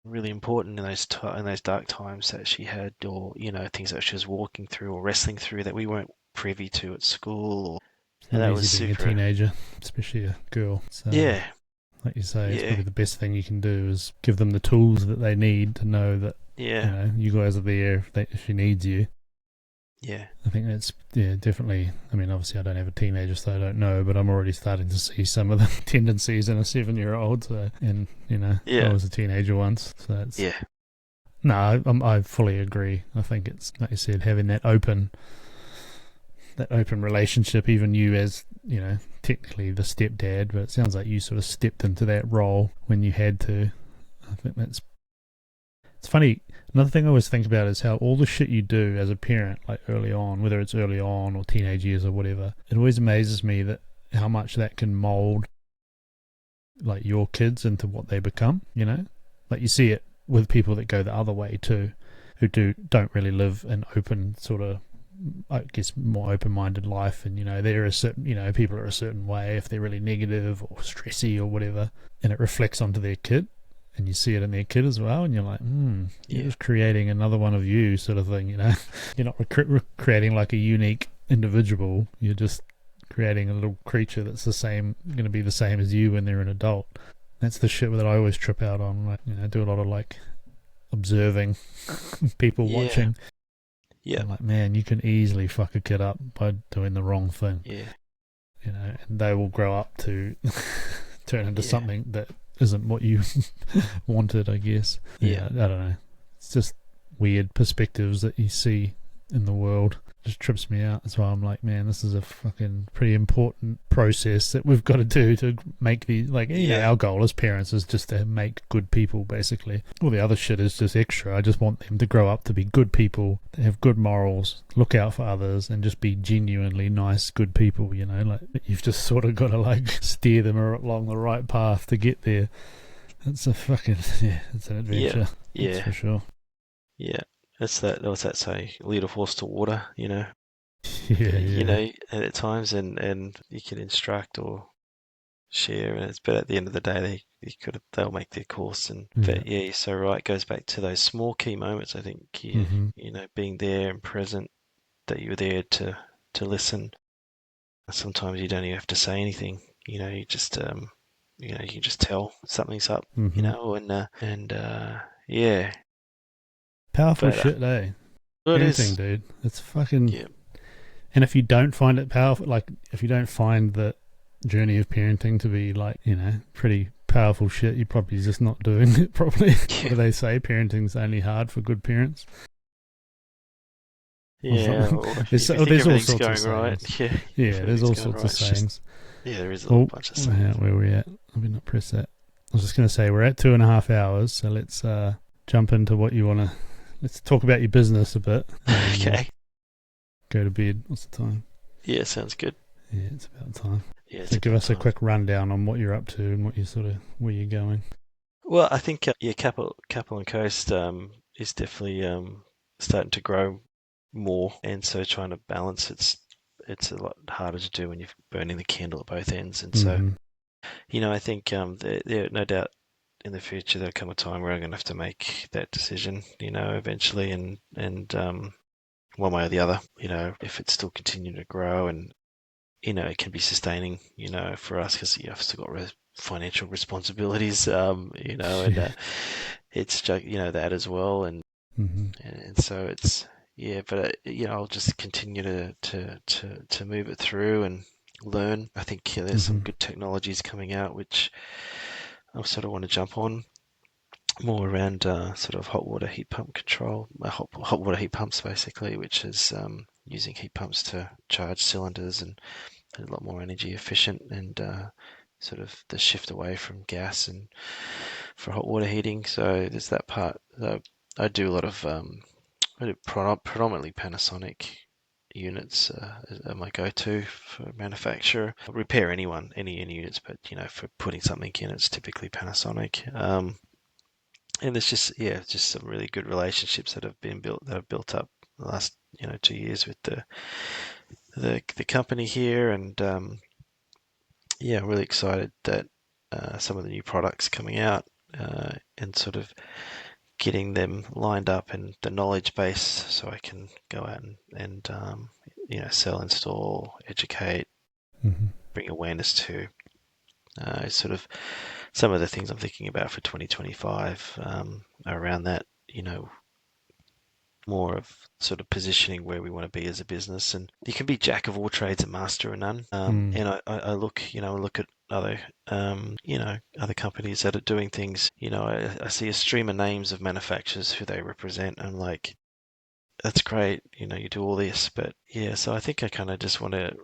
really important in those dark times that she had, or things that she was walking through or wrestling through that we weren't privy to at school. And that was super. Being a teenager, especially a girl. So, like you say, it's probably the best thing you can do is give them the tools that they need to know that you guys are there if she needs you. Yeah, I think that's definitely. I mean, obviously, I don't have a teenager, so I don't know, but I'm already starting to see some of the tendencies in a 7-year-old. So, and I was a teenager once, so it's No, I fully agree. I think it's, like you said, having that open relationship. Even you, as you know, technically the stepdad, but it sounds like you sort of stepped into that role when you had to. I think it's funny. Another thing I always think about is how all the shit you do as a parent, like early on, whether it's early on or teenage years or whatever, it always amazes me that how much that can mold like your kids into what they become. You know, like you see it with people that go the other way too, who don't really live an open sort of, I guess, more open-minded life, and you know there are certain, you know, people are a certain way if they're really negative or stressy or whatever, and it reflects onto their kid, and you see it in their kid as well, and you're like, you're just creating another one of you, sort of thing, you know. You're not creating like a unique individual. You're just creating a little creature that's going to be the same as you when they're an adult. That's the shit that I always trip out on. Like, you know, I do a lot of like observing people watching. Yeah. I'm like, man, you can easily fuck a kid up by doing the wrong thing. Yeah. You know, and they will grow up to turn into something that isn't what you wanted, I guess. Yeah, I don't know. It's just weird perspectives that you see in the world. Just trips me out. That's why I'm like, man, this is a fucking pretty important process that we've got to do to make these, like, our goal as parents is just to make good people, basically. All the other shit is just extra. I just want them to grow up to be good people, to have good morals, look out for others, and just be genuinely nice, good people, you know? Like, you've just sort of got to, like, steer them along the right path to get there. It's a fucking, it's an adventure. Yeah. That's for sure. Yeah. What's that say? Lead a horse to water, you know. You know, at times, and you can instruct or share, but at the end of the day, they'll make their course. And but you're so right. It goes back to those small key moments. I think you know, being there and present, that you're there to listen. Sometimes you don't even have to say anything. You know, you just you can just tell something's up. You know, and yeah. Powerful shit, eh? Parenting, dude. It's fucking... Yeah. And if you don't find it powerful, like, if you don't find the journey of parenting to be, like, you know, pretty powerful shit, you're probably just not doing it properly. What do they say? Parenting's only hard for good parents? Yeah. There's all sorts of sayings. Right. Yeah, there's all sorts of sayings. There is a whole bunch of sayings. Where are we at? Let me not press that. I was just going to say, we're at 2.5 hours, so let's jump into what you want to... Let's talk about your business a bit. Okay. Go to bed. What's the time? Yeah, sounds good. Yeah, it's about time. Yeah, so give us a quick rundown on what you're up to and what you where you're going. Well, I think Capital and Coast is definitely starting to grow more, and so trying to balance it's a lot harder to do when you're burning the candle at both ends, and so you know, I think there no doubt in the future there'll come a time where I'm going to have to make that decision, you know, eventually, and one way or the other, you know, if it's still continuing to grow, and you know, it can be sustaining, you know, for us, because you've still got financial responsibilities, you know, and it's, you know, that as well, and so it's but you know, I'll just continue to move it through and learn. I think there's some good technologies coming out which I sort of want to jump on, more around sort of hot water heat pump control, hot water heat pumps basically, which is using heat pumps to charge cylinders, and a lot more energy efficient, and sort of the shift away from gas and for hot water heating. So there's that part. I do a lot of I do predominantly Panasonic units are my go-to for manufacturer. I'll repair any units, but you know, for putting something in, it's typically Panasonic. And there's just some really good relationships that have built up the last 2 years with the company here, and really excited that some of the new products coming out, and sort of getting them lined up and the knowledge base, so I can go out and sell, install, educate, bring awareness to sort of some of the things I'm thinking about for 2025 around that, more of sort of positioning where we want to be as a business. And you can be jack of all trades and master of none. And I look at other other companies that are doing things. I see a stream of names of manufacturers who they represent. I'm like, that's great, you do all this, but yeah. So I think I kind of just want to.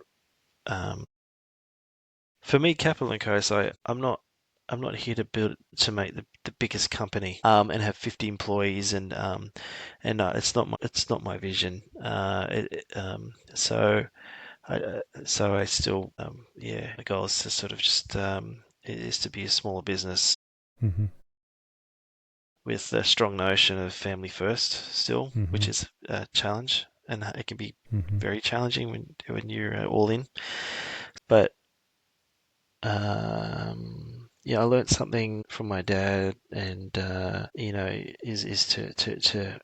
For me, Capital and Coast, I'm not here to make the biggest company and have 50 employees and no, it's not my vision. So I still the goal is to sort of just is to be a smaller business Mm-hmm. with a strong notion of family first still, which Mm-hmm. is a challenge, and it can be Mm-hmm. very challenging when you're all in. But yeah, I learned something from my dad, and is to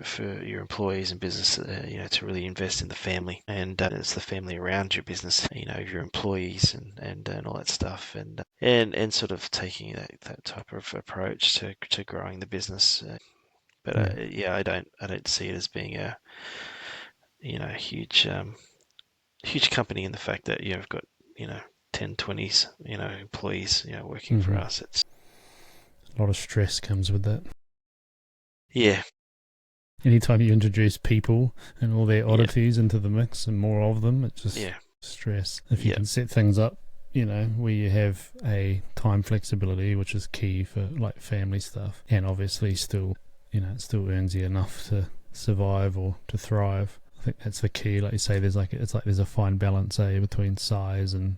for your employees and business, to really invest in the family, and it's the family around your business, your employees and all that stuff, and sort of taking that type of approach to growing the business. But Yeah. I don't see it as being a huge huge company in the fact that you've got 10, 20s, employees, working for Mm-hmm. us. It's A lot of stress comes with that. yeah, Anytime you introduce people and all their yeah, oddities into the mix and more of them, it's just yeah, stress. If you yeah, can set things up, where you have a time flexibility, which is key for like family stuff, and obviously still, it still earns you enough to survive or to thrive. I think that's the key. Like you say, there's a fine balance, between size and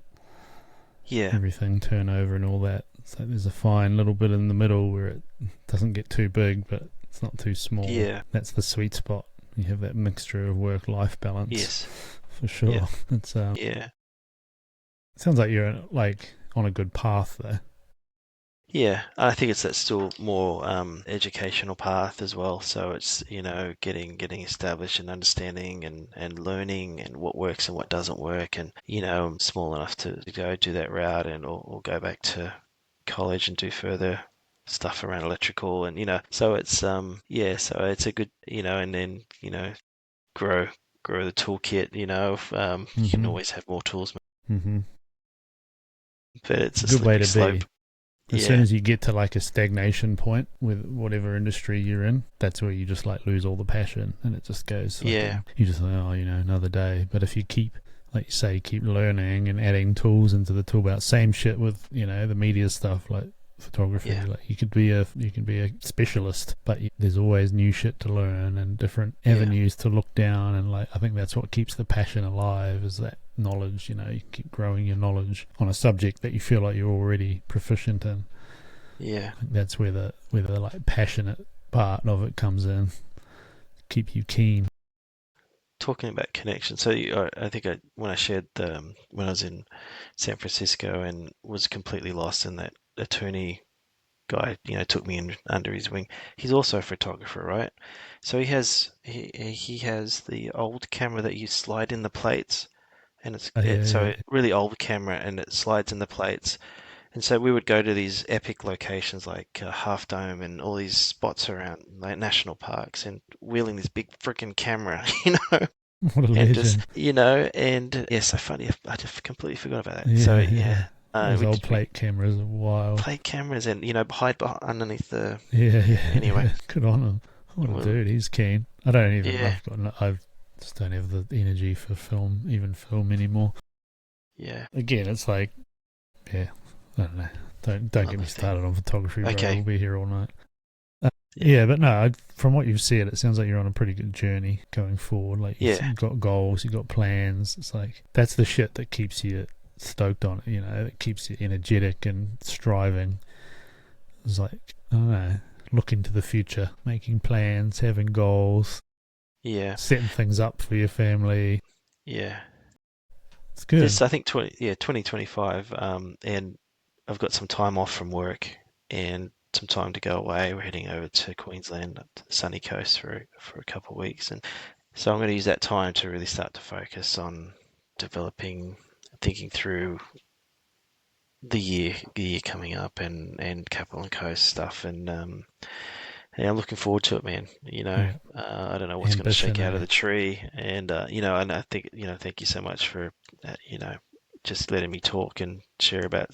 yeah, everything, turnover and all that. So there's a fine little bit in the middle where it doesn't get too big, but it's not too small. yeah, That's the sweet spot. You have that mixture of work-life balance, yes, for sure. yeah, It's yeah, sounds like you're like on a good path there. yeah. I think it's that still more educational path as well. So it's getting established and understanding and learning and what works and what doesn't work, and I'm small enough to go do that route and or go back to college and do further stuff around electrical, and so it's so it's a good, and then grow the toolkit, you can Mm-hmm. always have more tools, Mm-hmm. but it's It's a a good way slippery to slope. be. As soon Yeah, as you get to like a stagnation point with whatever industry you're in, that's where you just like lose all the passion and it just goes yeah, fucking, you just like, another day. But if you keep, like you say, keep learning and adding tools into the tool belt, same shit with, the media stuff like photography. yeah, Like you could be a specialist, but there's always new shit to learn and different yeah, avenues to look down. And like, I think that's what keeps the passion alive, is that knowledge. You keep growing your knowledge on a subject that you feel like you're already proficient in. yeah. I think that's where the like passionate part of it comes in. Keep you keen. Talking about connection, so I think when I shared when I was in San Francisco and was completely lost, and that attorney guy, took me in under his wing. He's also a photographer, right? So he has the old camera that you slide in the plates, and Oh, yeah, it's yeah, so really old camera, and it slides in the plates. And so we would go to these epic locations like Half Dome and all these spots around like national parks, and wheeling this big freaking camera, what a and just legend. and yeah, so funny. I just completely forgot about that. So Yeah, yeah, yeah. Those old we plate cameras are wild. play cameras and hide underneath the Yeah, yeah, anyway. yeah. Good on him. What a Well, dude. He's keen. I don't even. yeah, I just don't have the energy for even film anymore. yeah. Again, it's like, yeah, I don't know. Don't get Another me thing. started on photography, bro. Okay. We'll be here all night. Yeah. Yeah, but no, from what you've said, it sounds like you're on a pretty good journey going forward. Like Yeah. you've got goals, you've got plans. It's like that's the shit that keeps you stoked on it. It keeps you energetic and striving. It's like, I don't know, looking to the future, making plans, having goals, Yeah. setting things up for your family. Yeah. It's good. This I think 2025. And I've got some time off from work and some time to go away. We're heading over to Queensland, up to the sunny coast for a couple of weeks, and so I'm going to use that time to really start to focus on developing, thinking through the year coming up, and Capital and Coast stuff, and yeah, I'm looking forward to it, man. Yeah. I don't know what's going to shake Ambition, out of eh? the tree, and and I think thank you so much for just just letting me talk and share about.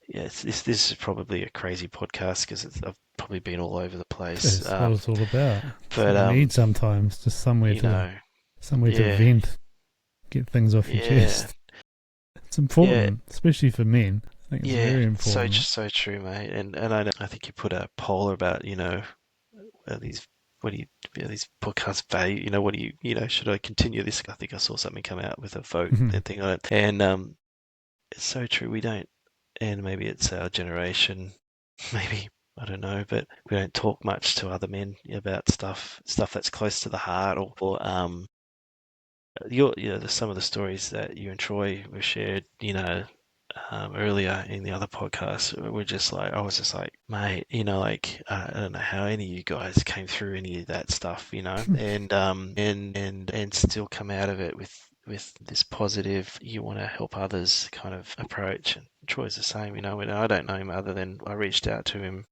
Yeah, this is probably a crazy podcast because I've probably been all over the place. That's what it's all about. That's But what you need sometimes, just somewhere you to know, vent, get things off your chest. It's important, especially for men. I think it's very important. so true, mate. And I know, I think you put a poll about, these what do you these podcast value, what do you should I continue this? I think I saw something come out with a vote and thing on it. And it's so true. We don't, and maybe it's our generation, maybe, I don't know, but we don't talk much to other men about stuff that's close to the heart, or some of the stories that you and Troy were shared, earlier in the other podcast were just like, I was just like, mate, I don't know how any of you guys came through any of that stuff, and still come out of it with this positive, you want to help others kind of approach. And Troy's the same, and I don't know him other than I reached out to him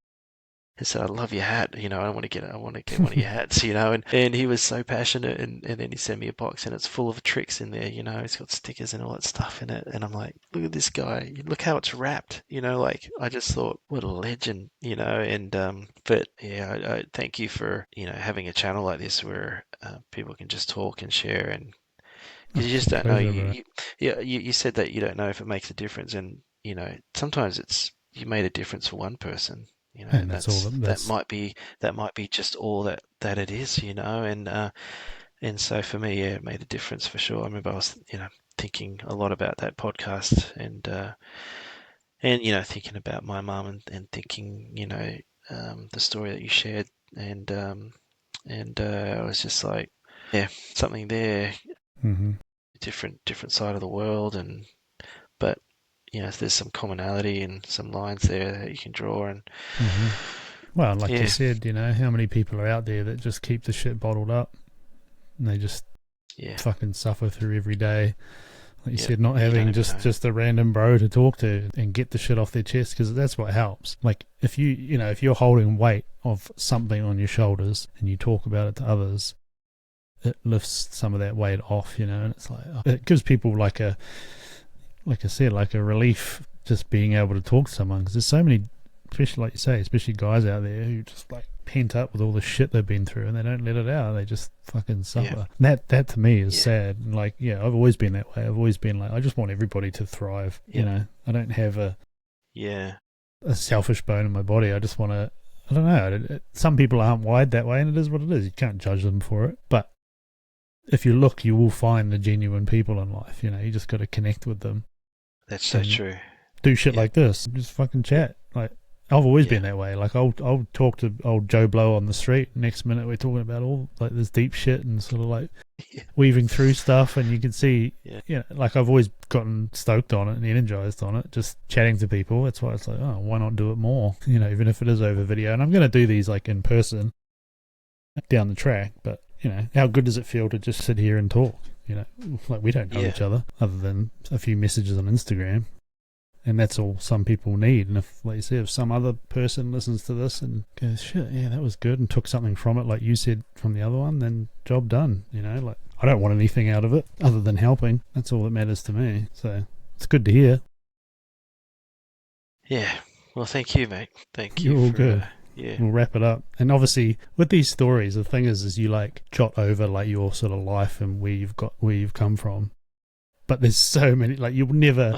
and said, I love your hat, I want to get one of your hats, and he was so passionate, and then he sent me a box and it's full of tricks in there, it's got stickers and all that stuff in it, and I'm like, look at this guy, look how it's wrapped, I just thought, what a legend, but yeah, I thank you for, having a channel like this where people can just talk and share, and you just don't know, you said that you don't know if it makes a difference, and, sometimes you made a difference for one person. And that's all. That might be just all that it is, and so for me, yeah, it made a difference for sure. I remember I was, thinking a lot about that podcast, and thinking about my mum, and thinking, the story that you shared, and I was just like, yeah, something there, different side of the world, but. There's some commonality and some lines there that you can draw, and well, like you said, how many people are out there that just keep the shit bottled up, and they just fucking suffer through every day. Like you said, not having just a random bro to talk to and get the shit off their chest, because that's what helps. Like if if you're holding weight of something on your shoulders and you talk about it to others, it lifts some of that weight off, and it's like it gives people like I said, like a relief just being able to talk to someone, because there's so many, especially like you say, especially guys out there who just like pent up with all the shit they've been through and they don't let it out. They just fucking suffer. That to me is sad. And like, I've always been that way. I've always been like, I just want everybody to thrive. I don't have a selfish bone in my body. I just want to, I don't know. Some people aren't wired that way, and it is what it is. You can't judge them for it. But if you look, you will find the genuine people in life. You just got to connect with them. That's so true. Do shit like this. Just fucking chat. Like I've always been that way. Like I'll talk to old Joe Blow on the street. Next minute we're talking about all like this deep shit and sort of like weaving through stuff. And you can see, like I've always gotten stoked on it and energized on it. Just chatting to people. That's why it's like, oh, why not do it more? Even if it is over video. And I'm going to do these like in person down the track. But how good does it feel to just sit here and talk? Like we don't know each other than a few messages on Instagram, and that's all some people need. And if, like you said, if some other person listens to this and goes, shit, yeah, that was good, and took something from it, like you said from the other one, then job done. Like I don't want anything out of it other than helping. That's all that matters to me. So it's good to hear. Yeah. Well, thank you, mate. Thank you. You're all good. We'll wrap it up. And obviously with these stories, the thing is you like jot over like your sort of life and where you've come from, but there's so many, like you'll never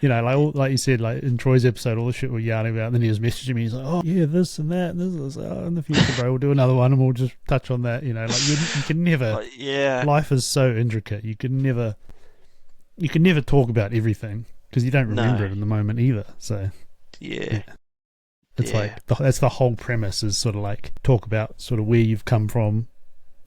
like you said, like in Troy's episode, all the shit we're yarning about, and then he was messaging me, he's like, oh yeah, this and that and this, in the future, bro, we'll do another one and we'll just touch on that. Like you can never life is so intricate, you can never talk about everything because you don't remember it in the moment either. So it's like that's the whole premise, is sort of like talk about sort of where you've come from.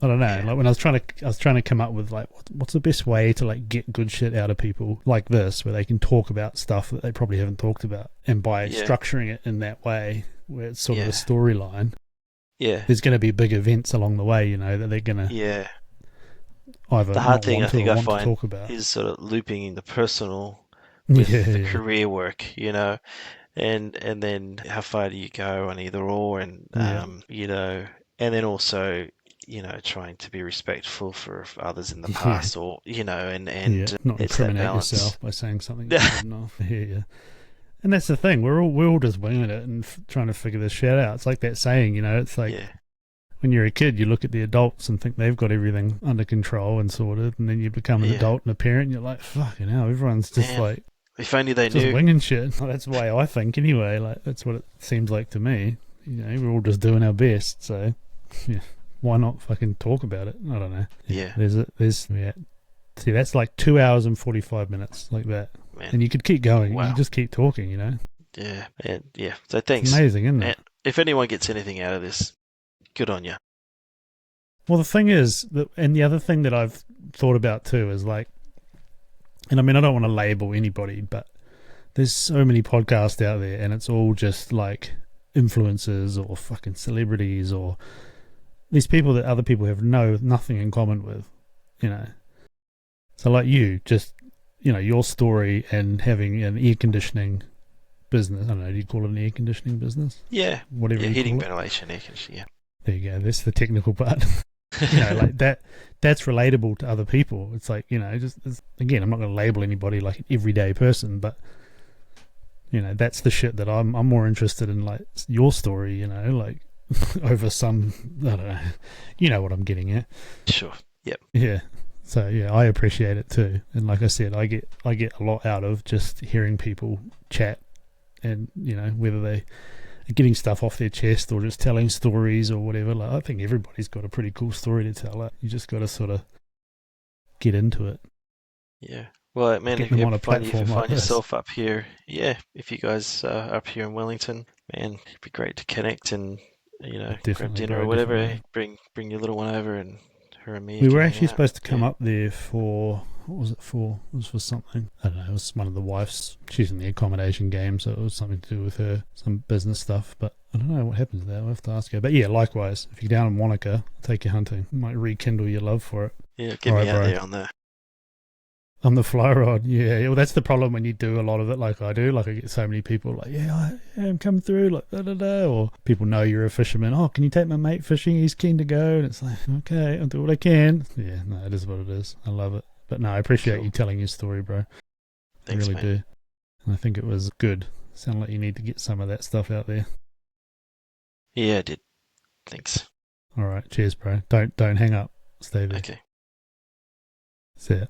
I don't know. Like when I was trying to come up with like what's the best way to like get good shit out of people like this, where they can talk about stuff that they probably haven't talked about, and by structuring it in that way, where it's sort of a storyline. There's going to be big events along the way, that they're going to either the hard thing I think I find talk about is sort of looping in the personal with the career work, and then how far do you go on either or, and and then also trying to be respectful for others in the Yeah. past, or and not it's that incriminate balance. yourself by saying something you shouldn't have. I hear you. And that's the thing. We're all just winging it and trying to figure this shit out. It's like that saying, it's like Yeah, when you're a kid, you look at the adults and think they've got everything under control and sorted, and then you become an Yeah. adult and a parent, and you're like, fucking hell, everyone's just Man, like if only they just knew. winging shit. That's the way I think anyway. Like that's what it seems like to me. We're all just doing our best. So, yeah, why not fucking talk about it? I don't know. Yeah. See, that's like 2 hours and 45 minutes, like that. Man. And you could keep going. Wow. You could just keep talking. Yeah, and yeah. So thanks. It's amazing, isn't it? And if anyone gets anything out of this, good on you. Well, the thing is, and the other thing that I've thought about too is like, and I mean, I don't want to label anybody, but there's so many podcasts out there, and it's all just like influencers or fucking celebrities or these people that other people have nothing in common with, So like you, just your story and having an air conditioning business. I don't know. Do you call it an air conditioning business? Yeah. Whatever. Yeah, you heating, call it. ventilation, air conditioning. Yeah. There you go. That's the technical part. Like that. That's relatable to other people. It's like again, I'm not going to label anybody like an everyday person, but that's the shit that I'm more interested in, like your story. Like over some, I don't know. You know what I'm getting at. Sure. Yep. Yeah. So yeah, I appreciate it too. And like I said, I get a lot out of just hearing people chat, and whether they are getting stuff off their chest or just telling stories or whatever. Like I think everybody's got a pretty cool story to tell. Like, you just got to sort of get into it. Yeah. Well, man, Get if them you on a ever find platform like this. yourself up here, if you guys are up here in Wellington, man, it'd be great to connect and grab Definitely, dinner bro, or whatever. definitely. Bring your little one over, and her and me. We were can hang actually out. supposed to come Yeah. up there for, what was it for? It was for something. I don't know. It was one of the wife's. She's in the accommodation game, so it was something to do with her, some business stuff. But I don't know what happens there. I'll have to ask her. But yeah, likewise, if you're down in Wanaka, I'll take you hunting. Might rekindle your love for it. Yeah, get All me right, out bro. there On the fly rod, yeah. Well, that's the problem when you do a lot of it like I do. Like I get so many people like, I'm coming through, like da-da-da. Or people know you're a fisherman. Oh, can you take my mate fishing? He's keen to go. And it's like, okay, I'll do what I can. Yeah, no, it is what it is. I love it. But no, I appreciate you telling your story, bro. Thanks, I really man. do. And I think it was good. Sound like you need to get some of that stuff out there. Yeah, I did. Thanks. All right, cheers, bro. Don't hang up. Stay there. Okay. See ya.